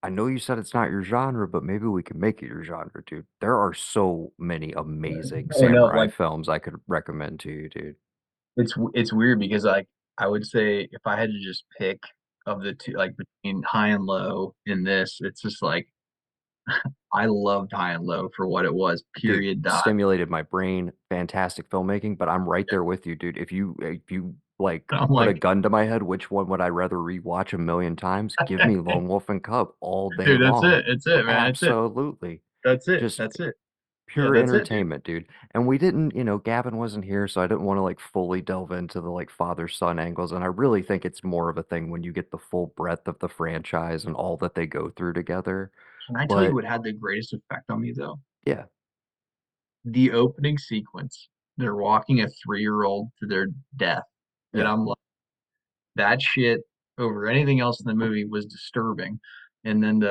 Speaker 1: I know you said it's not your genre, but maybe we can make it your genre, dude. There are so many amazing
Speaker 2: Oh no,
Speaker 1: samurai
Speaker 2: like
Speaker 1: films I could recommend to you, dude.
Speaker 2: it's weird because like I would say if I had to just pick of the two, like between high and low in this, it's just like I loved High and Low for what it was.
Speaker 1: Dude,
Speaker 2: Period. Dot.
Speaker 1: stimulated my brain. Fantastic filmmaking, but I'm right there with you, dude. If you like
Speaker 2: I'm
Speaker 1: put a
Speaker 2: like,
Speaker 1: gun to my head, which one would I rather rewatch a million times? Give me Lone Wolf and Cub all day
Speaker 2: dude, that's
Speaker 1: long.
Speaker 2: it. It's it, man. It's it.
Speaker 1: Absolutely.
Speaker 2: That's it.
Speaker 1: Just
Speaker 2: That's it. Yeah,
Speaker 1: pure
Speaker 2: that's it, dude.
Speaker 1: entertainment, dude. And we didn't, Gavin wasn't here, so I didn't want to like fully delve into the like father-son angles. And I really think it's more of a thing when you get the full breadth of the franchise and all that they go through together.
Speaker 2: Can I tell you
Speaker 1: But
Speaker 2: what had the greatest effect on me though?
Speaker 1: yeah,
Speaker 2: The opening sequence. They're walking a 3-year-old to their death. And
Speaker 1: yeah.
Speaker 2: I'm like, that shit over anything else in the movie was disturbing. And then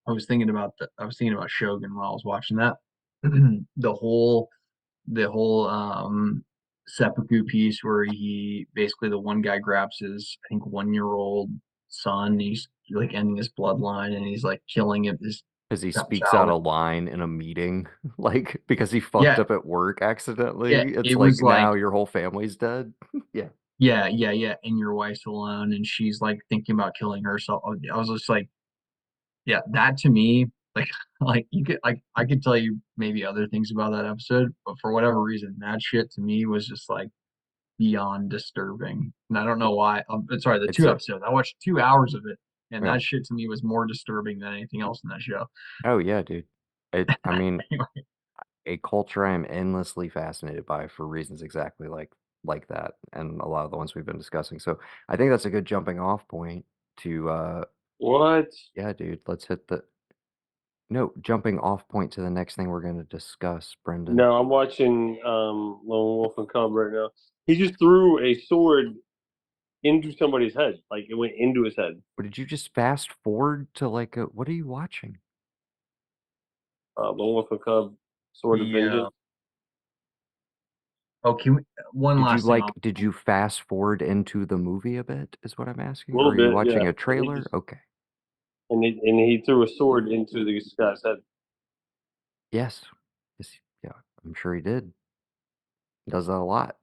Speaker 2: I was thinking about Shogun while I was watching that. The whole seppuku piece where he basically the one guy grabs his I think 1-year-old son, he's like ending his bloodline and he's like killing his
Speaker 1: Because he speaks out
Speaker 2: child.
Speaker 1: a line in a meeting, like because he fucked
Speaker 2: Yeah,
Speaker 1: up at work
Speaker 2: yeah.
Speaker 1: accidentally. It's
Speaker 2: It
Speaker 1: like
Speaker 2: was like
Speaker 1: now your whole family's dead. Yeah.
Speaker 2: yeah, and your wife's alone and she's like thinking about killing herself. I was just like, yeah, that to me, like like you could like I could tell you maybe other things about that episode, but for whatever reason, that shit to me was just like beyond disturbing. And I don't know why. Sorry, the
Speaker 1: It's
Speaker 2: two
Speaker 1: a
Speaker 2: episodes. I watched 2 hours of it, and
Speaker 1: yeah.
Speaker 2: that shit to me was more disturbing than anything else in that show.
Speaker 1: Oh yeah, dude. I mean,
Speaker 2: Anyway,
Speaker 1: a culture I am endlessly fascinated by for reasons exactly like that, and a lot of the ones we've been discussing. So I think that's a good jumping off point to
Speaker 3: What?
Speaker 1: yeah, dude. Let's hit the no jumping off point to the next thing we're gonna discuss, Brendan.
Speaker 3: No, I'm watching Lone Wolf and Cub right now. He just threw a sword into somebody's head. Like it went into his head.
Speaker 1: Or did you just fast forward to like a what are you watching?
Speaker 3: Lone Wolf and Cub, Sword of
Speaker 2: the
Speaker 3: Vengeance.
Speaker 2: oh, one
Speaker 1: Did you
Speaker 2: last thing
Speaker 1: like
Speaker 2: on
Speaker 1: did you fast forward into the movie a bit is what I'm
Speaker 3: A
Speaker 1: asking? Or
Speaker 3: little
Speaker 1: are you
Speaker 3: bit, yeah.
Speaker 1: watching a
Speaker 3: And he
Speaker 1: trailer?
Speaker 3: just
Speaker 1: Okay.
Speaker 3: and he threw a sword into this guy's head.
Speaker 1: Yes. Yes, yeah, I'm sure he did. He does that a lot.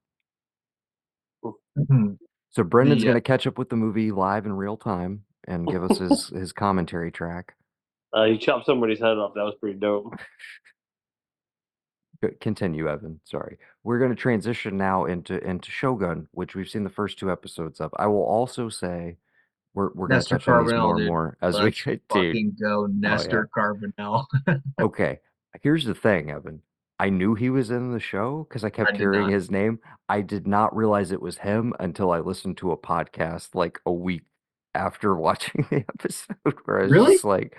Speaker 1: So Brendan's
Speaker 2: the
Speaker 1: gonna catch up with the movie live in real time and give us his commentary track.
Speaker 3: He chopped somebody's head off. That was pretty dope.
Speaker 1: Continue, Evan. Sorry. We're gonna transition now into Shogun, which we've seen the first 2 episodes of. I will also say we're gonna
Speaker 2: Nestor
Speaker 1: touch on these more
Speaker 2: Carbonell,
Speaker 1: and
Speaker 2: dude.
Speaker 1: more as we
Speaker 2: Let's
Speaker 1: get, dude.
Speaker 2: fucking go,
Speaker 1: Oh yeah.
Speaker 2: Nestor Carbonell.
Speaker 1: Okay. Here's the thing, Evan. I knew he was in the show because I
Speaker 2: I
Speaker 1: kept
Speaker 2: did
Speaker 1: hearing
Speaker 2: not.
Speaker 1: his name. I did not realize it was him until I listened to a podcast like a week after watching the episode where I was
Speaker 2: Really,
Speaker 1: just like,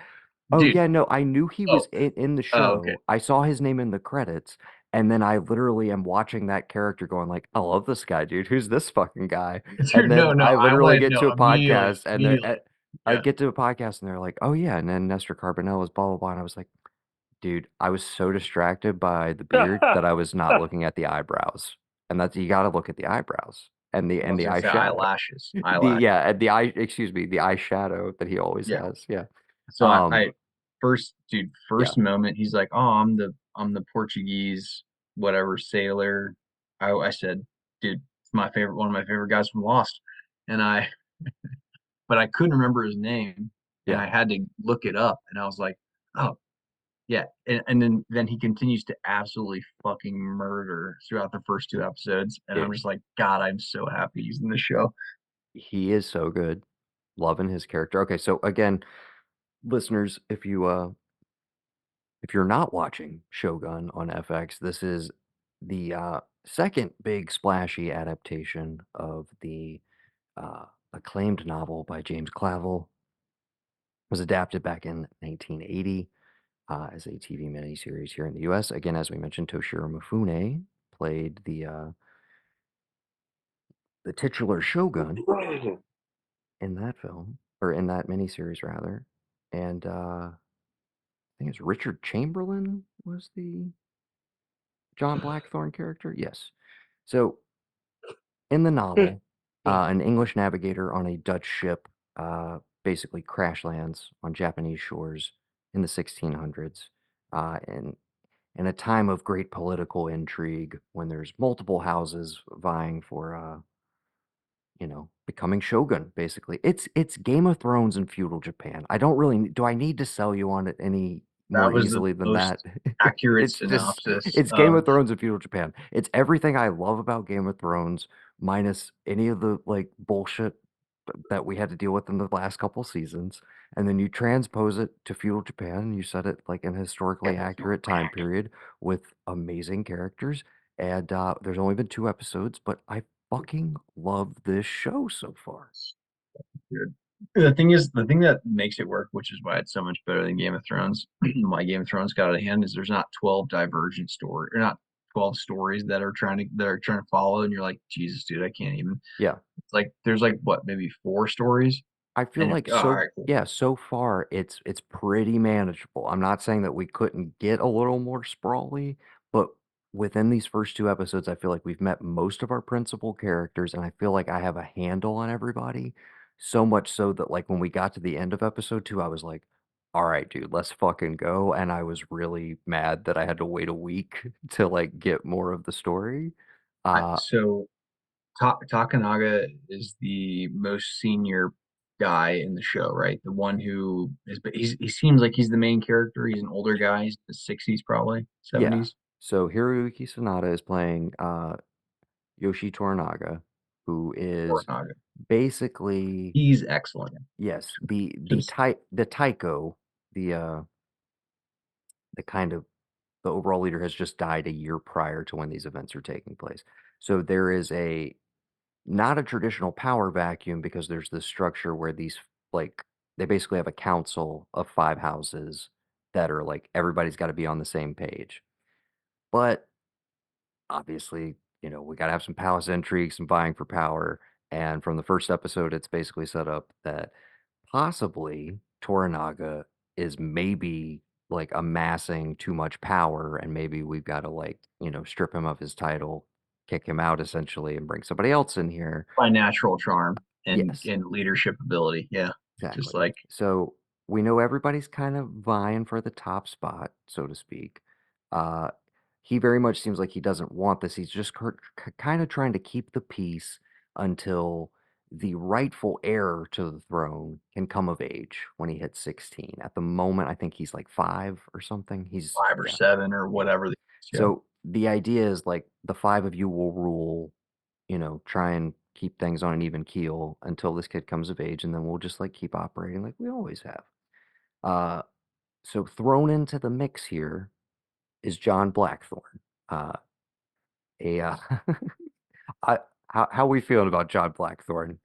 Speaker 1: oh
Speaker 2: dude?
Speaker 1: yeah, no, I knew he
Speaker 2: Oh,
Speaker 1: was in the
Speaker 2: oh, okay.
Speaker 1: show. I saw his name in the credits, and then I literally am watching that character going like, I love this guy, dude. Who's this fucking guy? And
Speaker 2: Dude, no,
Speaker 1: then
Speaker 2: no.
Speaker 1: I
Speaker 2: I
Speaker 1: literally
Speaker 2: wanted
Speaker 1: get
Speaker 2: no
Speaker 1: to a
Speaker 2: immediately,
Speaker 1: podcast and
Speaker 2: immediately.
Speaker 1: I
Speaker 2: Yeah.
Speaker 1: get to a podcast and they're like, oh yeah, and then Nestor Carbonell is blah blah blah. And I was like, dude, I was so distracted by the beard that I was not looking at the eyebrows. And that's you gotta look at the eyebrows and
Speaker 2: I
Speaker 1: the
Speaker 2: was gonna say
Speaker 1: eyeshadow.
Speaker 2: eyelashes.
Speaker 1: The
Speaker 2: Eyelash.
Speaker 1: yeah, and the eye excuse me, the eyeshadow that he always
Speaker 2: Yeah.
Speaker 1: has. Yeah.
Speaker 2: So
Speaker 1: Um,
Speaker 2: I first dude,
Speaker 1: yeah.
Speaker 2: first moment he's like, "Oh, I'm the Portuguese whatever sailor." I said, "Dude, it's my favorite one of my favorite guys from Lost." And I but I couldn't remember his name and
Speaker 1: Yeah.
Speaker 2: I had to look it up and I was like, "Oh, yeah." And then he continues to absolutely fucking murder throughout the first 2 episodes and I'm
Speaker 1: Dude,
Speaker 2: just like, "God, I'm so happy he's in the show."
Speaker 1: he is so good. Loving his character. Okay, so again, listeners, if you're not watching Shogun on FX, this is the second big splashy adaptation of the acclaimed novel by James Clavell. Was adapted back in 1980 as a TV miniseries here in the U.S. Again, as we mentioned, Toshiro Mifune played the titular Shogun in that film, or in that miniseries rather. And I think it's Richard Chamberlain was the John Blackthorne character. Yes. So in the novel, an English navigator on a Dutch ship basically crash lands on Japanese shores in the 1600s. And in a time of great political intrigue, when there's multiple houses vying for becoming Shogun, basically. It's Game of Thrones in feudal Japan. I don't really do I need to sell you on it any more
Speaker 2: That was the
Speaker 1: easily than that?
Speaker 2: most accurate
Speaker 1: It's just
Speaker 2: synopsis
Speaker 1: it's Game of
Speaker 2: of.
Speaker 1: Thrones in feudal Japan. It's everything I love about Game of Thrones, minus any of the like bullshit that we had to deal with in the last couple seasons. And then you transpose it to feudal Japan and you set it like in a historically accurate time period with amazing characters. And there's only been 2 episodes, but I fucking love this show so far.
Speaker 2: Weird. The thing that makes it work, which is why it's so much better than Game of Thrones, why Game of Thrones got out of hand, is there's not 12 divergent story or not 12 stories that are trying to follow, and you're like, Jesus, dude, I can't even.
Speaker 1: Yeah.
Speaker 2: It's like there's like what, maybe 4 stories,
Speaker 1: I feel
Speaker 2: and you're
Speaker 1: like
Speaker 2: like, oh, all right, cool.
Speaker 1: so far it's pretty manageable. I'm not saying that we couldn't get a little more sprawly, but within these first 2 episodes, I feel like we've met most of our principal characters, and I feel like I have a handle on everybody. So much so that like when we got to the end of episode 2, I was like, all right, dude, let's fucking go. And I was really mad that I had to wait a week to like get more of the story. Uh
Speaker 2: So Takanaga is the most senior guy in the show, right? The one who is, but he seems like he's the main character. He's an older guy. He's in the 60s, probably
Speaker 1: yeah.
Speaker 2: 70s.
Speaker 1: So Hiroyuki Sanada is playing Yoshi Toranaga, who is
Speaker 2: Toranaga.
Speaker 1: basically,
Speaker 2: He's excellent.
Speaker 1: yes, the
Speaker 2: Just
Speaker 1: type the Taiko, the kind of the overall leader has just died a year prior to when these events are taking place. So there is a not a traditional power vacuum because there's this structure where these like they basically have a council of 5 houses that are like everybody's got to be on the same page. But obviously, we got to have some palace intrigue, some vying for power. And from the first episode, it's basically set up that possibly Toranaga is maybe like amassing too much power, and maybe we've got to like, strip him of his title, kick him out essentially, and bring somebody else in here.
Speaker 2: by natural charm and
Speaker 1: Yes,
Speaker 2: leadership ability. Yeah, just
Speaker 1: exactly.
Speaker 2: like
Speaker 1: So we know everybody's kind of vying for the top spot, so to speak. Uh, he very much seems like he doesn't want this. He's just kind of trying to keep the peace until the rightful heir to the throne can come of age when he hits 16. At the moment, I think he's like 5 or something. He's,
Speaker 2: 5 or 7 or
Speaker 1: yeah.
Speaker 2: whatever. Yeah,
Speaker 1: So the idea is like the 5 of you will rule, try and keep things on an even keel until this kid comes of age, and then we'll just like keep operating like we always have. Uh, so thrown into the mix here is John Blackthorne. Uh, a I, how we feeling about John Blackthorne?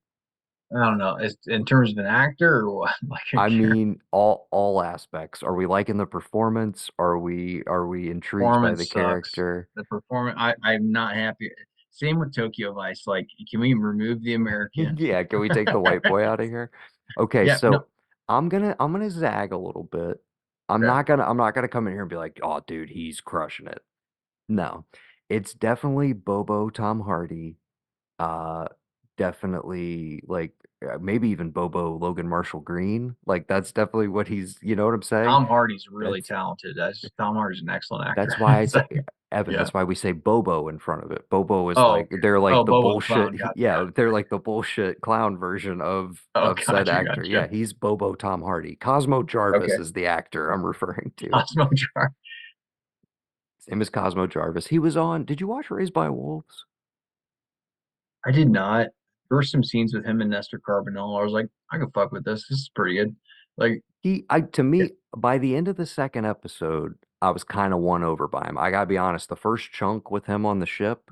Speaker 2: I don't know. In terms of an actor or what? Like a
Speaker 1: I
Speaker 2: character
Speaker 1: mean, all aspects. Are we liking the performance? Are we intrigued by the
Speaker 2: performance sucks.
Speaker 1: character?
Speaker 2: The performance, I'm not happy. Same with Tokyo Vice. Like, can we remove the American?
Speaker 1: Yeah, can we take the white boy out of here? Okay,
Speaker 2: Yeah, no.
Speaker 1: so I'm gonna zag a little bit.
Speaker 2: Okay.
Speaker 1: I'm not gonna come in here and be like, oh dude, he's crushing it. No. It's definitely Bobo Tom Hardy. Uh definitely like maybe even Bobo Logan Marshall Green. Like that's definitely what he's, you know what I'm saying?
Speaker 2: Tom Hardy's really
Speaker 1: That's
Speaker 2: talented. Tom Hardy's an excellent actor.
Speaker 1: that's why I
Speaker 2: So,
Speaker 1: say Evan,
Speaker 2: yeah.
Speaker 1: that's why we say Bobo in front of it. Bobo is
Speaker 2: Oh,
Speaker 1: like
Speaker 2: okay.
Speaker 1: they're like
Speaker 2: Oh,
Speaker 1: the
Speaker 2: Bobo the Clown.
Speaker 1: bullshit.
Speaker 2: Gotcha.
Speaker 1: Yeah,
Speaker 2: Yeah.
Speaker 1: they're like the bullshit clown version of
Speaker 2: Oh,
Speaker 1: said
Speaker 2: gotcha.
Speaker 1: actor.
Speaker 2: Gotcha.
Speaker 1: Yeah, he's Bobo Tom Hardy. Cosmo Jarvis
Speaker 2: Okay.
Speaker 1: is the actor I'm referring to.
Speaker 2: Cosmo Jar.
Speaker 1: His name is Cosmo Jarvis. He was on. Did you watch Raised by Wolves?
Speaker 2: I did not. There were some scenes with him and Nestor Carbonell. I was like, I can fuck with this. This is pretty good. Like,
Speaker 1: To
Speaker 2: yeah,
Speaker 1: me, by the end of the second episode, I was kind of won over by him. I gotta be honest, the first chunk with him on the ship,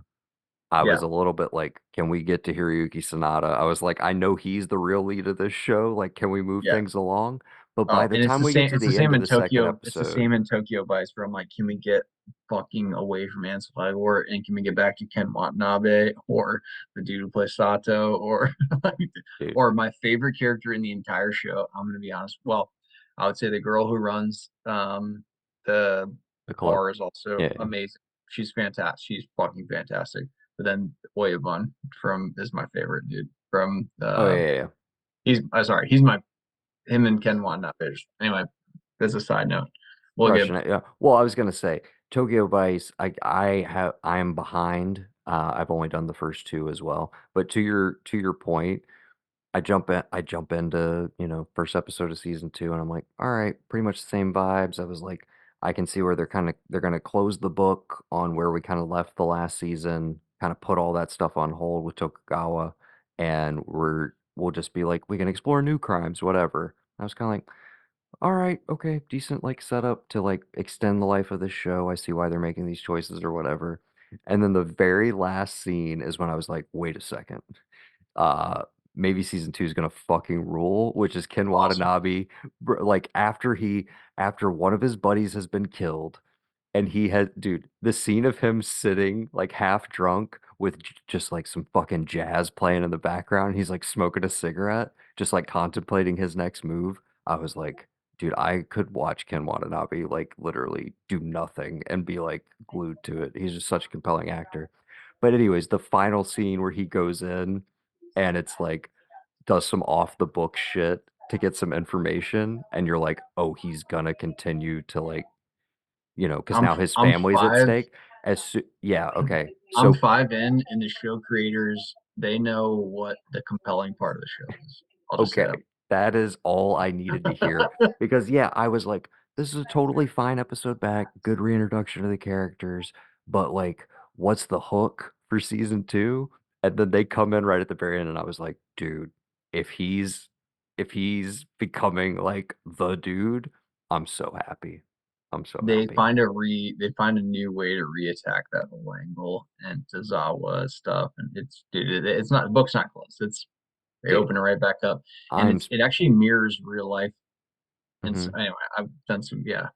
Speaker 1: I
Speaker 2: yeah,
Speaker 1: was a little bit like, can we get to Hiroyuki Sanada? I was like, I know he's the real lead of this show. Like, can we move
Speaker 2: yeah.
Speaker 1: things along? But by
Speaker 2: Oh,
Speaker 1: the
Speaker 2: and it's
Speaker 1: time
Speaker 2: the
Speaker 1: we get
Speaker 2: same.
Speaker 1: to
Speaker 2: It's the
Speaker 1: the end
Speaker 2: same
Speaker 1: of
Speaker 2: in
Speaker 1: the second
Speaker 2: Tokyo. It's the
Speaker 1: episode,
Speaker 2: same in Tokyo Vice, where I'm like, can we get fucking away from Ansel Elgort and can we get back to Ken Watanabe or the dude who plays Sato or like,
Speaker 1: dude,
Speaker 2: or my favorite character in the entire show? I'm gonna be honest. Well, I would say the girl who runs the
Speaker 1: the club.
Speaker 2: bar is also
Speaker 1: Yeah.
Speaker 2: amazing. She's fantastic. She's fucking fantastic. But then Oyabun from is my favorite dude from
Speaker 1: Oh yeah, yeah, yeah.
Speaker 2: he's sorry, he's my him and Ken Watanabe. Anyway, that's a side note. We'll get
Speaker 1: Crushing it. Yeah. Well, I was gonna say Tokyo Vice. I am behind I've only done the first two as well. But to your point, I jump into, first episode of season 2 and I'm like, all right, pretty much the same vibes. I was like, I can see where they're gonna close the book on where we kind of left the last season, kind of put all that stuff on hold with Tokugawa, and we'll just be like, we can explore new crimes, whatever. I was kind of like, all right, okay, decent like setup to like extend the life of this show. I see why they're making these choices or whatever. And then the very last scene is when I was like, wait a second. Uh, maybe season 2 is gonna fucking rule, which is Ken
Speaker 2: Awesome.
Speaker 1: Watanabe, like after one of his buddies has been killed, and he had, dude, the scene of him sitting like half drunk with just like some fucking jazz playing in the background. He's like smoking a cigarette, just like contemplating his next move. I was like, dude, I could watch Ken Watanabe like literally do nothing and be like glued to it. He's just such a compelling actor. But anyways, the final scene where he goes in and it's like does some off the book shit to get some information, and you're like, oh, he's gonna continue to like, because now his
Speaker 2: I'm
Speaker 1: family's at
Speaker 2: five.
Speaker 1: stake. Yeah, okay.
Speaker 2: I'm
Speaker 1: So,
Speaker 2: 5 in, and the show creators, they know what the compelling part of the show is. I'll just say
Speaker 1: okay, that is all I needed to hear
Speaker 2: that.
Speaker 1: because yeah, I was like, this is a totally fine episode back, good reintroduction to the characters, but like, what's the hook for season 2? And then they come in right at the very end, and I was like, dude, if he's if he's becoming like the dude, I'm so happy. I'm so happy.
Speaker 2: They find a new way to reattack that whole angle and Tozawa stuff, and it's not, the book's not closed. They
Speaker 1: Dude,
Speaker 2: open it right back up, and
Speaker 1: I'm
Speaker 2: it actually mirrors real life. And so,
Speaker 1: mhm.
Speaker 2: anyway, I've done some, yeah.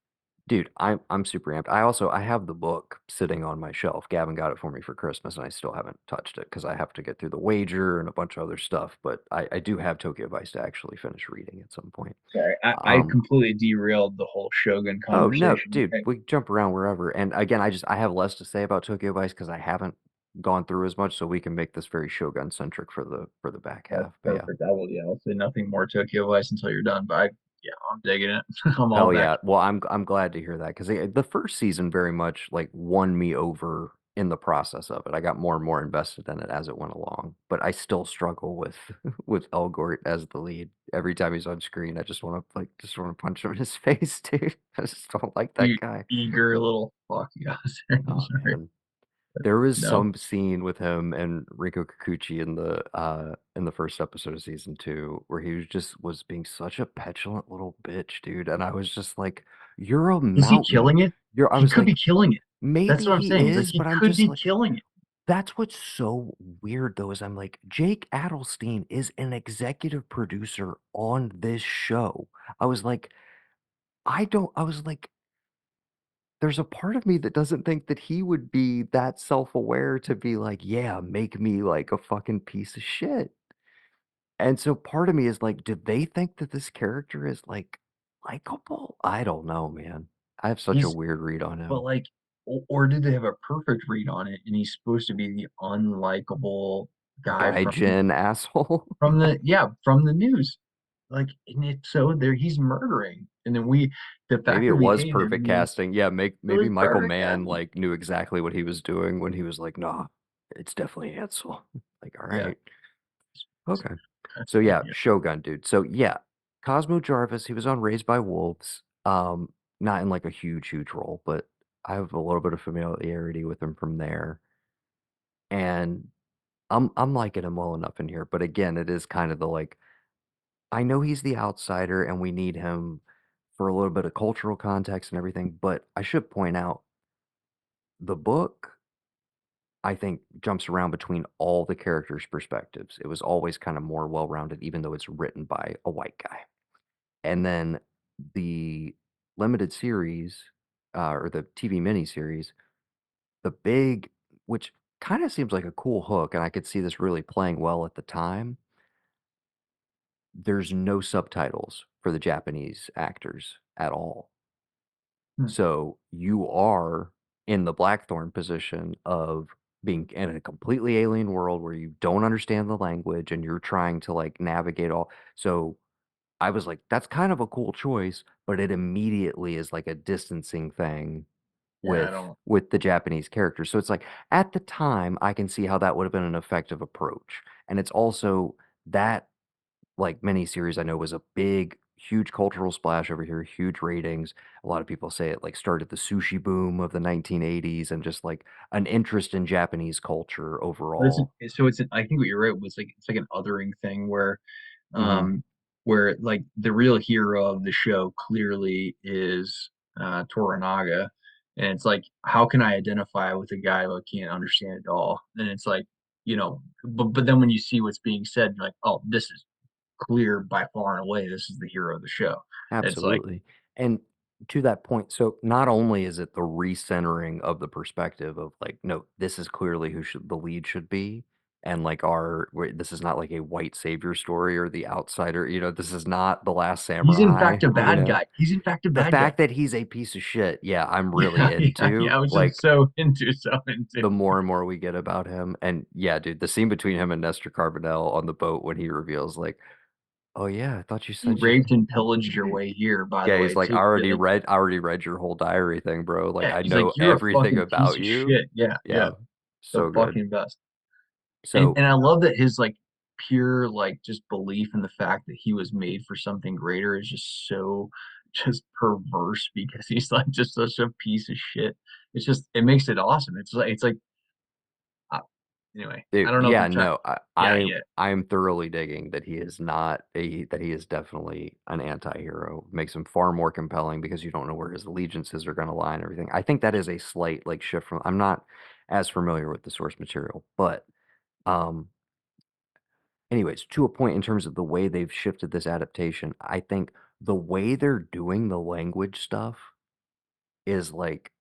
Speaker 1: Dude, I'm super amped. I have the book sitting on my shelf. Gavin got it for me for Christmas, and I still haven't touched it because I have to get through the wager and a bunch of other stuff. But I do have Tokyo Vice to actually finish reading at some point.
Speaker 2: Sorry, I
Speaker 1: Um,
Speaker 2: completely derailed the whole Shogun
Speaker 1: oh no,
Speaker 2: conversation.
Speaker 1: dude, we jump around wherever. And again, I have less to say about Tokyo Vice because I haven't gone through as much, so we can make this very Shogun centric for the back
Speaker 2: That's
Speaker 1: half. But yeah.
Speaker 2: perfect. Yeah, I'll say nothing more Tokyo Vice until you're done. But yeah, I'm digging it. I'm all
Speaker 1: Hell
Speaker 2: back.
Speaker 1: yeah. Well, I'm glad to hear that because the first season very much like won me over in the process of it. I got more and more invested in it as it went along, but I still struggle with with Elgort as the lead. Every time he's on screen, I just want to punch him in his face, dude. I just don't like that
Speaker 2: You
Speaker 1: guy.
Speaker 2: eager little fuck you guys. I'm
Speaker 1: Oh
Speaker 2: sorry.
Speaker 1: man. There was
Speaker 2: No,
Speaker 1: some scene with him and Riko Kikuchi in the first episode of season 2 where he was being such a petulant little bitch, dude. And I was just like, you're a
Speaker 2: is he
Speaker 1: mountain.
Speaker 2: killing it?
Speaker 1: I
Speaker 2: He
Speaker 1: was
Speaker 2: could be
Speaker 1: like,
Speaker 2: killing it. That's
Speaker 1: maybe
Speaker 2: what I'm
Speaker 1: he
Speaker 2: saying. Like
Speaker 1: is,
Speaker 2: he
Speaker 1: but I'm
Speaker 2: could
Speaker 1: just
Speaker 2: be
Speaker 1: like,
Speaker 2: killing it.
Speaker 1: that's what's so weird though, is I'm like, Jake Adelstein is an executive producer on this show. I was like, I was like, there's a part of me that doesn't think that he would be that self-aware to be like, "Yeah, make me like a fucking piece of shit." And so part of me is like, do they think that this character is like likable? I don't know, man. I have such a
Speaker 2: He's
Speaker 1: weird read on
Speaker 2: but
Speaker 1: him.
Speaker 2: like, or did they have a perfect read on it, and he's supposed to be the unlikable guy
Speaker 1: Gaijin asshole.
Speaker 2: from the news. Like, and it's so there he's murdering, and then the
Speaker 1: Maybe
Speaker 2: fact that
Speaker 1: it
Speaker 2: we
Speaker 1: was
Speaker 2: hate him
Speaker 1: perfect
Speaker 2: means
Speaker 1: casting. Yeah,
Speaker 2: it
Speaker 1: maybe
Speaker 2: was
Speaker 1: Michael
Speaker 2: perfect
Speaker 1: Mann
Speaker 2: casting.
Speaker 1: like knew exactly what he was doing when he was like, "Nah, it's definitely Ansel." Like, all
Speaker 2: Yeah.
Speaker 1: right. Okay. So yeah,
Speaker 2: Yeah.
Speaker 1: Shogun, dude. So yeah, Cosmo Jarvis, he was on Raised by Wolves. Not in like a huge role, but I have a little bit of familiarity with him from there. And I'm liking him well enough in here. But again, it is kind of the like, I know he's the outsider and we need him for a little bit of cultural context and everything. But I should point out the book, I think, jumps around between all the characters' perspectives. It was always kind of more well-rounded, even though it's written by a white guy. And then the limited series, or the TV miniseries, the big, which kind of seems like a cool hook, and I could see this really playing well at the time. There's no subtitles for the Japanese actors at all.
Speaker 2: Hmm.
Speaker 1: So you are in the Blackthorn position of being in a completely alien world where you don't understand the language and you're trying to like navigate all. So I was like, that's kind of a cool choice, but it immediately is like a distancing thing
Speaker 2: Yeah, I don't.
Speaker 1: with the Japanese characters. So it's like at the time I can see how that would have been an effective approach. And it's also that like miniseries I know was a big, huge cultural splash over here, huge ratings. A lot of people say it like started the sushi boom of the 1980s and just like an interest in Japanese culture
Speaker 2: But
Speaker 1: overall.
Speaker 2: I think what you're right was like it's like an othering thing
Speaker 1: Hmm.
Speaker 2: um, where like the real hero of the show clearly is Toranaga, and it's like how can I identify with a guy who I can't understand at all? And it's like but then when you see what's being said, you're like, oh, this is clear by far and away. This is the hero of the show. It's like
Speaker 1: Absolutely. And to that point, so not only is it the recentering of the perspective of like, no, this is clearly who should the lead should be, and like this is not like a white savior story or the outsider, this is not the Last
Speaker 2: he's in
Speaker 1: Samurai,
Speaker 2: fact a bad guy. He's in fact a
Speaker 1: The
Speaker 2: bad guy.
Speaker 1: fact that he's a piece of shit, yeah, I'm really
Speaker 2: Yeah, yeah, yeah.
Speaker 1: into
Speaker 2: I was just
Speaker 1: like
Speaker 2: so into.
Speaker 1: the more and more we get about him, and yeah, dude, the scene between him and Nestor Carbonell on the boat when he reveals like, oh yeah, I thought you
Speaker 2: You
Speaker 1: said you.
Speaker 2: raped and pillaged your way here, by the
Speaker 1: Yeah, he's
Speaker 2: way,
Speaker 1: like,
Speaker 2: too, kid.
Speaker 1: I already read your whole diary thing, bro. Like,
Speaker 2: Yeah,
Speaker 1: I
Speaker 2: he's like,
Speaker 1: know
Speaker 2: you're a
Speaker 1: everything
Speaker 2: fucking piece
Speaker 1: about
Speaker 2: of
Speaker 1: you.
Speaker 2: shit. Yeah, yeah,
Speaker 1: Yeah,
Speaker 2: the
Speaker 1: so good.
Speaker 2: fucking best. And
Speaker 1: So,
Speaker 2: and I love that his like pure like just belief in the fact that he was made for something greater is just so just perverse because he's like just such a piece of shit. It makes it awesome. It's like uh, anyway. I
Speaker 1: dude,
Speaker 2: don't know if
Speaker 1: yeah,
Speaker 2: I'm trying.
Speaker 1: no,
Speaker 2: Yeah, yeah.
Speaker 1: I am thoroughly digging that he is not that he is definitely an anti-hero. Makes him far more compelling because you don't know where his allegiances are going to lie and everything. I think that is a slight like shift from. I'm not as familiar with the source material, but um, anyways, to a point in terms of the way they've shifted this adaptation, I think the way they're doing the language stuff is like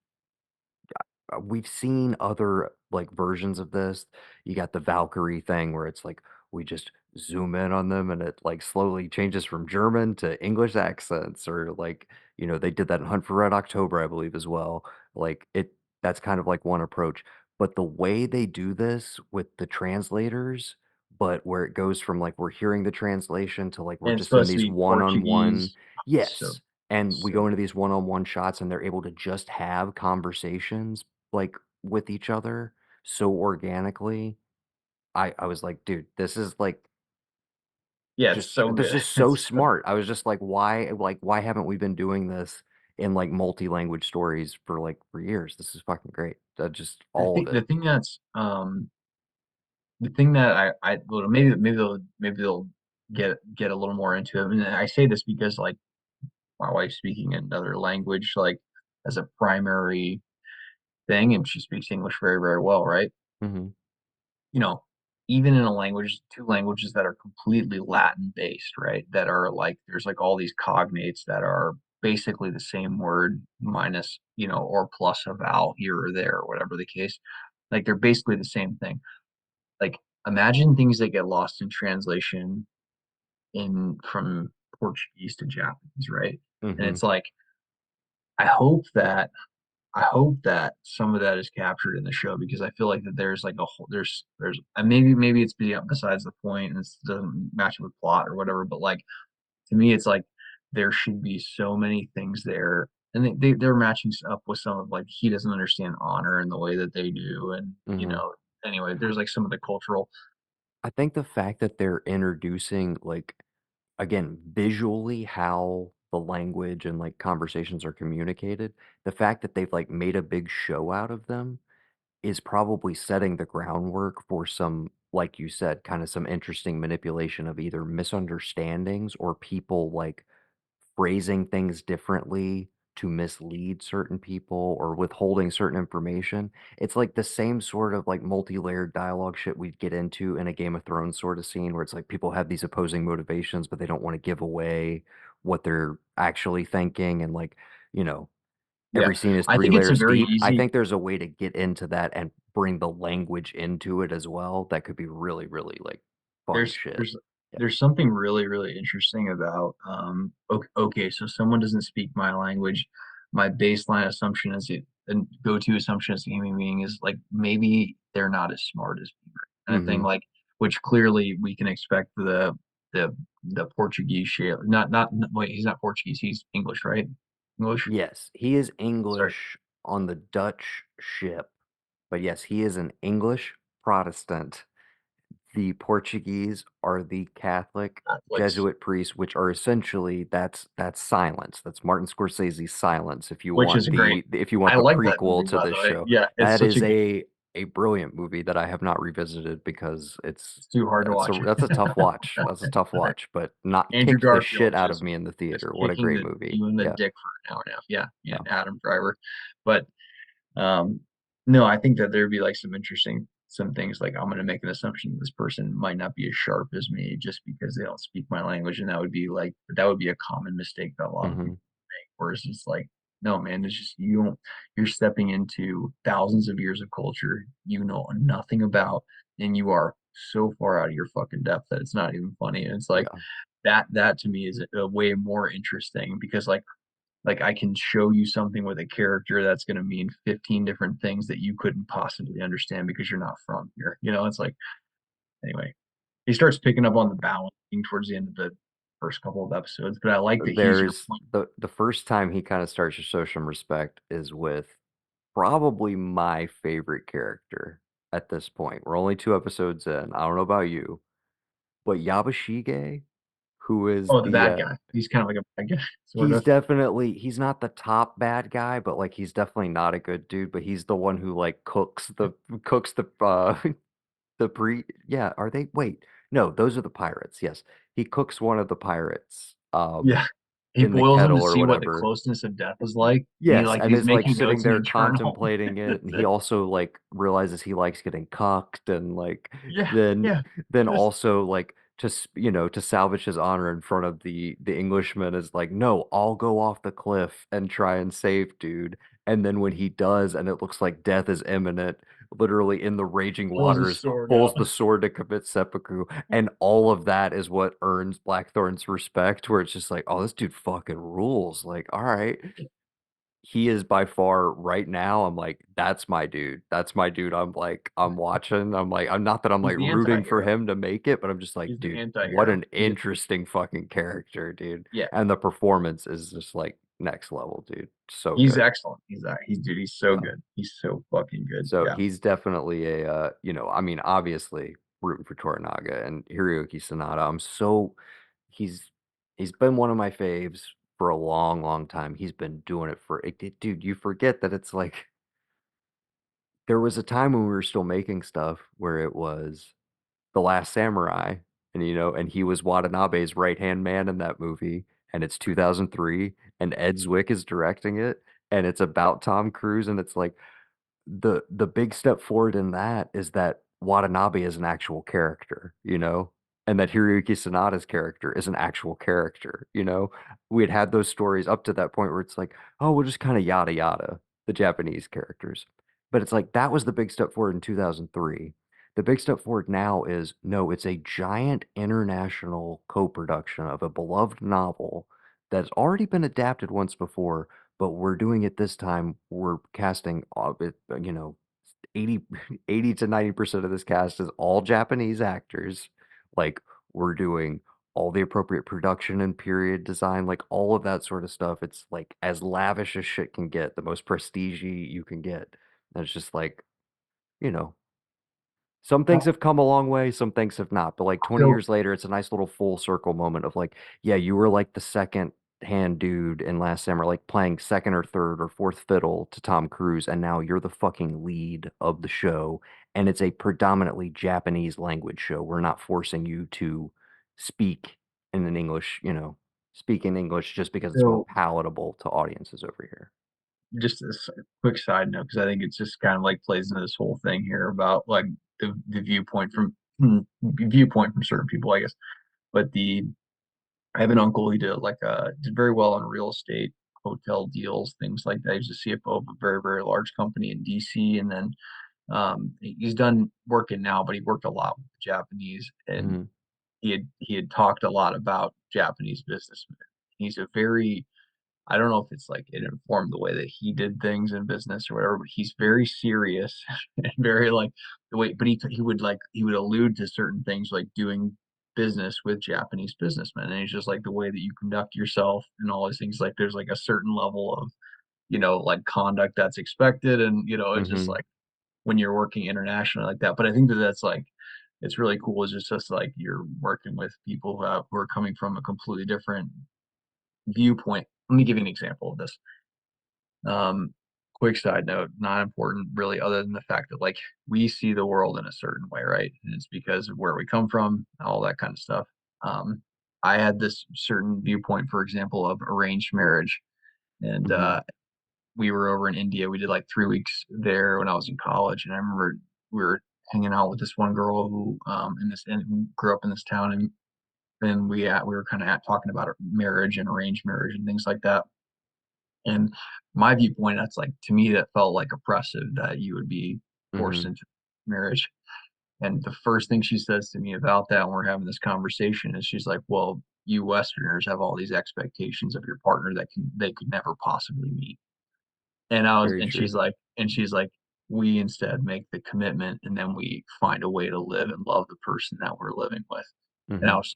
Speaker 1: we've seen other like versions of this. You got the Valkyrie thing where it's like we just zoom in on them and it like slowly changes from German to English accents, or like, they did that in Hunt for Red October, I believe, as well. Like that's kind of like one approach. But the way they do this with the translators, but where it goes from like we're hearing the translation to like we're
Speaker 2: And it's
Speaker 1: just in
Speaker 2: supposed to
Speaker 1: these
Speaker 2: be
Speaker 1: one-on-one,
Speaker 2: Portuguese. So
Speaker 1: yes, and we go
Speaker 2: so
Speaker 1: into these one-on-one shots and they're able to just have conversations like with each other so organically. I was like, dude, this is like
Speaker 2: yeah, it's
Speaker 1: just
Speaker 2: so
Speaker 1: this
Speaker 2: good.
Speaker 1: is so
Speaker 2: It's so
Speaker 1: smart. I was just like why haven't we been doing this in like multi-language stories for years? This is fucking great. Just all of
Speaker 2: the
Speaker 1: it.
Speaker 2: thing that's the thing that I well, maybe they'll get a little more into it. And I say this because like my wife's speaking another language like as a primary thing, and she speaks English very, very well, right?
Speaker 1: Hmm.
Speaker 2: You know, even in a language, two languages that are completely Latin based, right? That are like there's like all these cognates that are basically the same word minus, or plus a vowel here or there, or whatever the case. Like they're basically the same thing. Like imagine things that get lost in translation in from Portuguese to Japanese, right? And
Speaker 1: Hmm.
Speaker 2: it's like I hope that I hope that some of that is captured in the show because I feel like that there's like a whole there's and maybe it's besides the point and it doesn't match with plot or whatever, but like to me it's like there should be so many things there and they're matching up with some of like he doesn't understand honor in the way that they do and
Speaker 1: Hmm.
Speaker 2: anyway there's like some of the cultural.
Speaker 1: I think the fact that they're introducing like again visually how the language and like conversations are communicated, the fact that they've like made a big show out of them is probably setting the groundwork for some, like you said, kind of some interesting manipulation of either misunderstandings or people like phrasing things differently to mislead certain people or withholding certain information. It's like the same sort of like multi-layered dialogue shit we'd get into in a Game of Thrones sort of scene where it's like people have these opposing motivations, but they don't want to give away what they're actually thinking. And like, you know,
Speaker 2: Yeah,
Speaker 1: every scene is
Speaker 2: I
Speaker 1: three
Speaker 2: think it's a
Speaker 1: layers
Speaker 2: very
Speaker 1: deep. I
Speaker 2: easy.
Speaker 1: think there's a way to get into that and bring the language into it as well. That could be really, really like fun
Speaker 2: there's
Speaker 1: shit.
Speaker 2: there's
Speaker 1: Yeah.
Speaker 2: there's something really really interesting about okay, so someone doesn't speak my language, my baseline assumption is it and go-to assumption as a human being is like maybe they're not as smart as me kind of thing
Speaker 1: Hmm.
Speaker 2: like which clearly we can expect the the Portuguese share not wait he's not Portuguese he's English right English
Speaker 1: Yes, he is
Speaker 2: sorry
Speaker 1: English. on the Dutch ship. But yes, he is an English Protestant. The Portuguese are the Catholic
Speaker 2: Catholics,
Speaker 1: Jesuit priests, which are essentially that's silence. That's Martin Scorsese's Silence. If you
Speaker 2: which is
Speaker 1: want
Speaker 2: a great.
Speaker 1: if you want
Speaker 2: I
Speaker 1: the
Speaker 2: like that movie,
Speaker 1: prequel to
Speaker 2: by the
Speaker 1: this
Speaker 2: way.
Speaker 1: show,
Speaker 2: Yeah, it's
Speaker 1: that
Speaker 2: such
Speaker 1: is
Speaker 2: a good.
Speaker 1: a brilliant movie that I have not revisited because
Speaker 2: It's too hard to watch.
Speaker 1: that's a tough watch. That's a tough watch, but not
Speaker 2: Andrew
Speaker 1: kicked the
Speaker 2: Garfield
Speaker 1: shit out of
Speaker 2: just
Speaker 1: me in the theater. What a
Speaker 2: kicking
Speaker 1: great movie.
Speaker 2: you in the
Speaker 1: Yeah,
Speaker 2: dick for an hour and a half. Yeah, yeah,
Speaker 1: yeah.
Speaker 2: Adam Driver. But no, I think that there'd be like some things like I'm gonna make an assumption this person might not be as sharp as me just because they don't speak my language, and that would be a common mistake that a lot of
Speaker 1: Hmm.
Speaker 2: people make. Whereas it's like, no, man, it's just you're stepping into thousands of years of culture you know nothing about, and you are so far out of your fucking depth that it's not even funny. And it's like
Speaker 1: Yeah.
Speaker 2: that to me is a way more interesting because like I can show you something with a character that's going to mean 15 different things that you couldn't possibly understand because you're not from here. It's like anyway, he starts picking up on the balancing towards the end of the first couple of episodes, but I like that he's your
Speaker 1: There's
Speaker 2: point.
Speaker 1: the first time he kind of starts to show some respect is with probably my favorite character at this point. We're only 2 episodes in. I don't know about you, but Yabashige, who is
Speaker 2: Oh, the bad guy. He's kind of like a bad guy, sort
Speaker 1: he's
Speaker 2: of.
Speaker 1: definitely he's not the top bad guy, but, like, he's definitely not a good dude, but he's the one who, like, cooks the, the yeah, are they? Wait, no, those are the pirates, yes. He cooks one of the pirates,
Speaker 2: Yeah. He
Speaker 1: in the
Speaker 2: boils him
Speaker 1: kettle
Speaker 2: to
Speaker 1: or
Speaker 2: see what the
Speaker 1: whatever.
Speaker 2: closeness of death is like, and
Speaker 1: Yes, and
Speaker 2: he's
Speaker 1: is, like,
Speaker 2: making
Speaker 1: sitting
Speaker 2: notes in
Speaker 1: there
Speaker 2: a journal.
Speaker 1: contemplating it, and he also, like, realizes he likes getting cucked and, like,
Speaker 2: Yeah,
Speaker 1: then
Speaker 2: yeah. Just
Speaker 1: also, like, to salvage his honor in front of the Englishman is like, "No, I'll go off the cliff and try and save dude," and then when he does and it looks like death is imminent, literally in the raging
Speaker 2: pulls his
Speaker 1: waters,
Speaker 2: sword
Speaker 1: pulls
Speaker 2: out.
Speaker 1: the sword to commit seppuku, and all of that is what earns Blackthorn's respect, where it's just like, "Oh, this dude fucking rules," like, "Alright." He is by far right now, I'm like, "That's my dude. That's my dude." I'm like, I'm watching. I'm like, I'm not that I'm
Speaker 2: He's
Speaker 1: like
Speaker 2: the
Speaker 1: rooting for
Speaker 2: anti-hero.
Speaker 1: him to make it, but I'm just like,
Speaker 2: He's the
Speaker 1: dude, what
Speaker 2: anti-hero.
Speaker 1: an interesting fucking character, dude.
Speaker 2: Yeah.
Speaker 1: And the performance is just like next level, dude. So
Speaker 2: He's
Speaker 1: good.
Speaker 2: excellent. He's so
Speaker 1: Yeah.
Speaker 2: good. He's so fucking good.
Speaker 1: So
Speaker 2: Yeah.
Speaker 1: he's definitely I mean, obviously rooting for Toranaga and Hiroyuki Sanada. He's he's been one of my faves for a long, long time. He's been doing it for dude, you forget that it's like there was a time when we were still making stuff where it was The Last Samurai, and, and he was Watanabe's right-hand man in that movie, and it's 2003, and Ed Zwick is directing it, and it's about Tom Cruise, and it's like, the big step forward in that is that Watanabe is an actual character, and that Hiroyuki Sanada's character is an actual character. We had those stories up to that point where it's like, oh, we'll just kind of yada yada the Japanese characters. But it's like that was the big step forward in 2003. The big step forward now is no, it's a giant international co-production of a beloved novel that's already been adapted once before, but we're doing it this time. We're casting, 80, 80 to 90% of this cast is all Japanese actors. Like, we're doing all the appropriate production and period design, like all of that sort of stuff. It's like as lavish as shit can get, the most prestige you can get. And it's just like, you know, some things have come a long way, some things have not. But like 20
Speaker 2: So
Speaker 1: years later, it's a nice little full circle moment of like, yeah, you were like the second hand dude in Last Summer, like playing second or third or fourth fiddle to Tom Cruise, and now you're the fucking lead of the show. And it's a predominantly Japanese language show. We're not forcing you to speak in an English, speak in English just because it's more
Speaker 2: so
Speaker 1: palatable to audiences over here.
Speaker 2: just a quick side note, because I think it's just kind of like plays into this whole thing here about like the viewpoint from certain people, I guess. But I have an uncle who did very well on real estate, hotel deals, things like that. He's the CFO of a very, very large company in DC. And then he's done working now, but he worked a lot with the Japanese, and
Speaker 1: Hmm.
Speaker 2: he had talked a lot about Japanese businessmen. He's a very I don't know if it's like it informed the way that he did things in business or whatever, but he's very serious and very like the way, but he would allude to certain things like doing business with Japanese businessmen. And it's just like the way that you conduct yourself and all these things. Like there's like a certain level of like conduct that's expected, and it's just
Speaker 1: Mm-hmm.
Speaker 2: like when you're working internationally like that. But I think that that's like it's really cool. It's just like you're working with people who are coming from a completely different viewpoint. Let me give you an example of this. Um, Quick side note, not important really, other than the fact that like we see the world in a certain way, right? And it's because of where we come from, all that kind of stuff. Um, I had this certain viewpoint, for example, of arranged marriage, and
Speaker 1: Mm-hmm.
Speaker 2: we were over in India. We did like 3 weeks there when I was in college, and I remember we were hanging out with this one girl who who grew up in this town, and we were kind of talking about marriage and arranged marriage and things like that. And my viewpoint, that's like to me that felt like oppressive that you would be forced
Speaker 1: Mm-hmm.
Speaker 2: into marriage. And the first thing she says to me about that when we're having this conversation is she's like, "Well, you Westerners have all these expectations of your partner that they could never possibly meet."
Speaker 1: Very
Speaker 2: And
Speaker 1: true.
Speaker 2: she's like, "We instead make the commitment and then we find a way to live and love the person that we're living with." And I
Speaker 1: Mm-hmm.
Speaker 2: was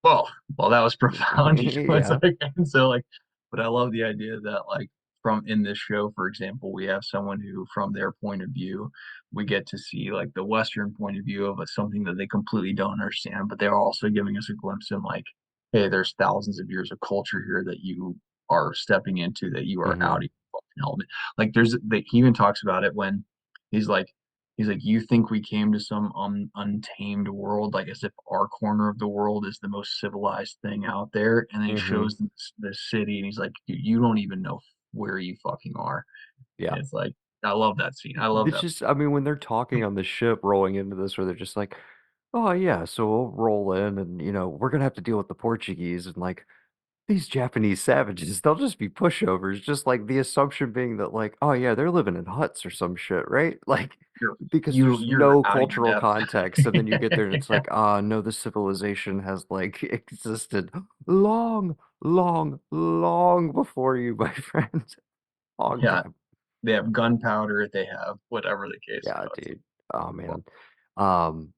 Speaker 2: well, that was profound. It's
Speaker 1: Yeah.
Speaker 2: like, and so like, but I love the idea that like from in this show, for example, we have someone who, from their point of view, we get to see like the Western point of view of something that they completely don't understand, but they're also giving us a glimpse in like, hey, there's thousands of years of culture here that you are stepping into, that you are out
Speaker 1: Mm-hmm.
Speaker 2: of your fucking element. Like he even talks about it when he's like, you think we came to some untamed world, like as if our corner of the world is the most civilized thing out there. And then he
Speaker 1: Mm-hmm.
Speaker 2: shows them the city, and he's like, you don't even know where you fucking are.
Speaker 1: Yeah.
Speaker 2: And it's like, I love that scene. I love
Speaker 1: It's
Speaker 2: that.
Speaker 1: just, I mean, when they're talking on the ship rolling into this, where they're just like, "Oh yeah, so we'll roll in, and we're gonna have to deal with the Portuguese, and like these Japanese savages, they'll just be pushovers." Just like the assumption being that, like, oh yeah, they're living in huts or some shit, right? Like,
Speaker 2: You're
Speaker 1: because there's
Speaker 2: you're
Speaker 1: no
Speaker 2: out of your
Speaker 1: cultural
Speaker 2: depth.
Speaker 1: context, and then you get there and it's like, ah, no, this civilization has like existed long, long, long before you, my friend. Long
Speaker 2: Yeah,
Speaker 1: time.
Speaker 2: they have gunpowder. They have whatever the case.
Speaker 1: Yeah,
Speaker 2: It's
Speaker 1: dude. Oh
Speaker 2: well,
Speaker 1: man. Um,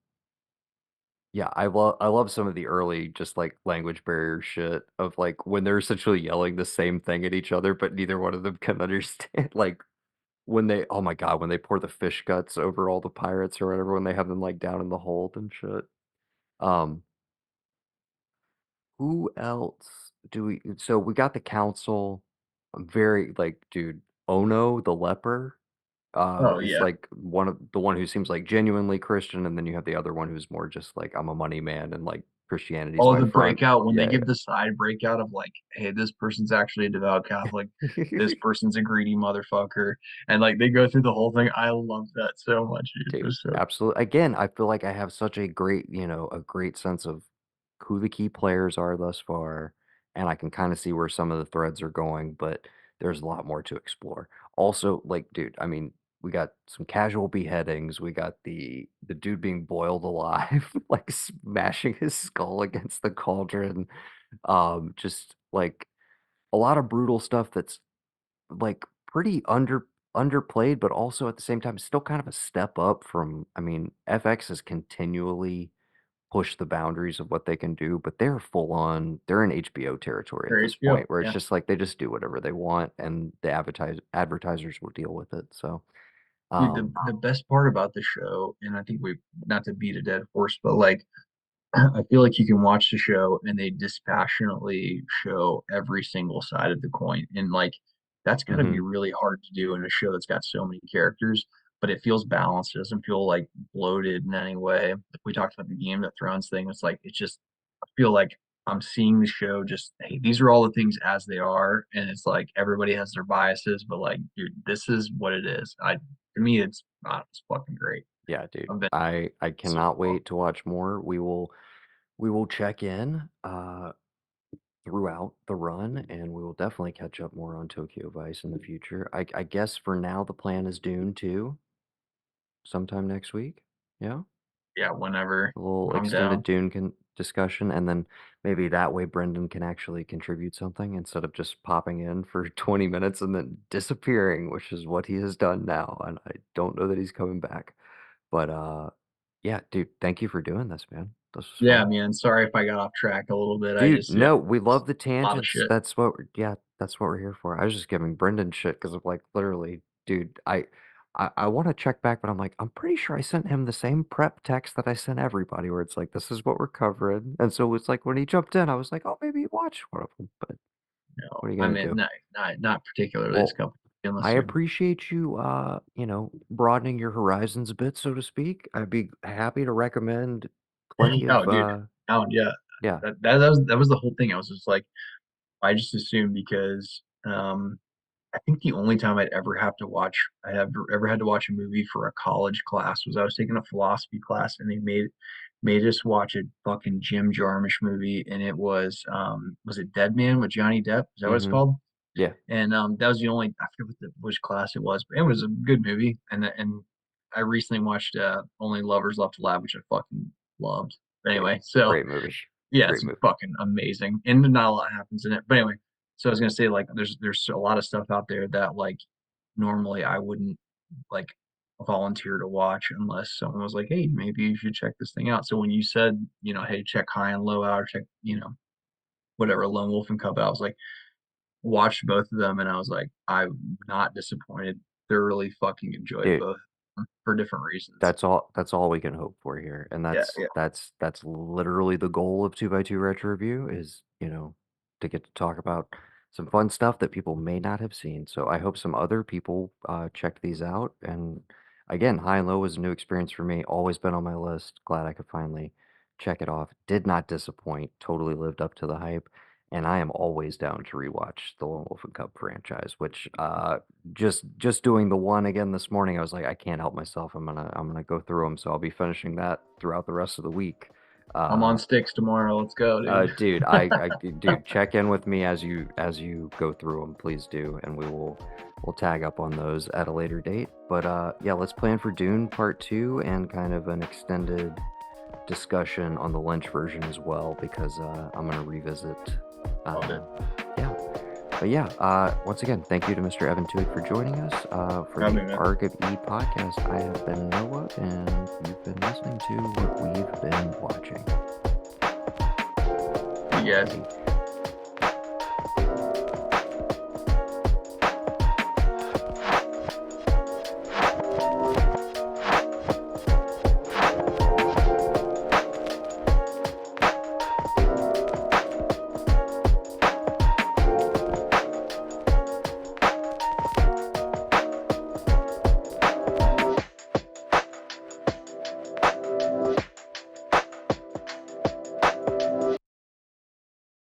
Speaker 1: yeah, I love some of the early just like language barrier shit of like when they're essentially yelling the same thing at each other, but neither one of them can understand. Like when they, oh my God, when they pour the fish guts over all the pirates or whatever, when they have them like down in the hold and shit. Um, who else do we? So we got the council. I'm very like, dude, Ono the leper.
Speaker 2: oh
Speaker 1: Is
Speaker 2: yeah.
Speaker 1: like one who seems like genuinely Christian, and then you have the other one who's more just like, I'm a money man and like Christianity's
Speaker 2: Oh,
Speaker 1: my
Speaker 2: the
Speaker 1: front.
Speaker 2: breakout when they
Speaker 1: Yeah,
Speaker 2: give the side breakout of like, hey, this person's actually a devout Catholic,
Speaker 1: yeah.
Speaker 2: this person's a greedy motherfucker, and like they go through the whole thing. I love that so much, dude. It
Speaker 1: Dude,
Speaker 2: was so
Speaker 1: absolutely. Again, I feel like I have such a great, a great sense of who the key players are thus far, and I can kind of see where some of the threads are going, but there's a lot more to explore. Also, like, dude, I mean, we got some casual beheadings. We got the dude being boiled alive, like smashing his skull against the cauldron. Just like a lot of brutal stuff that's like pretty underplayed, but also at the same time still kind of a step up from, I mean, FX has continually pushed the boundaries of what they can do, but they're full on, they're in HBO territory at
Speaker 2: for
Speaker 1: this
Speaker 2: HBO.
Speaker 1: point where it's
Speaker 2: Yeah,
Speaker 1: just like they just do whatever they want and the advertisers will deal with it. So,
Speaker 2: dude.
Speaker 1: um,
Speaker 2: The best part about the show, and I think we not to beat a dead horse, but like I feel like you can watch the show and they dispassionately show every single side of the coin. And like that's got to be
Speaker 1: mhm.
Speaker 2: really hard to do in a show that's got so many characters, but it feels balanced. It doesn't feel like bloated in any way. Like we talked about the Game of Thrones thing. It's like it's just I feel like I'm seeing the show just hey, these are all the things as they are. And it's like everybody has their biases, but like dude, this is what it is. I to me it's fucking great.
Speaker 1: Yeah, dude.
Speaker 2: I've been
Speaker 1: I
Speaker 2: so
Speaker 1: cannot
Speaker 2: far.
Speaker 1: wait to watch more. We will check in throughout the run, and we will definitely catch up more on Tokyo Vice in the future. I guess for now the plan is Dune 2 sometime next week. Yeah,
Speaker 2: Yeah, whenever
Speaker 1: a little
Speaker 2: I'm
Speaker 1: extended
Speaker 2: down.
Speaker 1: Dune discussion, and then maybe that way Brendan can actually contribute something instead of just popping in for 20 minutes and then disappearing, which is what he has done now, and I don't know that he's coming back. But yeah, dude, thank you for doing this, man. This was
Speaker 2: Yeah,
Speaker 1: fun.
Speaker 2: man. Sorry if I got off track a little bit.
Speaker 1: Dude, no, we love the
Speaker 2: a lot of
Speaker 1: tangents.
Speaker 2: shit.
Speaker 1: That's what we're here for. I was just giving Brendan shit because of like literally, dude, I want to check back, but I'm like, I'm pretty sure I sent him the same prep text that I sent everybody where it's like, this is what we're covering. And so it's like when he jumped in, I was like, oh, maybe watch one of them. But
Speaker 2: No,
Speaker 1: what are you
Speaker 2: I
Speaker 1: gonna
Speaker 2: mean,
Speaker 1: do?
Speaker 2: not particularly this
Speaker 1: Well,
Speaker 2: couple, unless
Speaker 1: I
Speaker 2: you're.
Speaker 1: appreciate you, broadening your horizons a bit, so to speak. I'd be happy to recommend plenty
Speaker 2: Oh,
Speaker 1: of,
Speaker 2: dude. Oh, yeah.
Speaker 1: yeah.
Speaker 2: That was the whole thing. I was just like, I just assumed because I think the only time I have ever had to watch a movie for a college class was I was taking a philosophy class and they made us watch a fucking Jim Jarmusch movie, and it was it Dead Man with Johnny Depp? Is that what it's
Speaker 1: Mm-hmm.
Speaker 2: called?
Speaker 1: Yeah.
Speaker 2: And that was the only, I forget which class it was, but it was a good movie. And I recently watched Only Lovers Left Alive, which I fucking loved. But
Speaker 1: Great,
Speaker 2: anyway, so
Speaker 1: great movie.
Speaker 2: yeah,
Speaker 1: Great
Speaker 2: it's
Speaker 1: movie.
Speaker 2: fucking amazing, and not a lot happens in it. But anyway, so I was gonna say, like, there's a lot of stuff out there that, like, normally I wouldn't, like, volunteer to watch unless someone was like, hey, maybe you should check this thing out. So when you said, hey, check High and Low out, or check, whatever, Lone Wolf and Cub out, I was like, watched both of them, and I was like, I'm not disappointed. Thoroughly fucking enjoyed
Speaker 1: Dude,
Speaker 2: both of them for different reasons.
Speaker 1: that's all we can hope for here. And
Speaker 2: Yeah,
Speaker 1: that's
Speaker 2: yeah.
Speaker 1: that's literally the goal of 2x2 Retro Review is, to get to talk about some fun stuff that people may not have seen. So I hope some other people checked these out. And again, High and Low was a new experience for me. Always been on my list. Glad I could finally check it off. Did not disappoint. Totally lived up to the hype. And I am always down to rewatch the Lone Wolf and Cub franchise, which just doing the one again this morning, I was like, I can't help myself. I'm gonna go through them. So I'll be finishing that throughout the rest of the week.
Speaker 2: I'm on sticks tomorrow. Let's go, dude.
Speaker 1: Dude, check in with me as you go through them, please do, and we'll tag up on those at a later date. But yeah, let's plan for Dune Part 2 and kind of an extended discussion on the Lynch version as well, because I'm gonna revisit. Yeah. But yeah, once again, thank you to Mr. Evan Twohig for joining us for the ARK of E Podcast. I have been Noah, and you've been listening to what we've been watching.
Speaker 2: Yes.